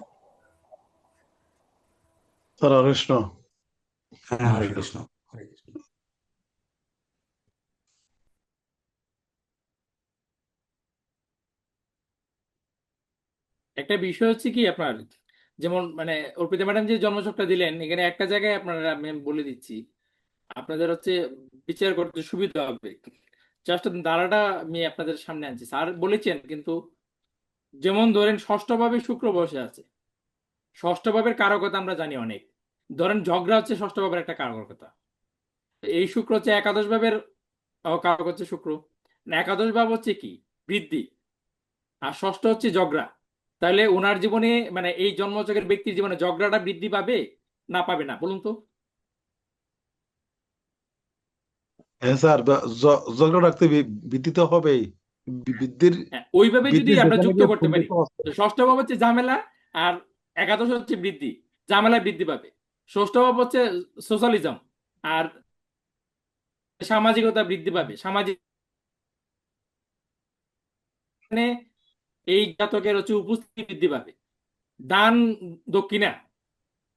স্যার হরে কৃষ্ণ। হ্যাঁ, হরে কৃষ্ণ, হরে কৃষ্ণ। একটা বিষয় হচ্ছে কি আপনার, যেমন মানে অর্পিতা ম্যাডাম যে জন্মছকটা দিলেন, এখানে একটা জায়গায় আপনারা আমি বলে দিচ্ছি, আপনাদের হচ্ছে বিচার করতে সুবিধা হবে। জাস্ট ধারাটা আমি আপনাদের সামনে আনছি, স্যার বলেছেন কিন্তু। যেমন ধরেন ষষ্ঠ ভাবে শুক্র বসে আছে, ষষ্ঠ ভাবের কারকতা আমরা জানি অনেক। ধরেন ঝগড়া হচ্ছে ষষ্ঠ ভাবের একটা কারকতা। এই শুক্র হচ্ছে একাদশ ভাবের কারক হচ্ছে শুক্র। একাদশ ভাব হচ্ছে কি, বৃদ্ধি, আর ষষ্ঠ হচ্ছে ঝগড়া। তাহলে ওনার জীবনে মানে এই জন্মছকের ব্যক্তির জীবনে ঝগড়াটা বৃদ্ধি পাবে না পাবে না, বলুন তো? হ্যাঁ স্যার, ঝগড়া রাখতে বৃদ্ধি তো হবেই। বৃদ্ধির হ্যাঁ, ওইভাবে যদি বৃদ্ধির আমরা যেখানে যুক্ত গিয়ে করতে ফুলবে পারি। তো আছে। তো ষষ্ঠ ভাব হচ্ছে ঝামেলা, আর একাদশ হচ্ছে বৃদ্ধি, ঝামেলা বৃদ্ধি পাবে। ষষ্ঠ ভাব হচ্ছে সোশ্যালিজম, আর সামাজিকতা বৃদ্ধি পাবে। সামাজিক মানে এই জাতকের হচ্ছে উপস্থিতি বৃদ্ধি পাবে, দান দক্ষিণা।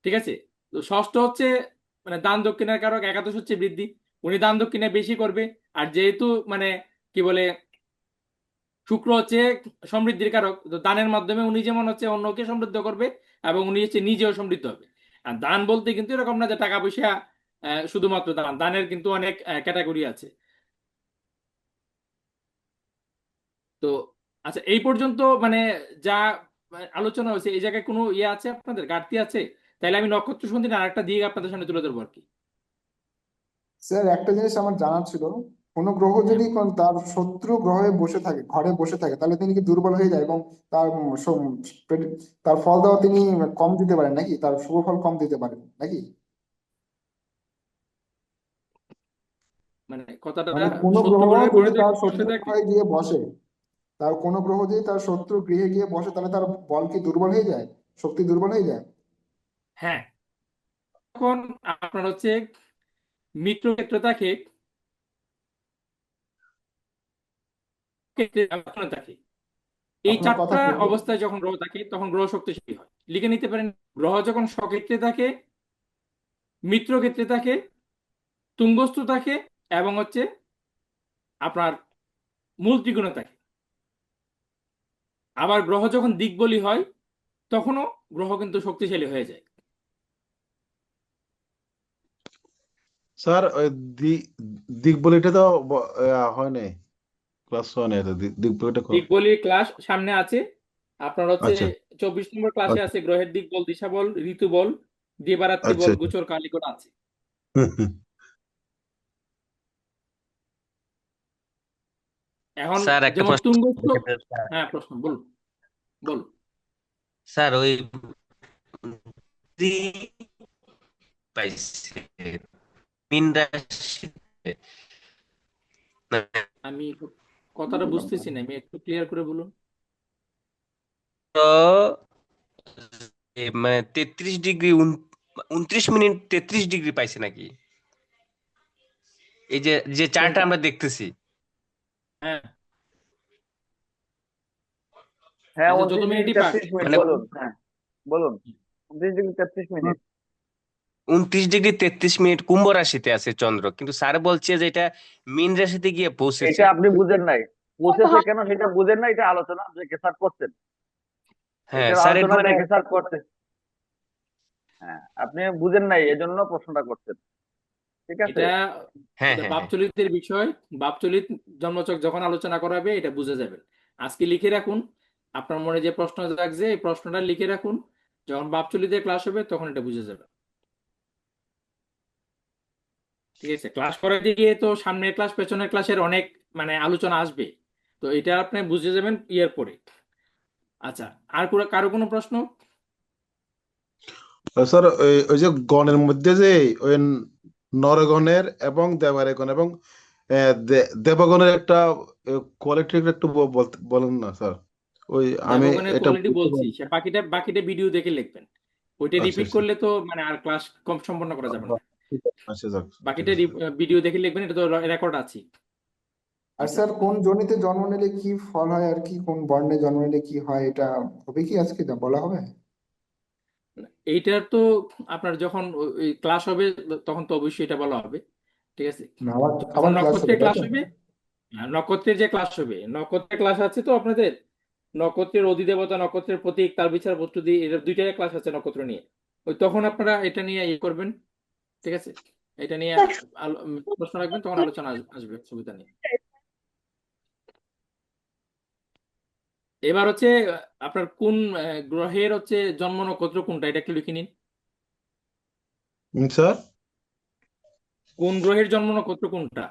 ঠিক আছে, তো ষষ্ঠ হচ্ছে মানে দান দক্ষিণার কারক, একাদশ হচ্ছে বৃদ্ধি, উনি দান দক্ষিণা বেশি করবে। আর যেহেতু মানে কি বলে শুক্র হচ্ছে সমৃদ্ধির কারক, তো দানের মাধ্যমে উনি যেমন হচ্ছে অন্যকে সমৃদ্ধ করবে, এবং উনি হচ্ছে নিজেও সমৃদ্ধ হবে। আর দান বলতে কিন্তু এরকম না যে টাকা পয়সা শুধুমাত্র দান, দানের কিন্তু অনেক ক্যাটাগরি আছে। তো আচ্ছা, এই পর্যন্ত মানে যা আলোচনা হয়েছে, এই জায়গায় কোনো ইয়ে আছে, আপনাদের ঘাটতি আছে? তাহলে আমি নক্ষত্র সন্ধির আর একটা দিক আপনাদের সামনে তুলে ধরবো আর কি। স্যার একটা জিনিস আমার জানার ছিল, কোনো গ্রহ হ্যাঁ, যদি তার শত্রু গ্রহে বসে থাকে, ঘরে বসে থাকে, তাহলে তিনি কি দুর্বল হয়ে যায় এবং তার তার ফল দেওয়া তিনি কম দিতে পারেন নাকি, তার শুভ ফল কম দিতে পারেন নাকি? মানে কথাটা, মানে কোনো শত্রু গ্রহ গ্রহে যদি তার বসে শত্রু থাকে। গ্রহে গিয়ে বসে, তার কোনো গ্রহ যদি তার শত্রু গৃহে গিয়ে বসে, তাহলে তার বল কি দুর্বল হয়ে যায়, শক্তি দুর্বল হয়ে যায়? হ্যাঁ, তখন আপনার হচ্ছে মিত্র ক্ষেত্র থাকে, ক্ষেত্রে আপনার থাকে। এই আপনার কথা চারটা ক্লিয়ার। অবস্থায় যখন গ্রহ থাকে তখন গ্রহ শক্তিশালী হয়। লিখে নিতে পারেন, গ্রহ যখন স্বক্ষেত্রে থাকে, মিত্র ক্ষেত্রে থাকে, তুঙ্গস্থ থাকে এবং হচ্ছে আপনার মূল ত্রিকোণে থাকে। আবার গ্রহ যখন দিকবলি হয় তখনও গ্রহ কিন্তু শক্তিশালী হয়ে যায়। স্যার ওই দিকবলিটা তো হয় নাই, ক্লাস হয় নাই তো, দিকবলিটা দিকবলির ক্লাস সামনে আছে, আপনার হচ্ছে আচ্ছা 24 নম্বর ক্লাসে আচ্ছা আছে গ্রহের দিক বল, দিশা বল, ঋতু বল, দিবারাত্রি আচ্ছা বল, গোচর কালিকটা আছে। এখন স্যার একটা যেমন প্রশ্ন তুঙ্গস্থ, হ্যাঁ প্রশ্ন বলুন বলুন। স্যার ওই বুদ্ধি পাইছে মীন রাশিতে, মানে আমি কথাটা বুঝতেছি না, আমি একটু ক্লিয়ার করে বলুন। তো মানে 33 ডিগ্রি 29 মিনিট 33 ডিগ্রি পাইছে নাকি? এই যে যে চার্টটা কোনটা? আমরা দেখতেছি। হ্যাঁ, হ্যাঁ, আচ্ছা যত 29 ডিগ্রি মিনিটই পাক 33 মিনিট মানে বলুন। হ্যাঁ, বলুন। 29 ডিগ্রি 33 মিনিট। 29 ডিগ্রি 33 মিনিট কুম্ভ রাশিতে আছে চন্দ্র, কিন্তু স্যার বলছে যে এটা মীন রাশিতে গিয়ে পৌঁছেছে। এটা আপনি বুঝেন নাই, পৌঁছেছে কেন সেটা বুঝেন না, এটা আলোচনা দেখে স্যার করছেন, হ্যাঁ এটার স্যার আলোচনা মানে দেখে স্যার করতে। হ্যাঁ, আপনি বুঝেন নাই এজন্য প্রশ্নটা করছেন, ঠিক আছে? এটা হ্যাঁ এটা হ্যাঁ হ্যাঁ বাপচলিতের বিষয়, বাপচলিত জন্মছক যখন আলোচনা করা হবে এটা বুঝে যাবেন। আজকে লিখে রাখুন, আপনার মনে যে প্রশ্ন জাগছে এই প্রশ্নটা লিখে রাখুন, যখন বাপচলিতের ক্লাস হবে তখন এটা বুঝে যাবে। ঠিক আছে, ক্লাস করাতে গিয়ে তো সামনের ক্লাস পেছনের ক্লাসের অনেক মানে আলোচনা আসবে, তো এটা আপনি বুঝে যাবেন ইয়ের পরে। আচ্ছা, আর কারো কোনো প্রশ্ন? স্যার ওই যে গণের মধ্যে যে ওই নরগণের এবং দেবারেগণ এবং দেবগণের একটা কোয়ালিটি একটু বলেন না স্যার, ওই আমি দেবগণের এটা কোয়ালিটি বুঝতে বলছি, পারি। সে বাকিটা বাকিটা ভিডিও দেখে লিখবেন। ওইটা আচ্ছা রিপিট আচ্ছা করলে তো মানে আর ক্লাস কম সম্পন্ন করা যাবে না। আচ্ছা যাক, ঠিক বাকিটা আছে। ভিডিও দেখে লিখবেন, এটা তো রেকর্ড আছে। আর স্যার কোন জনিতে জন্ম নিলে কি ফল হয় আর কি কোন বর্ণে জন্ম নিলে কি হয় এটা হবে কি আজকে বলা হবে? এইটার তো আপনার যখন ওই ক্লাস হবে তখন তো অবশ্যই এটা বলা হবে। ঠিক আছে, না আবার যখন আবার ক্লাস হবে নক্ষত্রের তাই ক্লাস তো? হবে, নক্ষত্রের যে ক্লাস হবে, নক্ষত্রের ক্লাস আছে তো আপনাদের, নক্ষত্রের অধিদেবতা, নক্ষত্রের প্রতীক, তার বিচার পদ্ধতি, এর দুইটাই ক্লাস আছে নক্ষত্র নিয়ে। ওই তখন আপনারা এটা নিয়ে ইয়ে করবেন। ঠিক আছে, এটা নিয়ে প্রশ্ন রাখবেন, তখন আলোচনা আসবে, সুবিধা নেই। এবার হচ্ছে আপনার কোন গ্রহের হচ্ছে জন্ম নক্ষত্র কোনটা, এটা একটু লিখে নিন। স্যার কোন গ্রহের জন্ম নক্ষত্র কোনটা?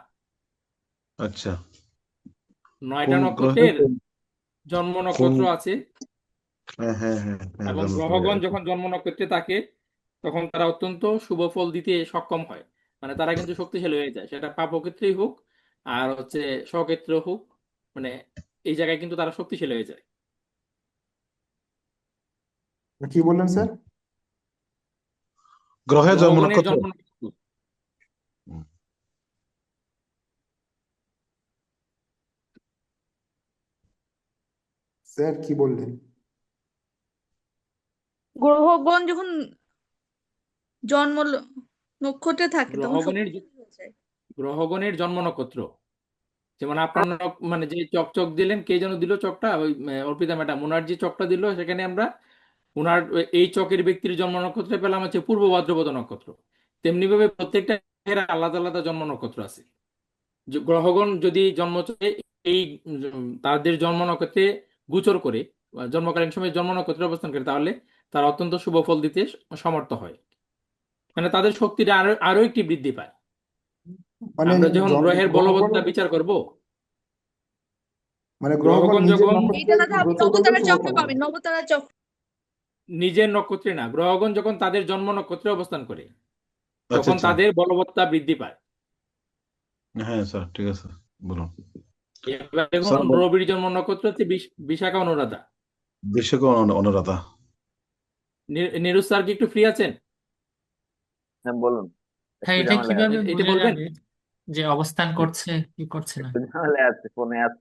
আচ্ছা, 9টা কোন গ্রহে নক্ষত্রের জন্ম কোন, নক্ষত্র আছে, হ্যাঁ হ্যাঁ হ্যাঁ হ্যাঁ এবং জানো তো গ্রহগণ যখন জন্ম নক্ষত্রে থাকে তখন তারা অত্যন্ত শুভ ফল দিতে সক্ষম হয়, মানে তারা কিন্তু শক্তিশালী হয়ে যায়, সেটা পাপ ক্ষেত্রেই হোক আর হচ্ছে স্বক্ষেত্রে হোক, মানে এই জায়গায় কিন্তু তারা শক্তিশালী হয়ে যায়। কি বললেন স্যার? গ্রহে জন্ম গ্রহগণের নক্ষত্র। জন্ম নক্ষত্র, স্যার কি বললেন? গ্রহগণ যখন জন্ম নক্ষত্রে থাকে তখন গ্রহগণের শক্তিশালী হয়ে যায়। গ্রহগণের জন্ম নক্ষত্র, যেমন আপনার মানে যে চক দিলেন, কে যেন দিল চকটা, ওই অর্পিতা ম্যাডাম ওনার যে চকটা দিল, সেখানে আমরা ওনার এই চকের ব্যক্তির জন্ম নক্ষত্রে পেলাম হচ্ছে পূর্ব ভাদ্রপদ নক্ষত্র। তেমনি ভাবে প্রত্যেকটা গ্রহের আলাদা আলাদা জন্ম নক্ষত্র আছে। গ্রহগণ যদি এই তাদের জন্ম নক্ষত্রে গোচর করে জন্মকালীন সময়ে জন্ম নক্ষত্রে অবস্থান করে, তাহলে তারা অত্যন্ত শুভ ফল দিতে সমর্থ হয়, মানে তাদের শক্তিটা আরো আরো একটি বৃদ্ধি পায়। মানে আমরা যখন গ্রহের গ্রহগণ বলবৎতা বিচার করব, মানে গ্রহগণ গ্রহগণ নিজের যখন এইটা নক্ষত্রে দাদা আপনি গোচর করলে নবতারা শুভ চক্রে ফল হয়। পাবেন, নবতারা চক্র। নিজের নক্ষত্রে না, গ্রহগণ যখন তাদের জন্ম নক্ষত্রে অবস্থান করে আচ্ছা তখন আচ্ছা, তাদের বলবৎতা বৃদ্ধি পায়। হ্যাঁ স্যার ঠিক আছে, বলুন। এবার দেখুন, স্যার রবির জন্ম নক্ষত্র হচ্ছে বিশাখা অনুরাধা। বিশ্বকে অনুরাধা। নিরুজ স্যার কি একটু ফ্রি আছেন? হ্যাঁ, বলুন। হ্যাঁ, একটু এটা ঝামেলা কিভাবে আছে, এটা বোঝা বলবেন। যাবে যে অবস্থান করছে কি করছে না? একটু ঝামেলা আছে, ফোনে আছে।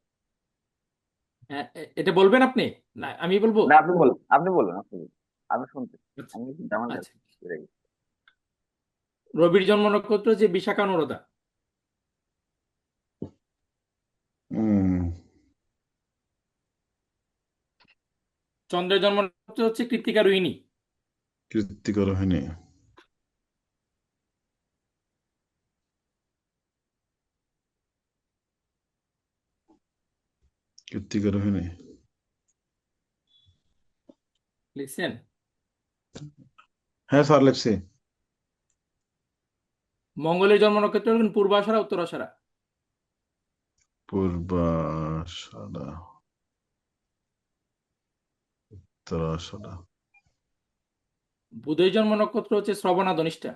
এটা বলবেন আপনি, না আমি বলবো? না, আপনি বলুন, আপনি বলুন, আপনি বলুন। আমি শুনতে, আচ্ছা আমি একটু ঝামেলা আচ্ছা। আছে। রবির জন্ম নক্ষত্র যে বিশাখা অনুরাধা। হুম চন্দ্রের জন্ম নক্ষত্র হচ্ছে কৃত্তিকা রোহিণী। কৃত্তিকা রোহিণী। কৃত্তিকা রোহিণী। লিখছেন? হ্যাঁ স্যার লিখছি। মঙ্গলের জন্ম নক্ষত্র হলেন পূর্বাষাঢ়া উত্তরাষাঢ়া। পূর্বাষাঢ়া উত্তরাষাঢ়া। বুধের জন্ম নক্ষত্র হচ্ছে শ্রবণা ধনিষ্ঠা।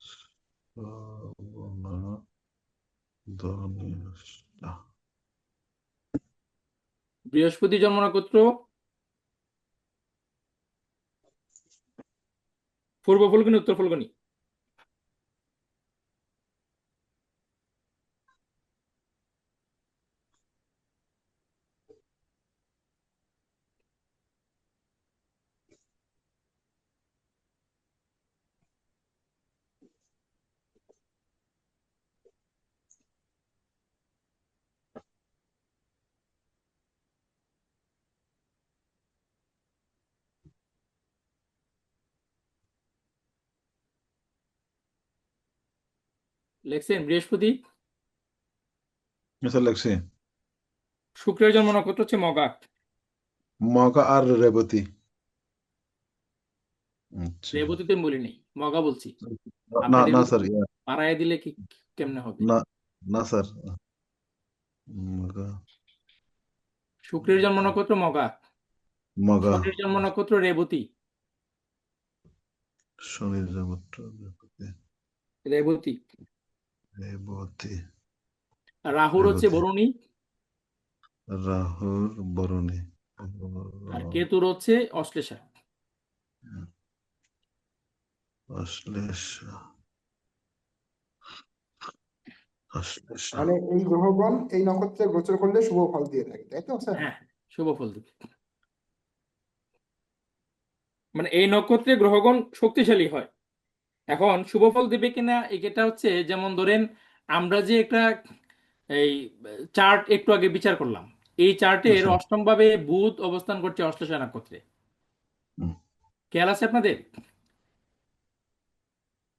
শ্রবণা ধনিষ্ঠা। বৃহস্পতির জন্ম নক্ষত্র পূর্ব ফল্গুনী উত্তর ফল্গুনী। লিখছেন বৃহস্পতি। হ্যাঁ স্যার লিখছি। শুক্রের জন্ম নক্ষত্র হচ্ছে মঘা। মঘা আর রেবতী। আচ্ছা। রেবতীতে আমি বলি নাই, মঘা বলছি। না আপনি না রেবতী স্যার পাড়ায় দিলে কি কেমনে হবে? না না স্যার। মঘা শুক্রের জন্ম নক্ষত্র মঘা। মঘা। শনির জন্ম নক্ষত্র রেবতী। শনির নক্ষত্র রেবতী। রেবতী। রেবতী। রাহুর হচ্ছে রেবতী। বরুণী। রাহুর বরণী। আর কেতুর হচ্ছে অশ্লেষা। অশ্লেষা। অশ্লেষা। মানে এই গ্রহগণ এই নক্ষত্রে গোচর করলে শুভ ফল দিয়ে থাকে, তাই তো স্যার? হ্যাঁ, শুভ ফল দিবে। মানে এই নক্ষত্রে গ্রহগণ শক্তিশালী হয়। এখন শুভ ফল দিবে কিনা এটা হচ্ছে, যেমন ধরেন আমরা যে একটা এই চার্ট একটু আগে বিচার করলাম, এই চার্টের আচ্ছা। অষ্টম ভাবে বুধ অবস্থান করছে অশ্লেষা নক্ষত্রে। হুম। খেয়াল আছে আপনাদের?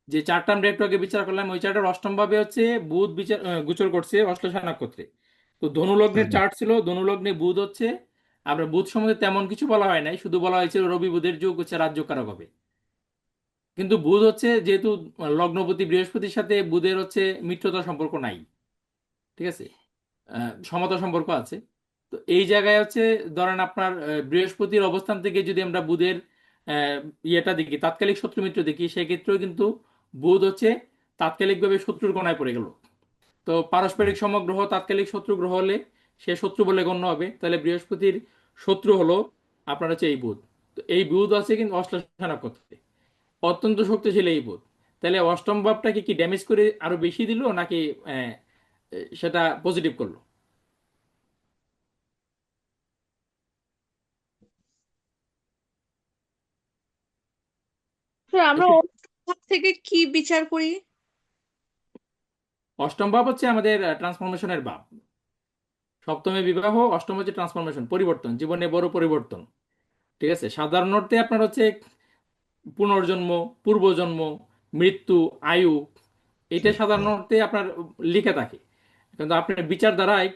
যে চারটা আমরা একটু আগে বিচার করলাম, ওই চার্টের অষ্টম ভাবে হচ্ছে বুধ বিচার গোচর করছে অশ্লেষা নক্ষত্রে। তো ধনু লগ্নের চার্ট ছিল, ধনু লগ্নে বুধ হচ্ছে। আমরা বুধ সম্বন্ধে তেমন কিছু বলা হয় নাই, শুধু বলা হয়েছিল রবি বুধের যোগ হচ্ছে রাজ্যকারক হবে। কিন্তু বুধ হচ্ছে যেহেতু লগ্নপতি বৃহস্পতির সাথে বুধের হচ্ছে মিত্রতা সম্পর্ক নাই, ঠিক আছে, সমতা সম্পর্ক আছে। তো এই জায়গায় হচ্ছে ধরেন আপনার বৃহস্পতির অবস্থান থেকে যদি আমরা বুধের আহ, ইয়েটা দেখি, তাৎকালিক শত্রু মিত্র দেখি, সেক্ষেত্রেও কিন্তু বুধ হচ্ছে তাৎকালিকভাবে শত্রুর কোণায় পড়ে গেল। তো পারস্পরিক সমগ্রহ তাৎকালিক শত্রু গ্রহ হলে সে শত্রু বলে গণ্য হবে। তাহলে বৃহস্পতির শত্রু হলো আপনার হচ্ছে এই বুধ। তো এই বুধ আছে কিন্তু অশ্লেষা নক্ষত্রে, অত্যন্ত শক্তিশালী এই বুধ। তাহলে অষ্টম ভাবটাকে কি ড্যামেজ করে আরো বেশি দিল, নাকি আহ, সেটা পজিটিভ করলো? তো আমরা ওর থেকে কি বিচার করি? অষ্টম ভাব হচ্ছে আমাদের ট্রান্সফরমেশনের ভাব। সপ্তমে বিবাহ, অষ্টম হচ্ছে ট্রান্সফরমেশন, পরিবর্তন, জীবনে বড় পরিবর্তন। ঠিক আছে, সাধারণ অর্থে আপনার হচ্ছে পুনর্জন্ম, পূর্বজন্ম, মৃত্যু, আয়ু, এটা সাধারণ অর্থে আপনার লিখে থাকে। কিন্তু আপনার বিচার দ্বারাই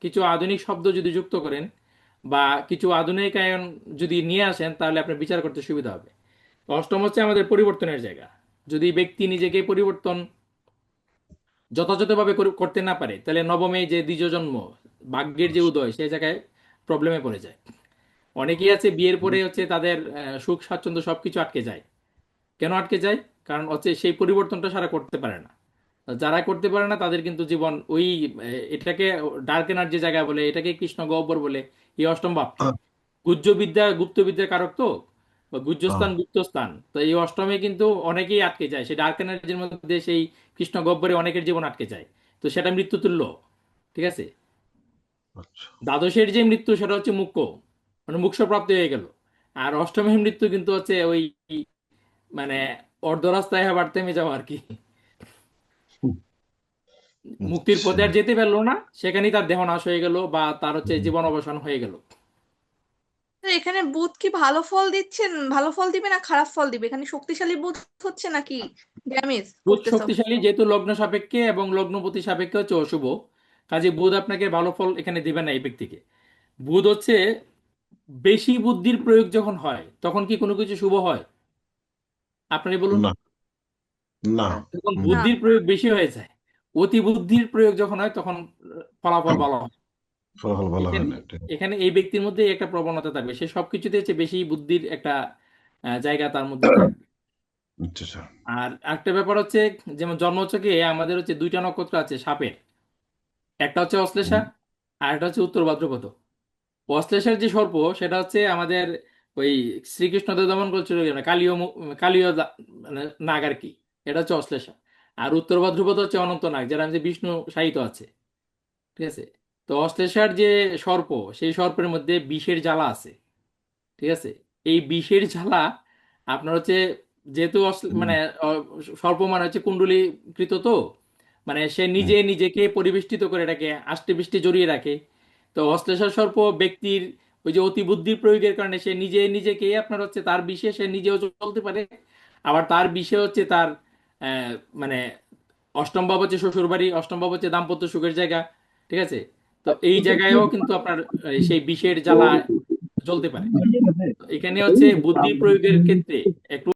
কিছু আধুনিক শব্দ যদি যুক্ত করেন বা কিছু আধুনিকায়ন যদি নিয়ে আসেন, তাহলে আপনার বিচার করতে সুবিধা হবে। অষ্টম হচ্ছে আমাদের পরিবর্তনের জায়গা। যদি ব্যক্তি নিজেকে পরিবর্তন যথাযথভাবে করতে না পারে, তাহলে নবমে যে দ্বিজ জন্ম, ভাগ্যের যে উদয়, সেই জায়গায় প্রবলেমে পড়ে যায়। অনেকেই আছে বিয়ের পরে হচ্ছে তাদের সুখ স্বাচ্ছন্দ্য সবকিছু আটকে যায়। কেন আটকে যায়? কারণ হচ্ছে সেই পরিবর্তনটা সারা করতে পারে না। যারা করতে পারে না তাদের কিন্তু জীবন ওই এটাকে ডার্ক এনার্জি জায়গা বলে, এটাকে কৃষ্ণ গহ্বর বলে। এই অষ্টম ভাবকে গুহ্য বিদ্যা গুপ্ত বিদ্যার কারক তো, বা গুহ্যস্থান গুপ্তস্থান, তো এই অষ্টমে কিন্তু অনেকেই আটকে যায় সেই ডার্ক এনার্জির মধ্যে, সেই কৃষ্ণ গহ্বরে অনেকের জীবন আটকে যায়। তো সেটা মৃত্যুতুল্য। ঠিক আছে। আচ্ছা। দ্বাদশের যে মৃত্যু সেটা হচ্ছে মুখ্য, মানে মোক্ষপ্রাপ্তি হয়ে গেল। আর অষ্টমী মৃত্যু কিন্তু হচ্ছে ওই মানে অর্ধ রাস্তায় আবার থেমে যাওয়া আর কি, মুক্তির আচ্ছা পথে আর যেতে পারলো না, সেখানেই তার দেহ নাশ হয়ে গেল বা তার হচ্ছে জীবন অবসান হয়ে গেল। তো এখানে বুধ কি ভালো ফল দিচ্ছেন, ভালো ফল দিবে না খারাপ ফল দিবে? এখানে শক্তিশালী বুধ হচ্ছে নাকি ড্যামেজ বুধ করতেছে? শক্তিশালী যেহেতু লগ্ন সাপেক্ষে এবং লগ্নপতি সাপেক্ষে হচ্ছে অশুভ, কাজে বুধ আপনাকে ভালো ফল এখানে দিবে না এই ব্যক্তিকে। বুধ হচ্ছে বেশি বুদ্ধির প্রয়োগ যখন হয় তখন কি কোনো কিছু শুভ হয়? আপনি বলুন। না না যখন না। বুদ্ধির প্রয়োগ বেশি হয়ে যায়, অতি বুদ্ধির প্রয়োগ যখন হয় তখন ফলাফল ভালো হয়। ফলাফল ভালো হয় এখানে না এটা। এখানে এই ব্যক্তির মধ্যে একটা প্রবণতা থাকবে, সে সবকিছুতে হচ্ছে বেশি বুদ্ধির একটা জায়গা তার মধ্যে থাকবে। আচ্ছা আচ্ছা আর একটা ব্যাপার হচ্ছে, যেমন জন্মছকে আমাদের হচ্ছে দুইটা নক্ষত্র আছে সাপের, একটা হচ্ছে অশ্লেষা আর একটা হচ্ছে উত্তর ভাদ্রপদ। অশ্লেষার যে সর্প সেটা হচ্ছে আমাদের ওই শ্রীকৃষ্ণ দেব দমন করেছিল কালীয় কালীয় মানে নাগ আর কি, এটা হচ্ছে অশ্লেষা। আর উত্তর ভাদ্রপদ হচ্ছে অনন্ত নাগ, যেটা হচ্ছে বিষ্ণু সাহিত্য আছে, ঠিক আছে? তো অশ্লেষার যে সর্প, সেই সর্পের মধ্যে বিষের জ্বালা আছে, ঠিক আছে? এই বিষের জ্বালা আপনার হচ্ছে, যেহেতু মানে আহ, সর্প মানে হচ্ছে কুণ্ডলীকৃত, তো মানে সে নিজে নিজেকে পরিবেষ্টিত করে রাখে, আষ্টে পৃষ্ঠে জড়িয়ে রাখে। তো অশ্লেষা সর্প ব্যক্তির ওই যে অতি বুদ্ধির প্রয়োগের কারণে সে নিজে নিজেকে আপনার হচ্ছে তার বিষে সে নিজেও চলতে পারে, আবার তার বিষে হচ্ছে তার মানে অষ্টম ভাব হচ্ছে শ্বশুর বাড়ি, অষ্টম ভাব হচ্ছে দাম্পত্য সুখের জায়গা, ঠিক আছে? তো এই জায়গায়ও কিন্তু আপনার সেই বিষের জ্বালা জ্বলতে পারে। তো এখানে হচ্ছে বুদ্ধির প্রয়োগের ক্ষেত্রে একটু